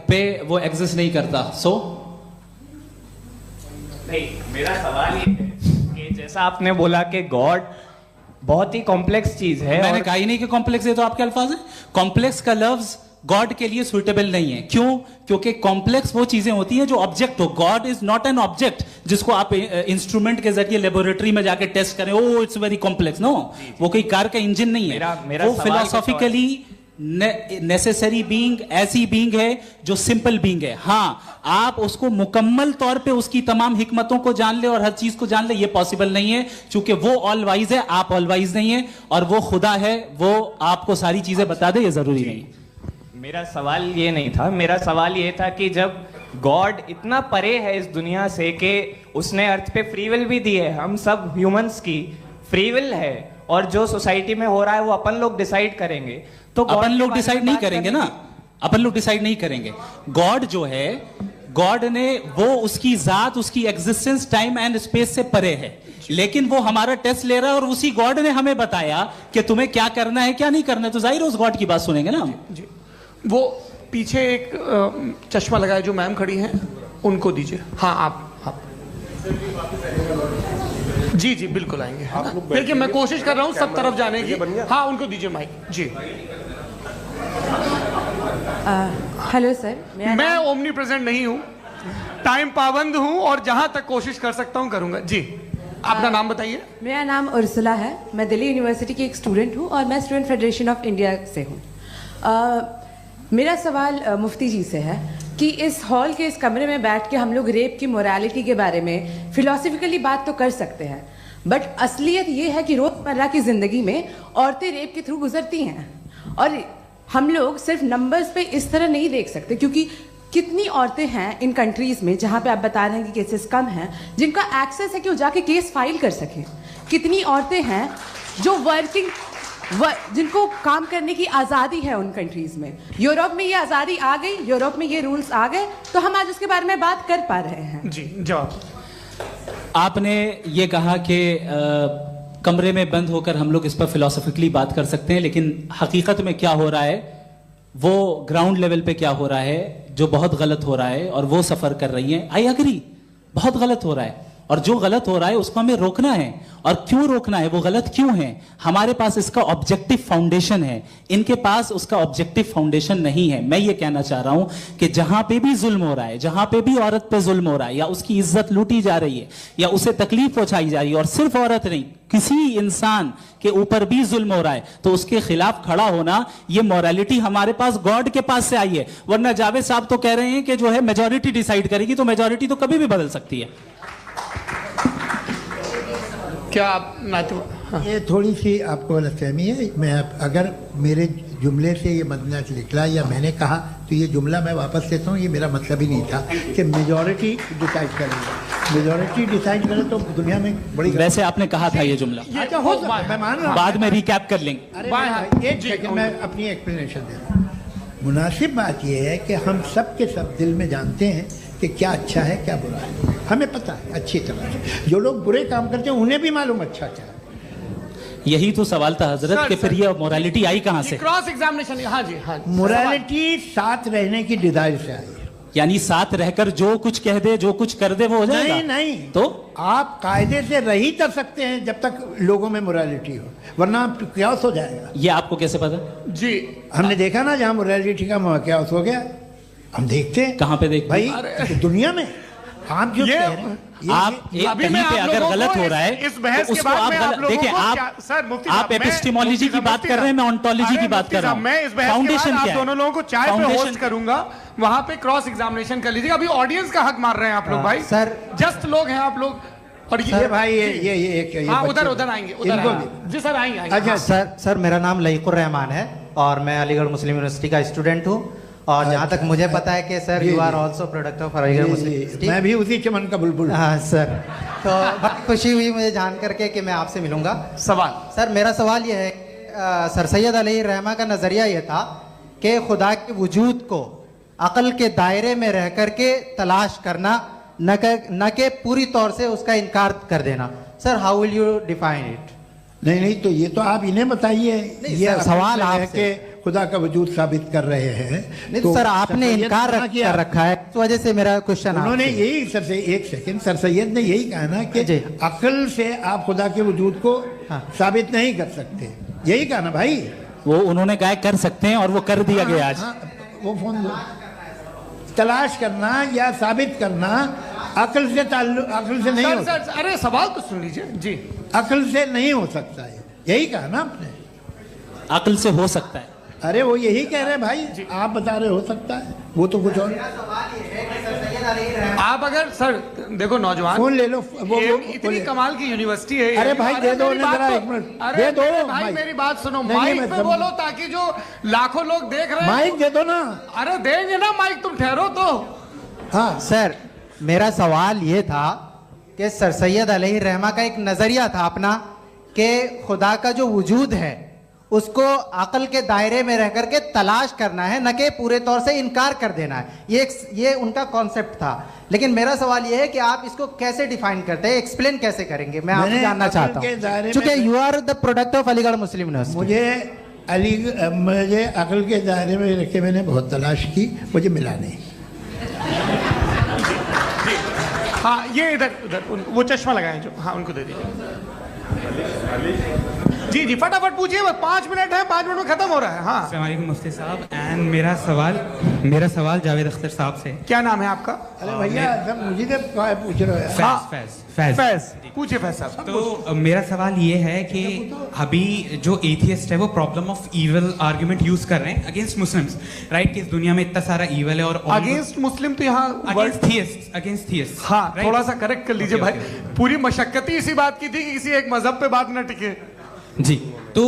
Speaker 2: पे वो एग्जिस्ट नहीं करता, सो
Speaker 10: नहीं, मेरा सवाल ये है कि जैसा आपने बोला कि गॉड बहुत ही कॉम्प्लेक्स चीज है।
Speaker 2: मैंने कहा ही नहीं कि कॉम्प्लेक्स है, तो आपके अल्फाज हैं। कॉम्प्लेक्स का लफ्ज गॉड के लिए सुइटेबल नहीं है। क्यों? क्योंकि कॉम्प्लेक्स वो चीजें होती हैं जो ऑब्जेक्ट हो। God is not an object जिसको आप इंस्ट्रूमेंट के जरिए लेबोरेटरी में जाके टेस्ट करें, oh it's very complex. No, वो कोई कार का इंजन नहीं है। वो फिलोसॉफिकली नेसेसरी बीइंग ऐसी बीइंग है जो सिंपल बीइंग है। हाँ, आप उसको मुकम्मल तौर पे उसकी तमाम हिकमतों को जान ले और हर चीज को जान ले, ये पॉसिबल नहीं है, क्योंकि वो ऑल वाइज है, आप ऑल वाइज नहीं है, और वो खुदा है, वो आपको सारी चीजें बता दे, ये जरूरी नहीं।
Speaker 10: मेरा सवाल ये नहीं था, मेरा सवाल ये था कि जब गॉड इतना परे है इस दुनिया से कि उसने अर्थ पे फ्री विल भी दी है, हम सब ह्यूमंस की फ्री विल है, और जो सोसाइटी में हो रहा है वो अपन लोग डिसाइड करेंगे। तो
Speaker 2: अपन लोग डिसाइड नहीं करेंगे ना, अपन लोग डिसाइड नहीं करेंगे। गॉड जो है गॉड ने वो उसकी जात, उसकी एग्जिस्टेंस टाइम एंड स्पेस से परे है, लेकिन वो हमारा टेस्ट ले रहा है और उसी गॉड ने हमें बताया कि तुम्हें क्या करना है क्या नहीं करना है, तो जाहिर है उस गॉड की बात सुनेंगे ना हम।
Speaker 1: जी, वो पीछे एक चश्मा लगाए जो मैम खड़ी हैं उनको दीजिए। हाँ आप जी जी बिल्कुल आएंगे। देखिए मैं कोशिश कर रहा हूँ सब तरफ जाने की। हाँ उनको दीजिए माइक जी।
Speaker 11: हेलो सर,
Speaker 1: मैं ओमनी प्रेजेंट नहीं हूँ, टाइम पाबंद हूँ और जहां तक कोशिश कर सकता हूँ करूंगा। जी अपना नाम बताइए।
Speaker 11: मेरा नाम उर्सुला है, मैं दिल्ली यूनिवर्सिटी की एक स्टूडेंट हूँ और मैं स्टूडेंट फेडरेशन ऑफ इंडिया से हूँ। मेरा सवाल मुफ्ती जी से है कि इस हॉल के इस कमरे में बैठ के हम लोग रेप की मोरालिटी के बारे में फिलोसफिकली बात तो कर सकते हैं, बट असलियत ये है कि रोजमर्रा की जिंदगी में औरतें रेप के थ्रू गुजरती हैं और हम लोग सिर्फ नंबर्स पे इस तरह नहीं देख सकते, क्योंकि कितनी औरतें हैं इन कंट्रीज में जहां पे आप बता रहे हैं कि केसेस कम हैं जिनका एक्सेस है कि वो जाके केस फाइल कर सकें। कितनी औरतें हैं जो जिनको काम करने की आज़ादी है उन कंट्रीज में। यूरोप में ये आज़ादी आ गई, यूरोप में ये रूल्स आ गए, तो हम आज उसके बारे में बात कर पा रहे हैं।
Speaker 1: जी जवाब।
Speaker 2: आपने ये कहा कि कमरे में बंद होकर हम लोग इस पर फिलोसफिकली बात कर सकते हैं, लेकिन हकीकत में क्या हो रहा है, वो ग्राउंड लेवल पे क्या हो रहा है जो बहुत गलत हो रहा है और वो सफर कर रही हैं। आई एग्री, बहुत गलत हो रहा है और जो गलत हो रहा है उसको हमें रोकना है। और क्यों रोकना है, वो गलत क्यों है, हमारे पास इसका ऑब्जेक्टिव फाउंडेशन है, इनके पास उसका ऑब्जेक्टिव फाउंडेशन नहीं है। मैं ये कहना चाह रहा हूं कि जहां पे भी जुल्म हो रहा है, जहां पे भी औरत पे जुल्म हो रहा है या उसकी इज्जत लूटी जा रही है या उसे तकलीफ पहुंचाई जा रही है, और सिर्फ औरत नहीं किसी इंसान के ऊपर भी जुल्म हो रहा है, तो उसके खिलाफ खड़ा होना, ये मोरालिटी हमारे पास गॉड के पास से आई है। वरना जावेद साहब तो कह रहे हैं कि जो है मेजॉरिटी डिसाइड करेगी, तो मेजॉरिटी तो कभी भी बदल सकती है।
Speaker 1: क्या आप हाँ।
Speaker 3: ये थोड़ी सी आपको गलतफहमी है। मैं अगर मेरे जुमले से ये मदना निकला या मैंने कहा तो ये जुमला मैं वापस लेता हूँ, ये मेरा मतलब ही नहीं था कि मेजॉरिटी डिसाइड करेगी। मेजॉरिटी डिसाइड करे तो दुनिया में बड़ी,
Speaker 2: वैसे आपने कहा था ये जुमला।
Speaker 3: अच्छा हो, मैं मान रहा हूँ,
Speaker 2: बाद में रिकैप कर लेंगे।
Speaker 3: अरे एक सेकंड मैं अपनी एक्सप्लेनेशन दे रहा हूँ। मुनासिब बात यह है कि हम सब के सब दिल में जानते हैं कि क्या अच्छा है क्या बुरा है, हमें पता है अच्छी तरह से। जो लोग बुरे काम करते हैं उन्हें भी मालूम अच्छा क्या है।
Speaker 2: यही तो सवाल था हजरत कि फिर ये मोरालिटी आई कहां से?
Speaker 1: Cross examination. हाँ जी हाँ।
Speaker 3: मोरालिटी साथ रहने की डिजायर से आई है,
Speaker 2: यानी साथ रहकर जो कुछ कह दे जो कुछ कर दे वो हो जाएगा।
Speaker 3: नहीं नहीं,
Speaker 2: तो
Speaker 3: आप कायदे से रह ही कर सकते हैं जब तक लोगों में मोरालिटी हो, वरना क्यास हो जाएगा।
Speaker 2: ये आपको कैसे पता?
Speaker 1: जी
Speaker 3: हमने देखा ना, जहाँ मोरालिटी का क्यास हो गया, हम देखते हैं।
Speaker 2: कहाँ पे देखते
Speaker 3: भाई दुनिया में। आप जो कह रहे हैं
Speaker 2: आप कहीं पे अगर गलत हो रहा है
Speaker 1: इस बहस
Speaker 2: तो
Speaker 1: के
Speaker 2: उसको
Speaker 1: बाद
Speaker 2: आप देखिए, आप एपिस्टेमोलॉजी की बात कर रहे हैं, मैं ओंटोलॉजी की बात कर रहा हूं।
Speaker 1: मैं इस बहस
Speaker 2: फाउंडेशन
Speaker 1: आप
Speaker 2: क्या है?
Speaker 1: दोनों लोगों को चाय पे होस्ट करूंगा, वहां पे क्रॉस एग्जामिनेशन कर लीजिएगा। अभी ऑडियंस का हक मार रहे हैं आप लोग भाई,
Speaker 3: सर
Speaker 1: जस्ट लोग हैं आप लोग। और
Speaker 3: ये भाई ये
Speaker 1: हाँ उधर आएंगे, उधर जी सर आएंगे।
Speaker 3: अच्छा
Speaker 12: सर मेरा नाम लईकुर रहमान है और मैं अलीगढ़ मुस्लिम यूनिवर्सिटी का स्टूडेंट हूँ, और जहाँ तक मुझे पता है कि sir you are also product of Aligarh Muslim University.
Speaker 3: मैं भी उसी चमन का बुलबुल।
Speaker 12: हाँ सर, तो बहुत खुशी हुई मुझे जान करके कि मैं आपसे मिलूंगा।
Speaker 1: सवाल
Speaker 12: सर, मेरा सवाल यह है, सर सैयद अलैहि रहमा का नज़रिया यह था कि खुदा के वजूद को अक़ल के दायरे में रह करके तलाश करना, न कि पूरी तौर से उसका इनकार कर देना। Sir how will you define it?
Speaker 3: नहीं तो ये तो आप इन्हें बताइए। ये
Speaker 12: सवाल आपसे
Speaker 3: खुदा का वजूद साबित कर रहे हैं।
Speaker 12: नहीं तो सर आपने इनकार कर रखा है, इस वजह से मेरा क्वेश्चन।
Speaker 3: उन्होंने यही सर से एक सेकंड, सर सैयद ने यही कहा ना कि अक्ल से आप खुदा के वजूद को साबित नहीं कर सकते, यही कहा ना भाई।
Speaker 2: वो उन्होंने कहा कर सकते हैं और वो कर दिया गया आज।
Speaker 3: वो फोन तलाश करना या साबित करना अक्ल से अक्ल से नहीं हो सकता।
Speaker 1: अरे सवाल तो सुन लीजिए जी।
Speaker 3: अक्ल से नहीं हो सकता है, यही कहा ना आपने।
Speaker 2: अक्ल से हो सकता है,
Speaker 3: अरे वो यही कह रहे हैं भाई, आप बता रहे हो सकता है, वो तो कुछ और।
Speaker 1: आप अगर सर देखो नौजवान
Speaker 3: फोन ले लो, वो
Speaker 1: इतनी कमाल की यूनिवर्सिटी है।
Speaker 3: अरे भाई दे दो जरा, एक मिनट दे दो
Speaker 1: भाई, मेरी बात सुनो, माइक पे बोलो ताकि जो लाखों लोग देख रहे हैं।
Speaker 3: माइक दे दो ना।
Speaker 1: अरे देंगे ना माइक, तुम ठहरो तो।
Speaker 12: हाँ सर, मेरा सवाल ये था कि सर सैयद अलैहि रहमा का एक नज़रिया था अपना कि खुदा का जो वजूद है उसको अकल के दायरे में रह करके तलाश करना है, न कि पूरे तौर से इनकार कर देना है। ये उनका कॉन्सेप्ट था। लेकिन मेरा सवाल ये है कि आप इसको कैसे डिफाइन करते हैं, एक्सप्लेन कैसे करेंगे, मैं आपसे जानना चाहता हूँ, क्योंकि you are the product of Aligarh Muslim University.
Speaker 3: मुझे अकल के दायरे में रख के मैंने बहुत तलाश की, मुझे मिला नहीं।
Speaker 1: हाँ, ये इधर वो चश्मा लगाए जो, हाँ उनको दे दीजिए। जी जी फटाफट पूछिए, बस 5 मिनट है, 5 मिनट में खत्म हो रहा है। हाँ
Speaker 13: अस्सलाम वालेकुम मुफ्ती साहब। एंड मेरा सवाल जावेद अख्तर साहब से।
Speaker 1: क्या नाम है आपका?
Speaker 3: अरे भैया सब मुझे तो पूछ रहे हैं।
Speaker 13: फैज
Speaker 1: पूछिए फैज साहब।
Speaker 13: तो मेरा सवाल ये है कि अभी जो एथियस्ट है वो problem of evil argument use कर रहे हैं अगेंस्ट मुस्लिम्स, राइट? कि इस दुनिया में इतना सारा ईविल है और
Speaker 1: अगेंस्ट मुस्लिम तो यहाँ
Speaker 13: अगेंस्ट थियस्ट।
Speaker 1: हाँ थोड़ा सा करेक्ट कर लीजिए भाई, पूरी मशक्कत ही इसी बात की थी कि किसी एक मजहब पे बात ना टिके।
Speaker 13: जी, तो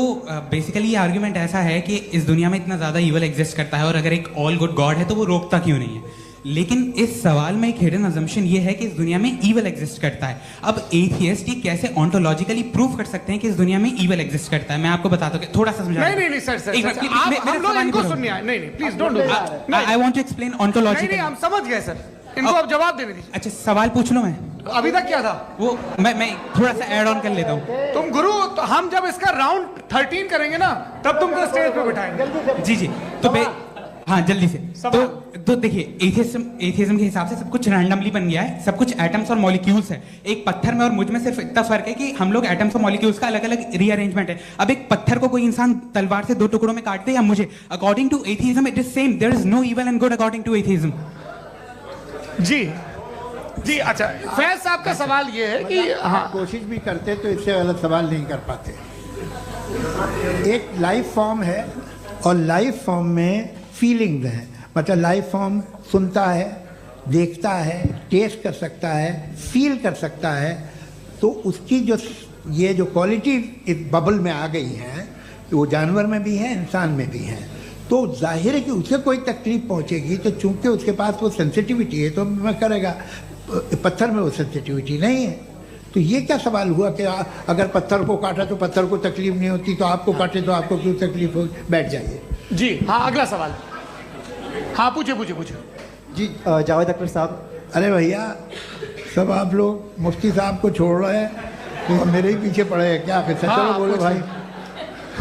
Speaker 13: बेसिकली ये आर्ग्यूमेंट ऐसा है कि इस दुनिया में इतना ज्यादा ईवल एग्जिस्ट करता है और अगर एक ऑल गुड गॉड है तो वो रोकता क्यों नहीं है? लेकिन इस सवाल में एक हिडन अजम्पशन ये है कि इस दुनिया में ईवल एग्जिस्ट करता है। अब एथियस्ट ये कैसे ऑन्टोलॉजिकली प्रूव कर सकते हैं कि इस दुनिया में ईवल एग्जिस्ट करता है? मैं आपको बताता हूँ, थोड़ा सा समझा।
Speaker 1: नहीं सर हम लोग इनको सुनने आए। नहीं please don't do that.
Speaker 13: I want to explain ontologically.
Speaker 1: नहीं हम समझ गए सर, इनको अब जवाब देने दीजिए।
Speaker 13: अच्छा सवाल पूछ लो। मैं
Speaker 1: अभी तक क्या था
Speaker 13: वो मैं थोड़ा सा ऐड ऑन कर लेता हूँ।
Speaker 1: तुम गुरु, तो हम जब इसका राउंड 13 करेंगे ना तब तुमको स्टेज पे बिठाएंगे।
Speaker 13: जी तो हाँ जल्दी से। तो देखिए एथियज्म के हिसाब से सब कुछ रैंडमली बन गया है, सब कुछ एटम्स और मॉलिक्यूल्स है। एक पत्थर में और मुझ में सिर्फ इतना फर्क है कि हम लोग एटम्स और मॉलिक्यूल्स का अलग अलग रीअरेंजमेंट है। अब एक पत्थर को कोई इंसान तलवार से 2 टुकड़ों में काट दे या मुझे, according to atheism it is same. There is no evil and good according to atheism.
Speaker 1: जी अच्छा, फैज साहब का सवाल ये है कि हाँ
Speaker 3: कोशिश भी करते तो इससे गलत सवाल नहीं कर पाते। एक लाइफ फॉर्म है और लाइफ फॉर्म में फीलिंग्स हैं, मतलब लाइफ फॉर्म सुनता है, देखता है, टेस्ट कर सकता है, फील कर सकता है। तो उसकी ये जो क्वालिटी इस बबल में आ गई है वो जानवर में भी है, इंसान में भी है। तो जाहिर है कि उसे कोई तकलीफ पहुंचेगी, तो चूंकि उसके पास वो सेंसिटिविटी है तो मैं करेगा। पत्थर में वो सेंसिटिविटी नहीं है। तो ये क्या सवाल हुआ कि अगर पत्थर को काटा तो पत्थर को तकलीफ नहीं होती, तो आपको काटे तो आपको क्यों तकलीफ हो? बैठ जाइए। जी
Speaker 1: हाँ अगला सवाल। हाँ पूछे
Speaker 12: जी जावेद अख्तर साहब।
Speaker 3: अरे भैया सब आप लोग मुफ्ती साहब को छोड़ रहे हैं तो मेरे ही पीछे पड़े हैं क्या? फिर चलो बोलो भाई।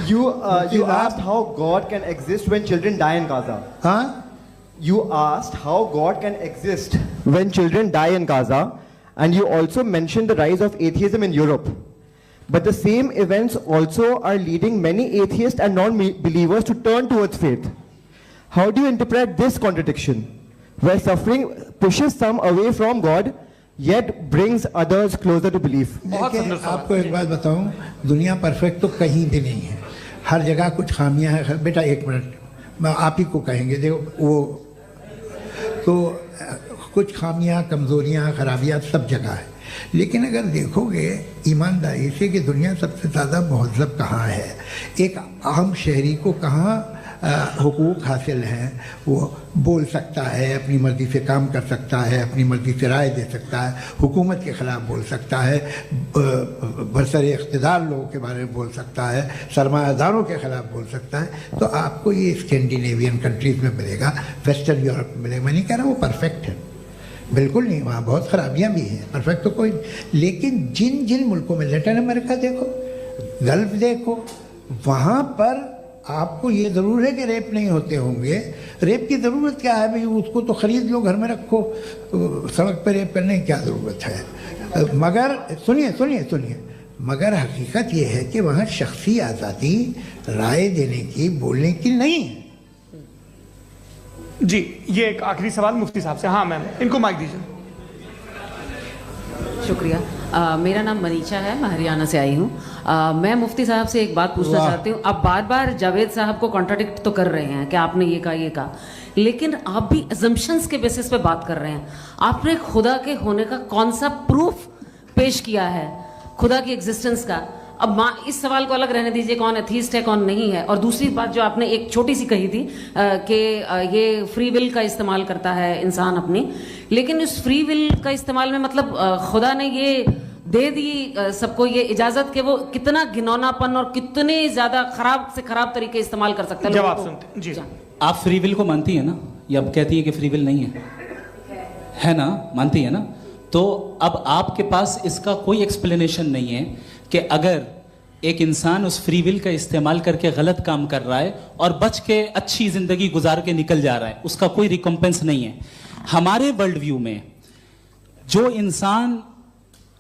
Speaker 14: You asked how God can exist when children die in Gaza.
Speaker 3: Huh?
Speaker 14: You asked how God can exist when children die in Gaza, and you also mentioned the rise of atheism in Europe. But the same events also are leading many atheists and non-believers to turn towards faith. How do you interpret this contradiction, where suffering pushes some away from God, yet brings others closer to belief?
Speaker 3: आपको एक बात बताऊं, दुनिया perfect तो कहीं भी नहीं है, हर जगह कुछ खामियां हैं। बेटा एक मिनट, मैं आप ही को कहेंगे, देखो वो तो कुछ खामियां, कमज़ोरियां, खराबियां सब जगह है। लेकिन अगर देखोगे ईमानदारी से कि दुनिया सबसे ज़्यादा महज़ब कहाँ है, एक आम शहरी को कहाँ हुकूक हासिल हैं, वो बोल सकता है, अपनी मर्ज़ी से काम कर सकता है, अपनी मर्ज़ी से राय दे सकता है, हुकूमत के ख़िलाफ़ बोल सकता है, बरसरे इक़्तिदार लोगों के बारे में बोल सकता है, सरमायादारों के ख़िलाफ़ बोल सकता है। तो आपको ये स्कैंडिनेवियन कंट्रीज़ में मिलेगा, वेस्टर्न यूरोप में मिलेगा। मैं नहीं कह रहा वो परफेक्ट है, बिल्कुल नहीं, वहाँ बहुत ख़राबियाँ भी हैं, परफेक्ट तो कोई। लेकिन जिन जिन मुल्कों में, लैटिन अमेरिका देखो, गल्फ देखो, वहाँ पर आपको ये ज़रूर है कि रेप नहीं होते होंगे। रेप की ज़रूरत क्या है भाई? उसको तो ख़रीद लो, घर में रखो, सड़क पर रेप करने की क्या ज़रूरत है? मगर सुनिए, मगर हकीकत ये है कि वहाँ शख्सी आज़ादी राय देने की, बोलने की नहीं है।
Speaker 1: जी ये एक आखिरी सवाल मुफ्ती साहब से। हाँ मैम, इनको माइक दीजिए।
Speaker 15: शुक्रिया। मेरा नाम मनीषा है, मैं हरियाणा से आई हूँ। मैं मुफ्ती साहब से एक बात पूछना चाहती हूँ। आप बार बार जावेद साहब को कॉन्ट्राडिक्ट तो कर रहे हैं कि आपने ये कहा, लेकिन आप भी अजम्पशंस के बेसिस पे बात कर रहे हैं। आपने खुदा के होने का कौन सा प्रूफ पेश किया है, खुदा की एग्जिस्टेंस का? अब इस सवाल को अलग रहने दीजिए, कौन एथीस्ट है कौन नहीं है। और दूसरी बात जो आपने एक छोटी सी कही थी कि ये फ्री विल का इस्तेमाल करता है इंसान अपनी, लेकिन इस फ्री विल का इस्तेमाल में मतलब खुदा ने ये दे दी सबको ये इजाजत कि वो कितना घिनौनापन और कितने ज्यादा खराब से खराब तरीके इस्तेमाल कर सकता है।
Speaker 1: जवाब सुनते जी।
Speaker 2: आप फ्री विल को मानती है ना, या अब कहती है कि फ्री विल नहीं है ना, मानती है ना? तो अब आपके पास इसका कोई एक्सप्लेनेशन नहीं है कि अगर एक इंसान उस फ्री विल का इस्तेमाल करके गलत काम कर रहा है और बच के अच्छी जिंदगी गुजार के निकल जा रहा है, उसका कोई रिकम्पेंस नहीं है। हमारे वर्ल्ड व्यू में जो इंसान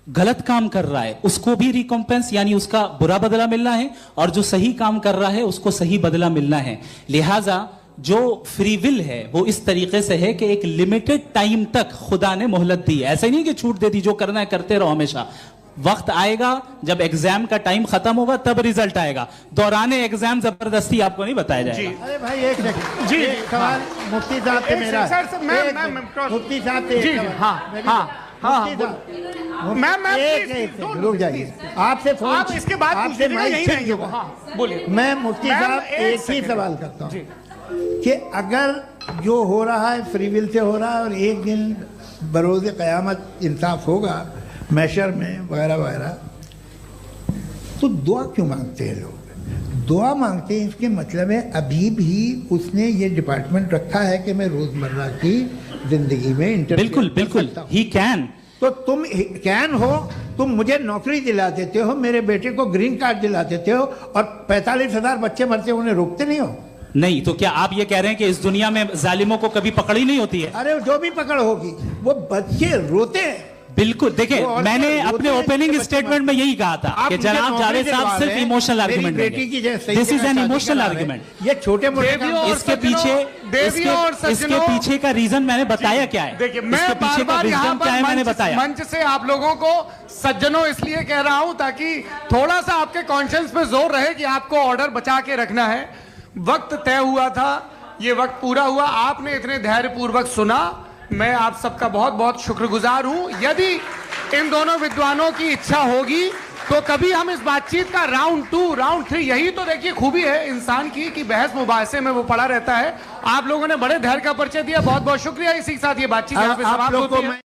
Speaker 2: गलत काम कर रहा है उसको भी रिकम्पेंस यानी उसका बुरा बदला मिलना है, और जो सही काम कर रहा है उसको सही बदला मिलना है। लिहाजा जो फ्री विल है वो इस तरीके से है कि एक लिमिटेड टाइम तक खुदा ने मोहलत दी है। ऐसा नहीं कि छूट दे दी, जो करना है करते रहो हमेशा। वक्त आएगा जब एग्जाम का टाइम खत्म होगा तब रिजल्ट आएगा, दौराने एग्जाम जबरदस्ती आपको नहीं बताया जाएगा।
Speaker 3: अरे भाई एक सेकंड
Speaker 1: जी,
Speaker 3: सवाल मुफ्ती साहब से मेरा मुफ्ती साहब से
Speaker 1: जी,
Speaker 3: रुक जाइए, आपसे फोन
Speaker 1: आप इसके बाद
Speaker 3: आपसे
Speaker 1: यही रहेंगे वो। हाँ, बोलिए।
Speaker 3: मैं मुफ्ती साहब एक ही सवाल करता हूँ कि अगर जो हो रहा है फ्री विल से हो रहा है और एक दिन बरोज़ क़यामत इंसाफ होगा मैशर में वगैरह वगैरह, तो दुआ क्यों मांगते हैं लोग? दुआ मांगते हैं इसके मतलब है अभी भी उसने ये डिपार्टमेंट रखा है कि मैं रोजमर्रा की जिंदगी में
Speaker 2: बिल्कुल बिल्कुल ही कैन।
Speaker 3: तो तुम कैन हो, तुम मुझे नौकरी दिला देते हो, मेरे बेटे को ग्रीन कार्ड दिला देते हो, और 45,000 बच्चे मरते उन्हें रोकते नहीं हो।
Speaker 2: नहीं तो क्या आप ये कह रहे हैं कि इस दुनिया में जालिमों को कभी पकड़ ही नहीं होती है?
Speaker 3: अरे जो भी पकड़ होगी वो बच्चे रोते हैं।
Speaker 2: बिल्कुल, देखिए मैंने अपने ओपनिंग स्टेटमेंट में यही कहा था कि जनाब जावेद साहब सिर्फ इमोशनल आर्गुमेंट देंगे। This is an emotional argument.
Speaker 3: ये छोटे मोटे
Speaker 2: इसके पीछे का रीजन मैंने बताया क्या है?
Speaker 1: देखिए मैं बार-बार यहाँ पर
Speaker 2: मैंने बताया
Speaker 1: मंच से आप लोगों को सज्जनों इसलिए कह रहा हूं ताकि थोड़ा सा आपके कॉन्शियंस पे जोर रहे कि आपको ऑर्डर बचा के रखना है। वक्त तय हुआ था, ये वक्त पूरा हुआ, आपने इतने धैर्यपूर्वक सुना, मैं आप सबका बहुत बहुत शुक्रगुजार हूं। यदि इन दोनों विद्वानों की इच्छा होगी तो कभी हम इस बातचीत का राउंड 2, राउंड 3, यही तो देखिए खूबी है इंसान की कि बहस मुबाहसे में वो पड़ा रहता है। आप लोगों ने बड़े धैर्य का परिचय दिया, बहुत बहुत शुक्रिया। इसी के साथ ये बातचीत यहाँ पे समाप्त होती है।